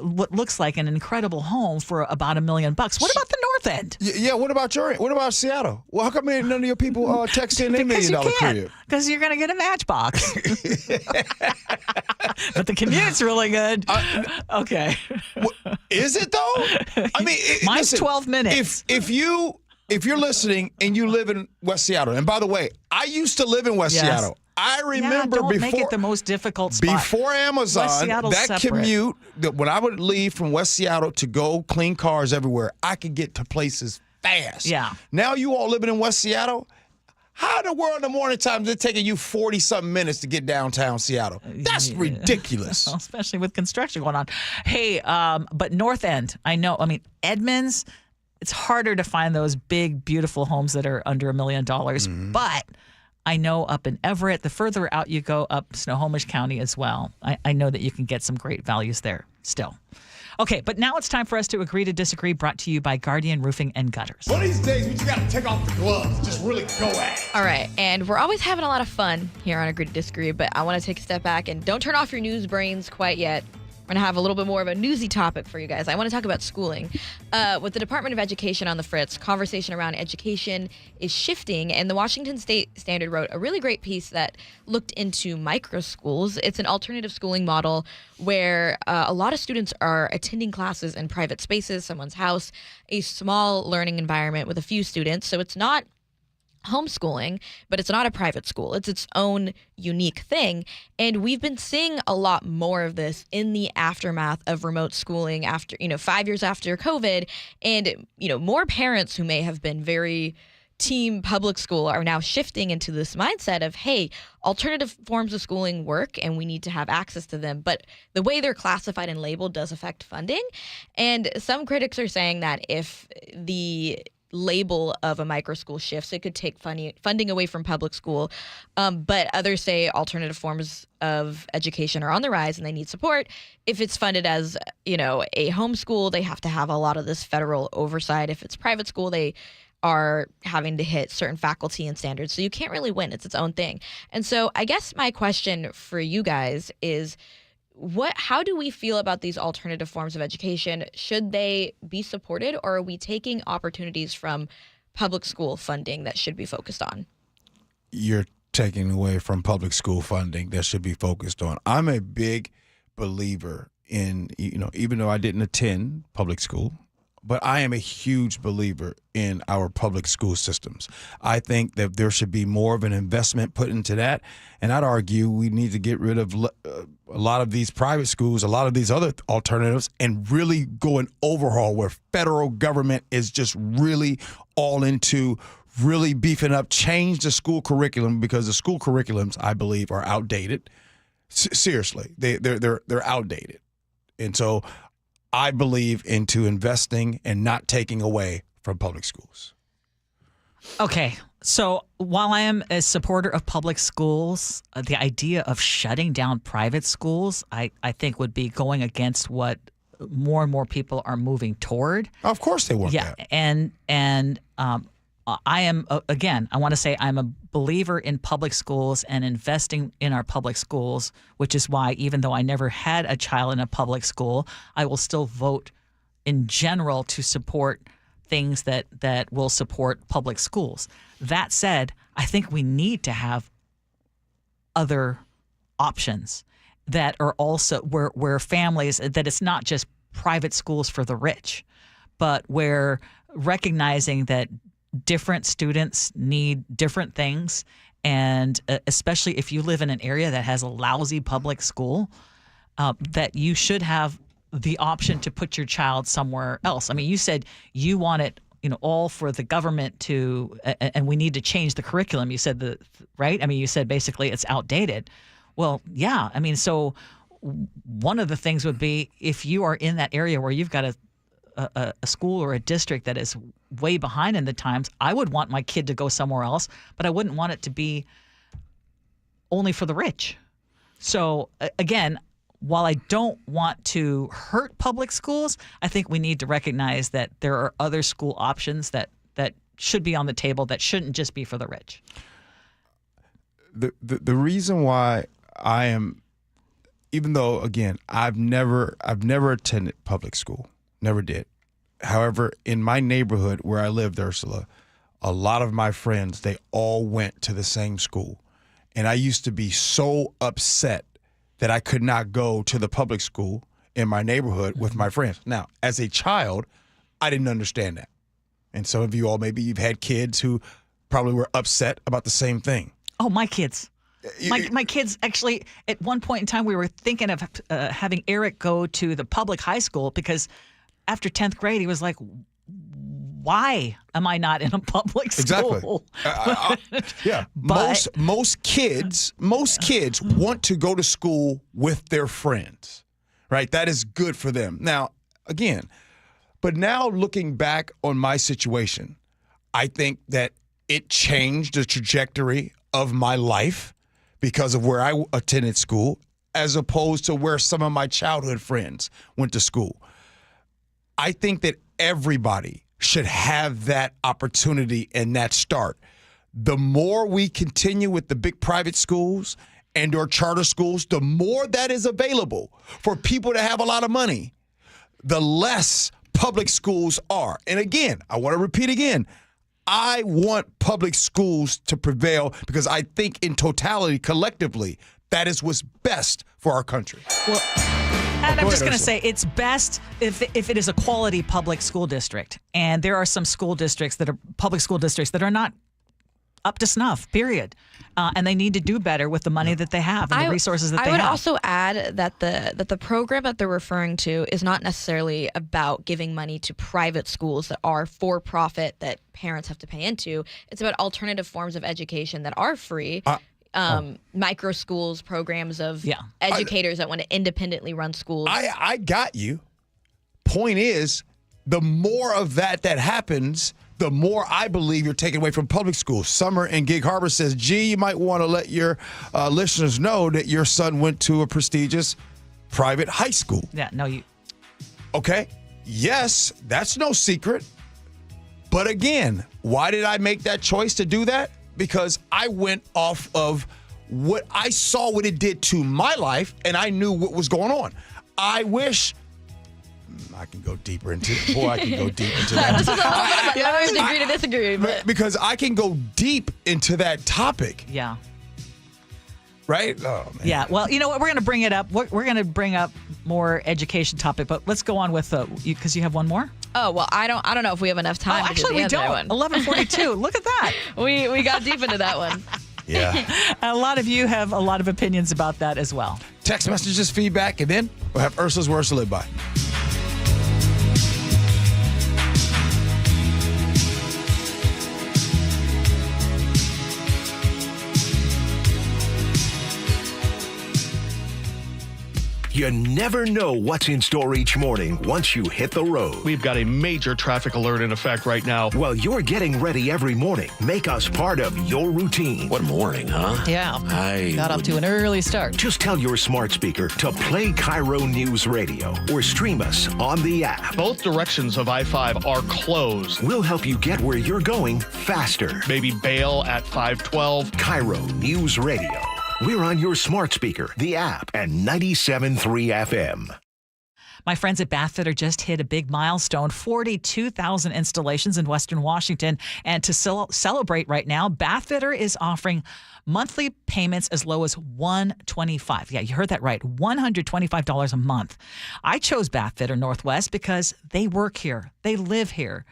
what looks like an incredible home for about $1 million. What about the North End? Yeah, what about Seattle? Well, how come none of your people text in their $1 million crib? Because you're going to get a Matchbox. But the commute's really good. Okay. Is it though? I mean, mine's 12 minutes. If you're listening and you live in West Seattle, and by the way, I used to live in West Seattle. I remember don't make it the most difficult spot. Before Amazon, that commute, when I would leave from West Seattle to go clean cars everywhere, I could get to places fast. Yeah. Now you all living in West Seattle, how in the world in the morning time is it taking you 40-something minutes to get downtown Seattle? That's ridiculous. Well, especially with construction going on. Hey, but North End, I know, Edmonds, it's harder to find those big, beautiful homes that are under $1 million, but I know up in Everett, the further out you go up Snohomish County as well, I know that you can get some great values there still. Okay, but now it's time for us to agree to disagree, brought to you by Guardian Roofing and Gutters. One of these days, we just got to take off the gloves, just really go at it. All right, and we're always having a lot of fun here on Agree to Disagree, but I want to take a step back and don't turn off your news brains quite yet. We're going to have a little bit more of a newsy topic for you guys. I want to talk about schooling. With the Department of Education on the fritz, conversation around education is shifting, and the Washington State Standard wrote a really great piece that looked into micro schools. It's an alternative schooling model where a lot of students are attending classes in private spaces, someone's house, a small learning environment with a few students. So it's not homeschooling, but it's not a private school. It's its own unique thing. And we've been seeing a lot more of this in the aftermath of remote schooling after, 5 years after COVID. And, more parents who may have been very team public school are now shifting into this mindset of, hey, alternative forms of schooling work and we need to have access to them. But the way they're classified and labeled does affect funding. And some critics are saying that if the label of a micro school shifts, it could take funding away from public school. But others say alternative forms of education are on the rise and they need support. If it's funded as, a homeschool, they have to have a lot of this federal oversight. If it's private school, they are having to hit certain faculty and standards. So you can't really win. It's its own thing. And so I guess my question for you guys is, how do we feel about these alternative forms of education? Should they be supported, or are we taking opportunities from public school funding that should be focused on? You're taking away from public school funding that should be focused on. I'm a big believer in, even though I didn't attend public school, but I am a huge believer in our public school systems. I think that there should be more of an investment put into that. And I'd argue we need to get rid of a lot of these private schools, a lot of these other alternatives, and really go an overhaul where federal government is just really all into really beefing up, change the school curriculum, because the school curriculums, I believe, are outdated. Seriously, they're outdated. And so I believe into investing and not taking away from public schools. Okay, so while I am a supporter of public schools, the idea of shutting down private schools, I think would be going against what more and more people are moving toward. Of course they want that. And I am, again, I want to say I'm a believer in public schools and investing in our public schools, which is why even though I never had a child in a public school, I will still vote in general to support things that will support public schools. That said, I think we need to have other options that are also where families, that it's not just private schools for the rich, but where recognizing that different students need different things. And especially if you live in an area that has a lousy public school, that you should have the option to put your child somewhere else. I mean, you said you want it, all for the government to, and we need to change the curriculum. You said right? I mean, you said basically it's outdated. Well, yeah. I mean, so one of the things would be if you are in that area where you've got a school or a district that is way behind in the times, I would want my kid to go somewhere else, but I wouldn't want it to be only for the rich. So again, while I don't want to hurt public schools, I think we need to recognize that there are other school options that should be on the table that shouldn't just be for the rich. The reason why I am, even though again I've never attended public school, never did. However, in my neighborhood where I lived, Ursula, a lot of my friends, they all went to the same school. And I used to be so upset that I could not go to the public school in my neighborhood with my friends. Now, as a child, I didn't understand that. And some of you all, maybe you've had kids who probably were upset about the same thing. Oh, my kids. My kids, actually, at one point in time, we were thinking of having Eric go to the public high school because after 10th grade, he was like, why am I not in a public school? Exactly. Yeah. But, most kids want to go to school with their friends, right? That is good for them. Now, again, but now looking back on my situation, I think that it changed the trajectory of my life because of where I attended school as opposed to where some of my childhood friends went to school. I think that everybody should have that opportunity and that start. The more we continue with the big private schools and or charter schools, the more that is available for people to have a lot of money, the less public schools are. And again, I want to repeat again, I want public schools to prevail because I think in totality, collectively, that is what's best for our country. Well, and I'm just going to say it's best if it is a quality public school district. And there are some school districts that are public school districts that are not up to snuff, period. And they need to do better with the money that they have and the resources that they have. I would also add that the program that they're referring to is not necessarily about giving money to private schools that are for profit that parents have to pay into. It's about alternative forms of education that are free. Micro schools, programs of educators that want to independently run schools. I got you. Point is, the more of that happens, the more I believe you're taking away from public schools. Summer in Gig Harbor says, Gee, you might want to let your listeners know that your son went to a prestigious private high school. Yeah, no, you. Okay. Yes, that's no secret. But again, why did I make that choice to do that? Because I went off of what I saw what it did to my life, and I knew what was going on. I wish I can go deeper into it. Boy, I can go deep into that. This is a little bit of agree to disagree. But. Because I can go deep into that topic. Yeah. Right? Oh, man. Yeah. Well, you know what? We're going to bring it up. We're going to bring up more education topic, but let's go on with because you have one more. Oh, well, I don't know if we have enough time. Oh, actually, we don't. 11:42. Look at that. We got deep into that one. Yeah. A lot of you have a lot of opinions about that as well. Text messages, feedback, and then we'll have Ursula's Words to Live By. You never know what's in store each morning once you hit the road. We've got a major traffic alert in effect right now. While you're getting ready every morning, make us part of your routine. What morning, huh? Yeah. I got off to an early start. Just tell your smart speaker to play KIRO News Radio or stream us on the app. Both directions of I-5 are closed. We'll help you get where you're going faster. Maybe bail at 512. KIRO News Radio. We're on your smart speaker, the app, and 97.3 FM. My friends at Bathfitter just hit a big milestone, 42,000 installations in Western Washington. And to celebrate right now, Bathfitter is offering monthly payments as low as $125. Yeah, you heard that right, $125 a month. I chose Bathfitter Northwest because they work here. They live here.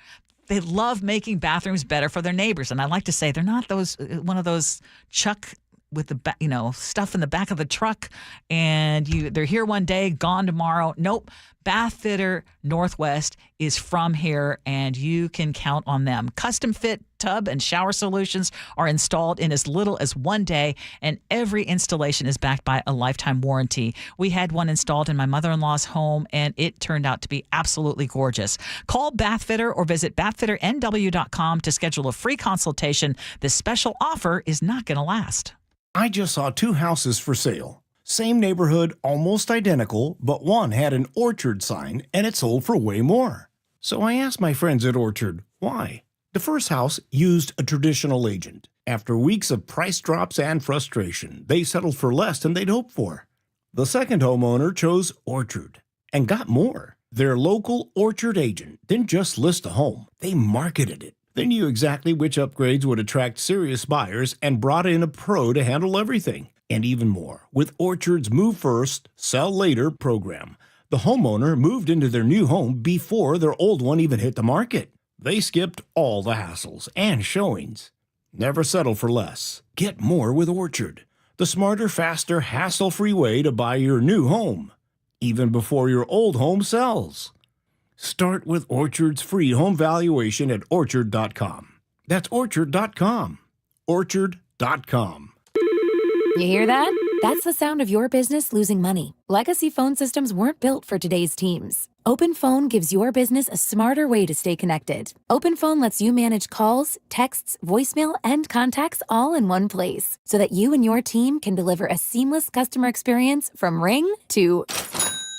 They love making bathrooms better for their neighbors. And I like to say they're not one of those Chuck with the stuff in the back of the truck, and they're here one day, gone tomorrow. Nope. Bathfitter Northwest is from here, and you can count on them. Custom fit tub and shower solutions are installed in as little as 1 day, and every installation is backed by a lifetime warranty. We had one installed in my mother-in-law's home, and it turned out to be absolutely gorgeous. Call Bathfitter or visit bathfitternw.com to schedule a free consultation. This special offer is not going to last. I just saw 2 houses for sale. Same neighborhood, almost identical, but one had an Orchard sign and it sold for way more. So I asked my friends at Orchard, why? The first house used a traditional agent. After weeks of price drops and frustration, they settled for less than they'd hoped for. The second homeowner chose Orchard and got more. Their local Orchard agent didn't just list a home, they marketed it. They knew exactly which upgrades would attract serious buyers and brought in a pro to handle everything. And even more, with Orchard's Move First, Sell Later program, the homeowner moved into their new home before their old one even hit the market. They skipped all the hassles and showings. Never settle for less. Get more with Orchard, the smarter, faster, hassle-free way to buy your new home, even before your old home sells. Start with Orchard's free home valuation at Orchard.com. That's Orchard.com. Orchard.com. You hear that? That's the sound of your business losing money. Legacy phone systems weren't built for today's teams. OpenPhone gives your business a smarter way to stay connected. OpenPhone lets you manage calls, texts, voicemail, and contacts all in one place so that you and your team can deliver a seamless customer experience from ring to...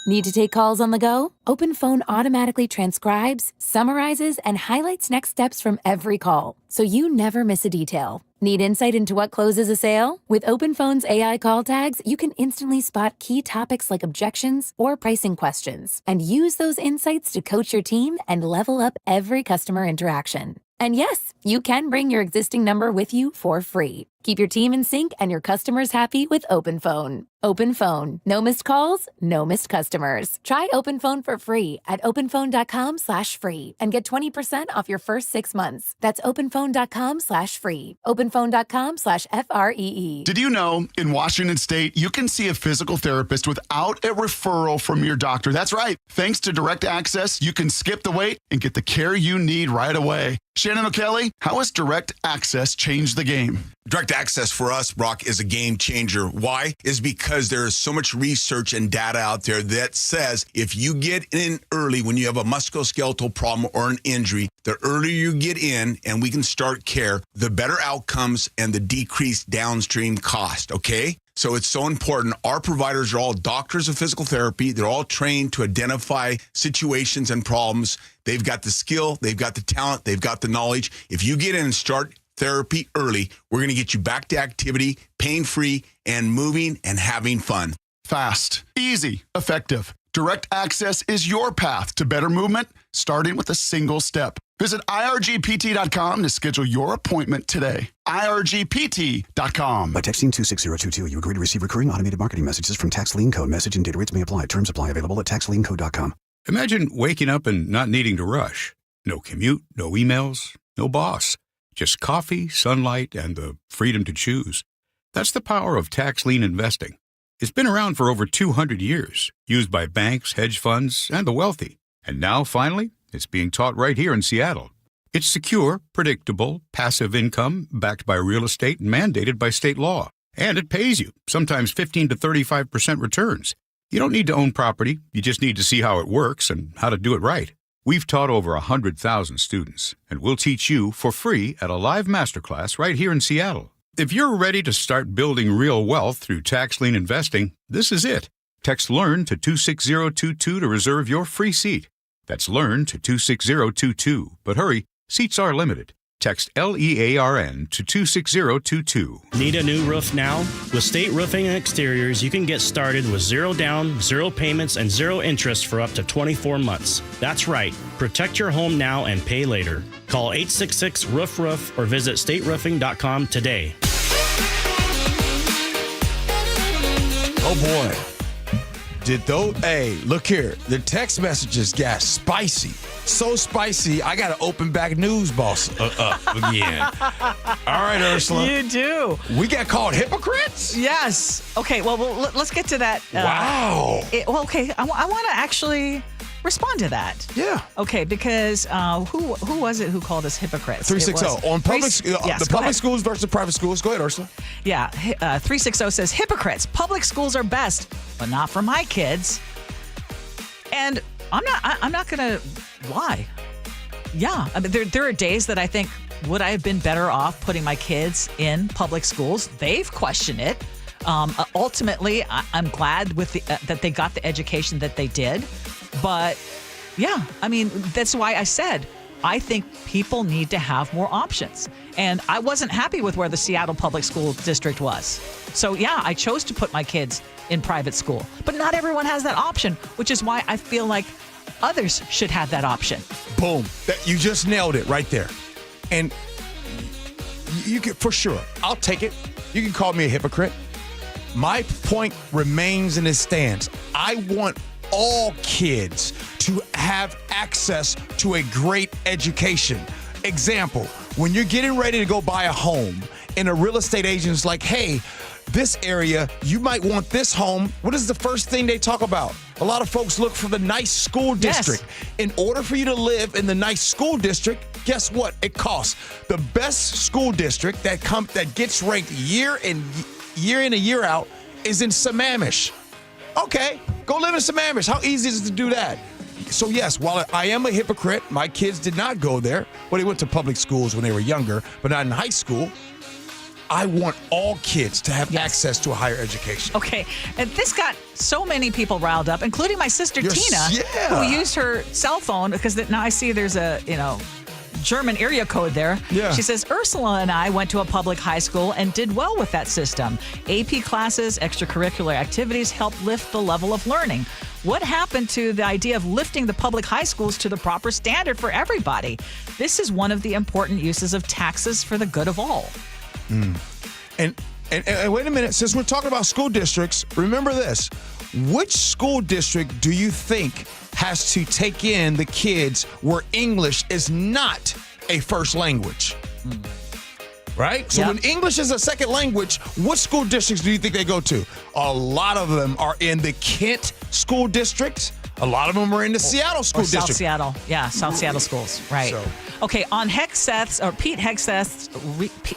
Need to take calls on the go? OpenPhone automatically transcribes, summarizes, and highlights next steps from every call, so you never miss a detail. Need insight into what closes a sale? With OpenPhone's AI call tags, you can instantly spot key topics like objections or pricing questions, and use those insights to coach your team and level up every customer interaction. And yes, you can bring your existing number with you for free. Keep your team in sync and your customers happy with OpenPhone. OpenPhone. No missed calls, no missed customers. Try OpenPhone for free at openphone.com/free and get 20% off your first 6 months. That's openphone.com/free. openphone.com/FREE. Did you know in Washington State, you can see a physical therapist without a referral from your doctor? That's right. Thanks to Direct Access, you can skip the wait and get the care you need right away. Shannon O'Kelly, how has Direct Access changed the game? Direct Access for us, Brock, is a game changer. Why? Is because there is so much research and data out there that says if you get in early when you have a musculoskeletal problem or an injury, the earlier you get in and we can start care, the better outcomes and the decreased downstream cost, okay? So it's so important. Our providers are all doctors of physical therapy. They're all trained to identify situations and problems. They've got the skill, they've got the talent, they've got the knowledge. If you get in and start therapy early, we're going to get you back to activity, pain-free, and moving and having fun. Fast, easy, effective. Direct Access is your path to better movement, starting with a single step. Visit irgpt.com to schedule your appointment today. irgpt.com. By texting 26022, you agree to receive recurring automated marketing messages from Tax Lien Code. Message and data rates may apply. Terms apply. Available at taxliencode.com. Imagine waking up and not needing to rush. No commute, no emails, no boss. Just coffee, sunlight, and the freedom to choose. That's the power of tax lien investing. It's been around for over 200 years, used by banks, hedge funds, and the wealthy. And now, finally, it's being taught right here in Seattle. It's secure, predictable, passive income backed by real estate and mandated by state law. And it pays you, sometimes 15 to 35% returns. You don't need to own property. You just need to see how it works and how to do it right. We've taught over 100,000 students, and we'll teach you for free at a live masterclass right here in Seattle. If you're ready to start building real wealth through tax lien investing, this is it. Text LEARN to 26022 to reserve your free seat. That's LEARN to 26022. But hurry, seats are limited. Text LEARN to 26022. Need a new roof now? With State Roofing and Exteriors, you can get started with 0 down, 0 payments, and 0 interest for up to 24 months. That's right. Protect your home now and pay later. Call 866-ROOF-ROOF or visit stateroofing.com today. Oh boy. Hey, look here. The text messages got spicy. So spicy, I got to open back news boss up again. All right, Ursula. You do. We got called hypocrites? Yes. Okay, well, let's get to that. Wow. Okay, I want to actually respond to that. Yeah. Okay, because who was it who called us hypocrites? 360 on the public schools versus private schools. Go ahead, Ursula. Yeah, 360 says hypocrites. Public schools are best, but not for my kids. And I'm not gonna lie. Yeah. I mean, there are days that I think, would I have been better off putting my kids in public schools? They've questioned it. Ultimately, I'm glad with that they got the education that they did. But yeah, I mean, that's why I said, I think people need to have more options. And I wasn't happy with where the Seattle Public School District was. So yeah, I chose to put my kids in private school. But not everyone has that option, which is why I feel like others should have that option. Boom. You just nailed it right there. And you can, for sure, I'll take it. You can call me a hypocrite. My point remains and it stands. I want all kids to have access to a great education. Example, when you're getting ready to go buy a home and a real estate agent's like, hey, this area, you might want this home. What is the first thing they talk about? A lot of folks look for the nice school district. Yes. In order for you to live in the nice school district, guess what? It costs. The best school district that gets ranked year in and year out is in Sammamish. Okay, go live in Sammamish. How easy is it to do that? So yes, while I am a hypocrite, my kids did not go there. Well, they went to public schools when they were younger, but not in high school. I want all kids to have access to a higher education. Okay, and this got so many people riled up, including my sister Tina, who used her cell phone because now I see there's a German area code there. Yeah. She says, Ursula and I went to a public high school and did well with that system. AP classes, extracurricular activities help lift the level of learning. What happened to the idea of lifting the public high schools to the proper standard for everybody? This is one of the important uses of taxes for the good of all. And wait a minute, since we're talking about school districts, remember this. Which school district do you think has to take in the kids where English is not a first language? Right? So when English is a second language, what school districts do you think they go to? A lot of them are in the Kent school district. A lot of them are in the Seattle school district. South Seattle. Yeah, South Seattle schools. Right. So. Okay, on Pete Hegseth's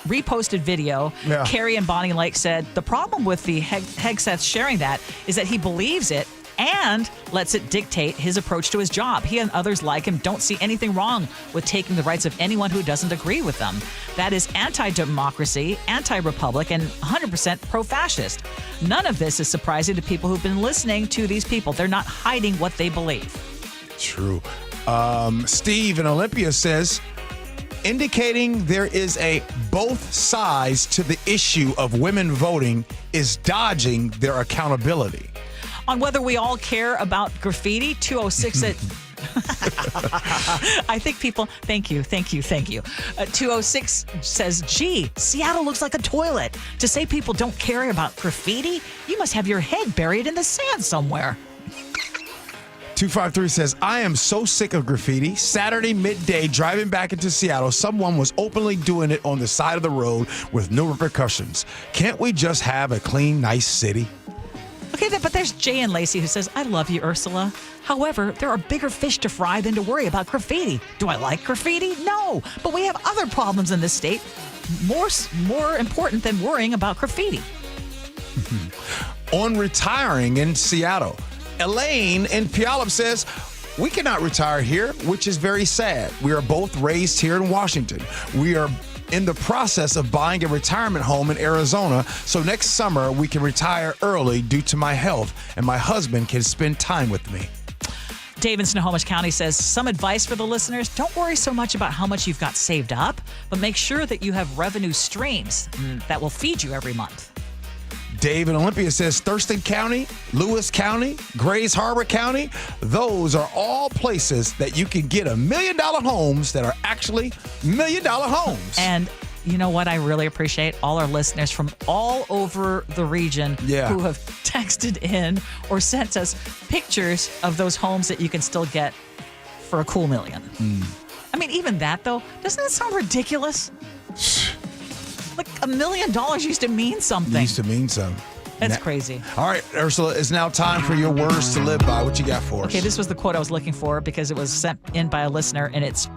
reposted video, Carrie and Bonnie Lake said the problem with the Hegseth sharing that is that he believes it and lets it dictate his approach to his job. He and others like him don't see anything wrong with taking the rights of anyone who doesn't agree with them. That is anti-democracy, anti-republic, and 100% pro-fascist. None of this is surprising to people who've been listening to these people. They're not hiding what they believe. True. Steve in Olympia says, indicating there is a both sides to the issue of women voting is dodging their accountability. On whether we all care about graffiti, 206 at I think people, thank you. 206 says, gee, Seattle looks like a toilet. To say people don't care about graffiti, you must have your head buried in the sand somewhere. 253 says, I am so sick of graffiti. Saturday midday, driving back into Seattle, someone was openly doing it on the side of the road with no repercussions. Can't we just have a clean, nice city? Okay, but there's Jay and Lacey who says, I love you, Ursula. However, there are bigger fish to fry than to worry about graffiti. Do I like graffiti? No, but we have other problems in this state more important than worrying about graffiti. On retiring in Seattle, Elaine in Puyallup says, we cannot retire here, which is very sad. We are both raised here in Washington. We are in the process of buying a retirement home in Arizona, so next summer we can retire early due to my health, and my husband can spend time with me. Dave in Snohomish County says, some advice for the listeners, don't worry so much about how much you've got saved up, but make sure that you have revenue streams that will feed you every month. Dave in Olympia says Thurston County, Lewis County, Grays Harbor County, those are all places that you can get $1 million homes that are actually $1 million homes. And you know what I really appreciate? All our listeners from all over the region who have texted in or sent us pictures of those homes that you can still get for a cool $1 million. I mean, even that, though, doesn't that sound ridiculous? Like $1 million used to mean something. That's crazy. All right, Ursula, it's now time for your words to live by. What you got for us? Okay, this was the quote I was looking for because it was sent in by a listener, and it's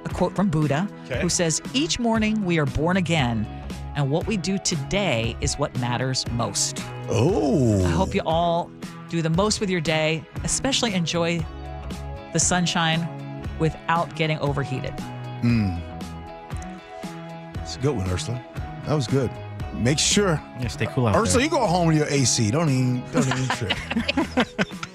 a quote from Buddha, who says, each morning we are born again, and what we do today is what matters most. Oh. I hope you all do the most with your day, especially enjoy the sunshine without getting overheated. It's a good one, Ursula. That was good. Make sure. Yeah, stay cool out Ursula, there. you go home with your AC. Don't even trip.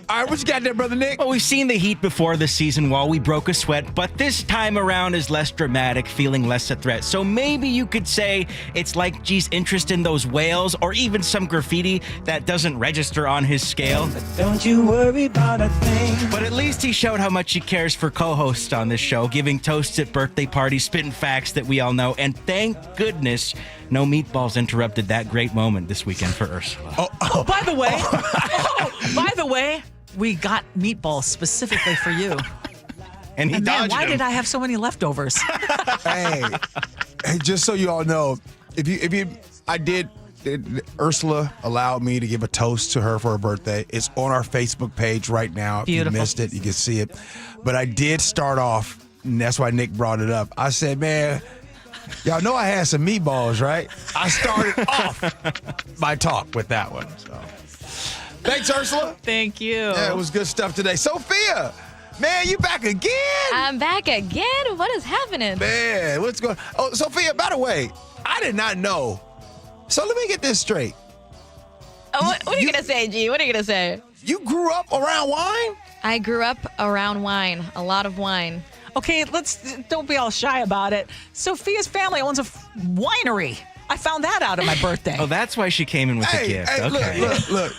All right, what you got there, Brother Nick? Well, we've seen the heat before this season while we broke a sweat, but this time around is less dramatic, feeling less a threat. So maybe you could say it's like Gee's interest in those whales or even some graffiti that doesn't register on his scale. Don't you worry about a thing. But at least he showed how much he cares for co-hosts on this show, giving toasts at birthday parties, spitting facts that we all know, and thank goodness no meatballs interrupted that great moment this weekend for Ursula. By the way, we got meatballs specifically for you. And he dodged why him. did I have so many leftovers? Hey, just so you all know, Ursula allowed me to give a toast to her for her birthday. It's on our Facebook page right now. Beautiful. If you missed it, you can see it. But I did start off, and that's why Nick brought it up. I said, man, y'all know I had some meatballs, right? I started off my talk with that one. So, thanks, Ursula. Thank you. Yeah, it was good stuff today. Sophia, man, you back again? I'm back again? What is happening? Man, what's going on? Oh, Sophia, by the way, I did not know. So let me get this straight. Oh, what are you going to say, G? What are you going to say? You grew up around wine? I grew up around wine. A lot of wine. Okay, don't be all shy about it. Sophia's family owns a winery. I found that out on my birthday. Oh, that's why she came in with the gift. Hey, Okay. look,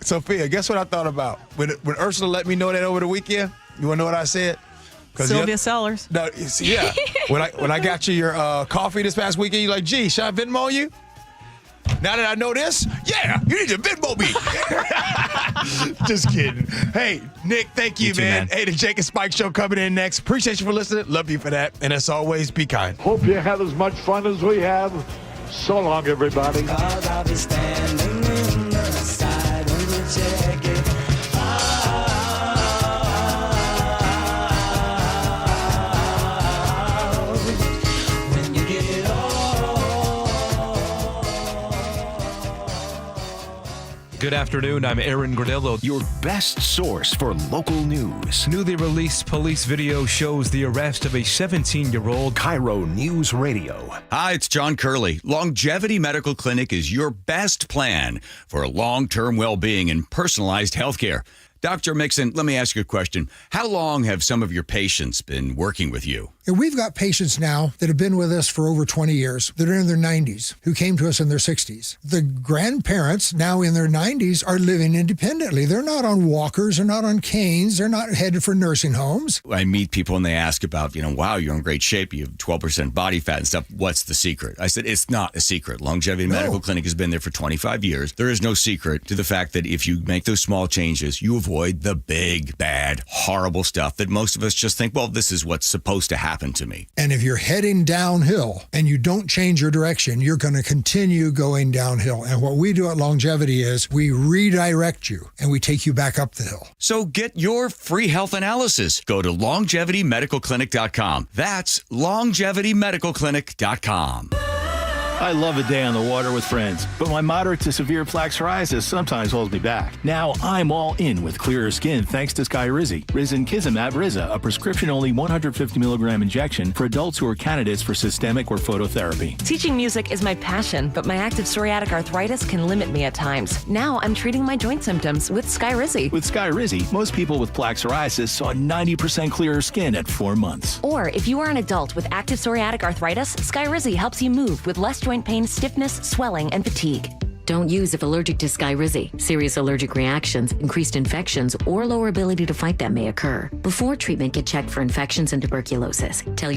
Sophia, guess what I thought about? When Ursula let me know that over the weekend, you want to know what I said? Sylvia Sellers. No, yeah. when I got you your coffee this past weekend, you like, gee, should I Venmo you? Now that I know this, yeah, you need to Venmo me. Just kidding. Hey, Nick, thank you, You too, man. man. Hey, the Jake and Spike Show coming in next. Appreciate you for listening. Love you for that. And as always, be kind. Hope you had as much fun as we have. So long, everybody. I'll be standing in the side when you check it. When you get Good afternoon, I'm Aaron Granillo. Your best source for local news. Newly released police video shows the arrest of a 17-year-old. KIRO Newsradio. Hi, it's John Curley. Longevity Medical Clinic is your best plan for long-term well-being and personalized health care. Dr. Mixon, let me ask you a question. How long have some of your patients been working with you? We've got patients now that have been with us for over 20 years that are in their 90s who came to us in their 60s. The grandparents now in their 90s are living independently. They're not on walkers. They're not on canes. They're not headed for nursing homes. I meet people and they ask about, wow, you're in great shape. You have 12% body fat and stuff. What's the secret? I said, it's not a secret. Longevity Medical Clinic has been there for 25 years. There is no secret to the fact that if you make those small changes, you avoid the big, bad, horrible stuff that most of us just think, well, this is what's supposed to happen to me. And if you're heading downhill and you don't change your direction, you're going to continue going downhill. And what we do at Longevity is we redirect you and we take you back up the hill. So get your free health analysis. Go to longevitymedicalclinic.com. That's longevitymedicalclinic.com. I love a day on the water with friends, but my moderate to severe plaque psoriasis sometimes holds me back. Now I'm all in with clearer skin thanks to Skyrizi. Risankizumab Riza, a prescription-only 150 milligram injection for adults who are candidates for systemic or phototherapy. Teaching music is my passion, but my active psoriatic arthritis can limit me at times. Now I'm treating my joint symptoms with Skyrizi. With Skyrizi, most people with plaque psoriasis saw 90% clearer skin at 4 months. Or if you are an adult with active psoriatic arthritis, Skyrizi helps you move with less joint pain, stiffness, swelling, and fatigue. Don't use if allergic to Skyrizi. Serious allergic reactions, increased infections, or lower ability to fight them may occur. Before treatment, get checked for infections and tuberculosis. Tell your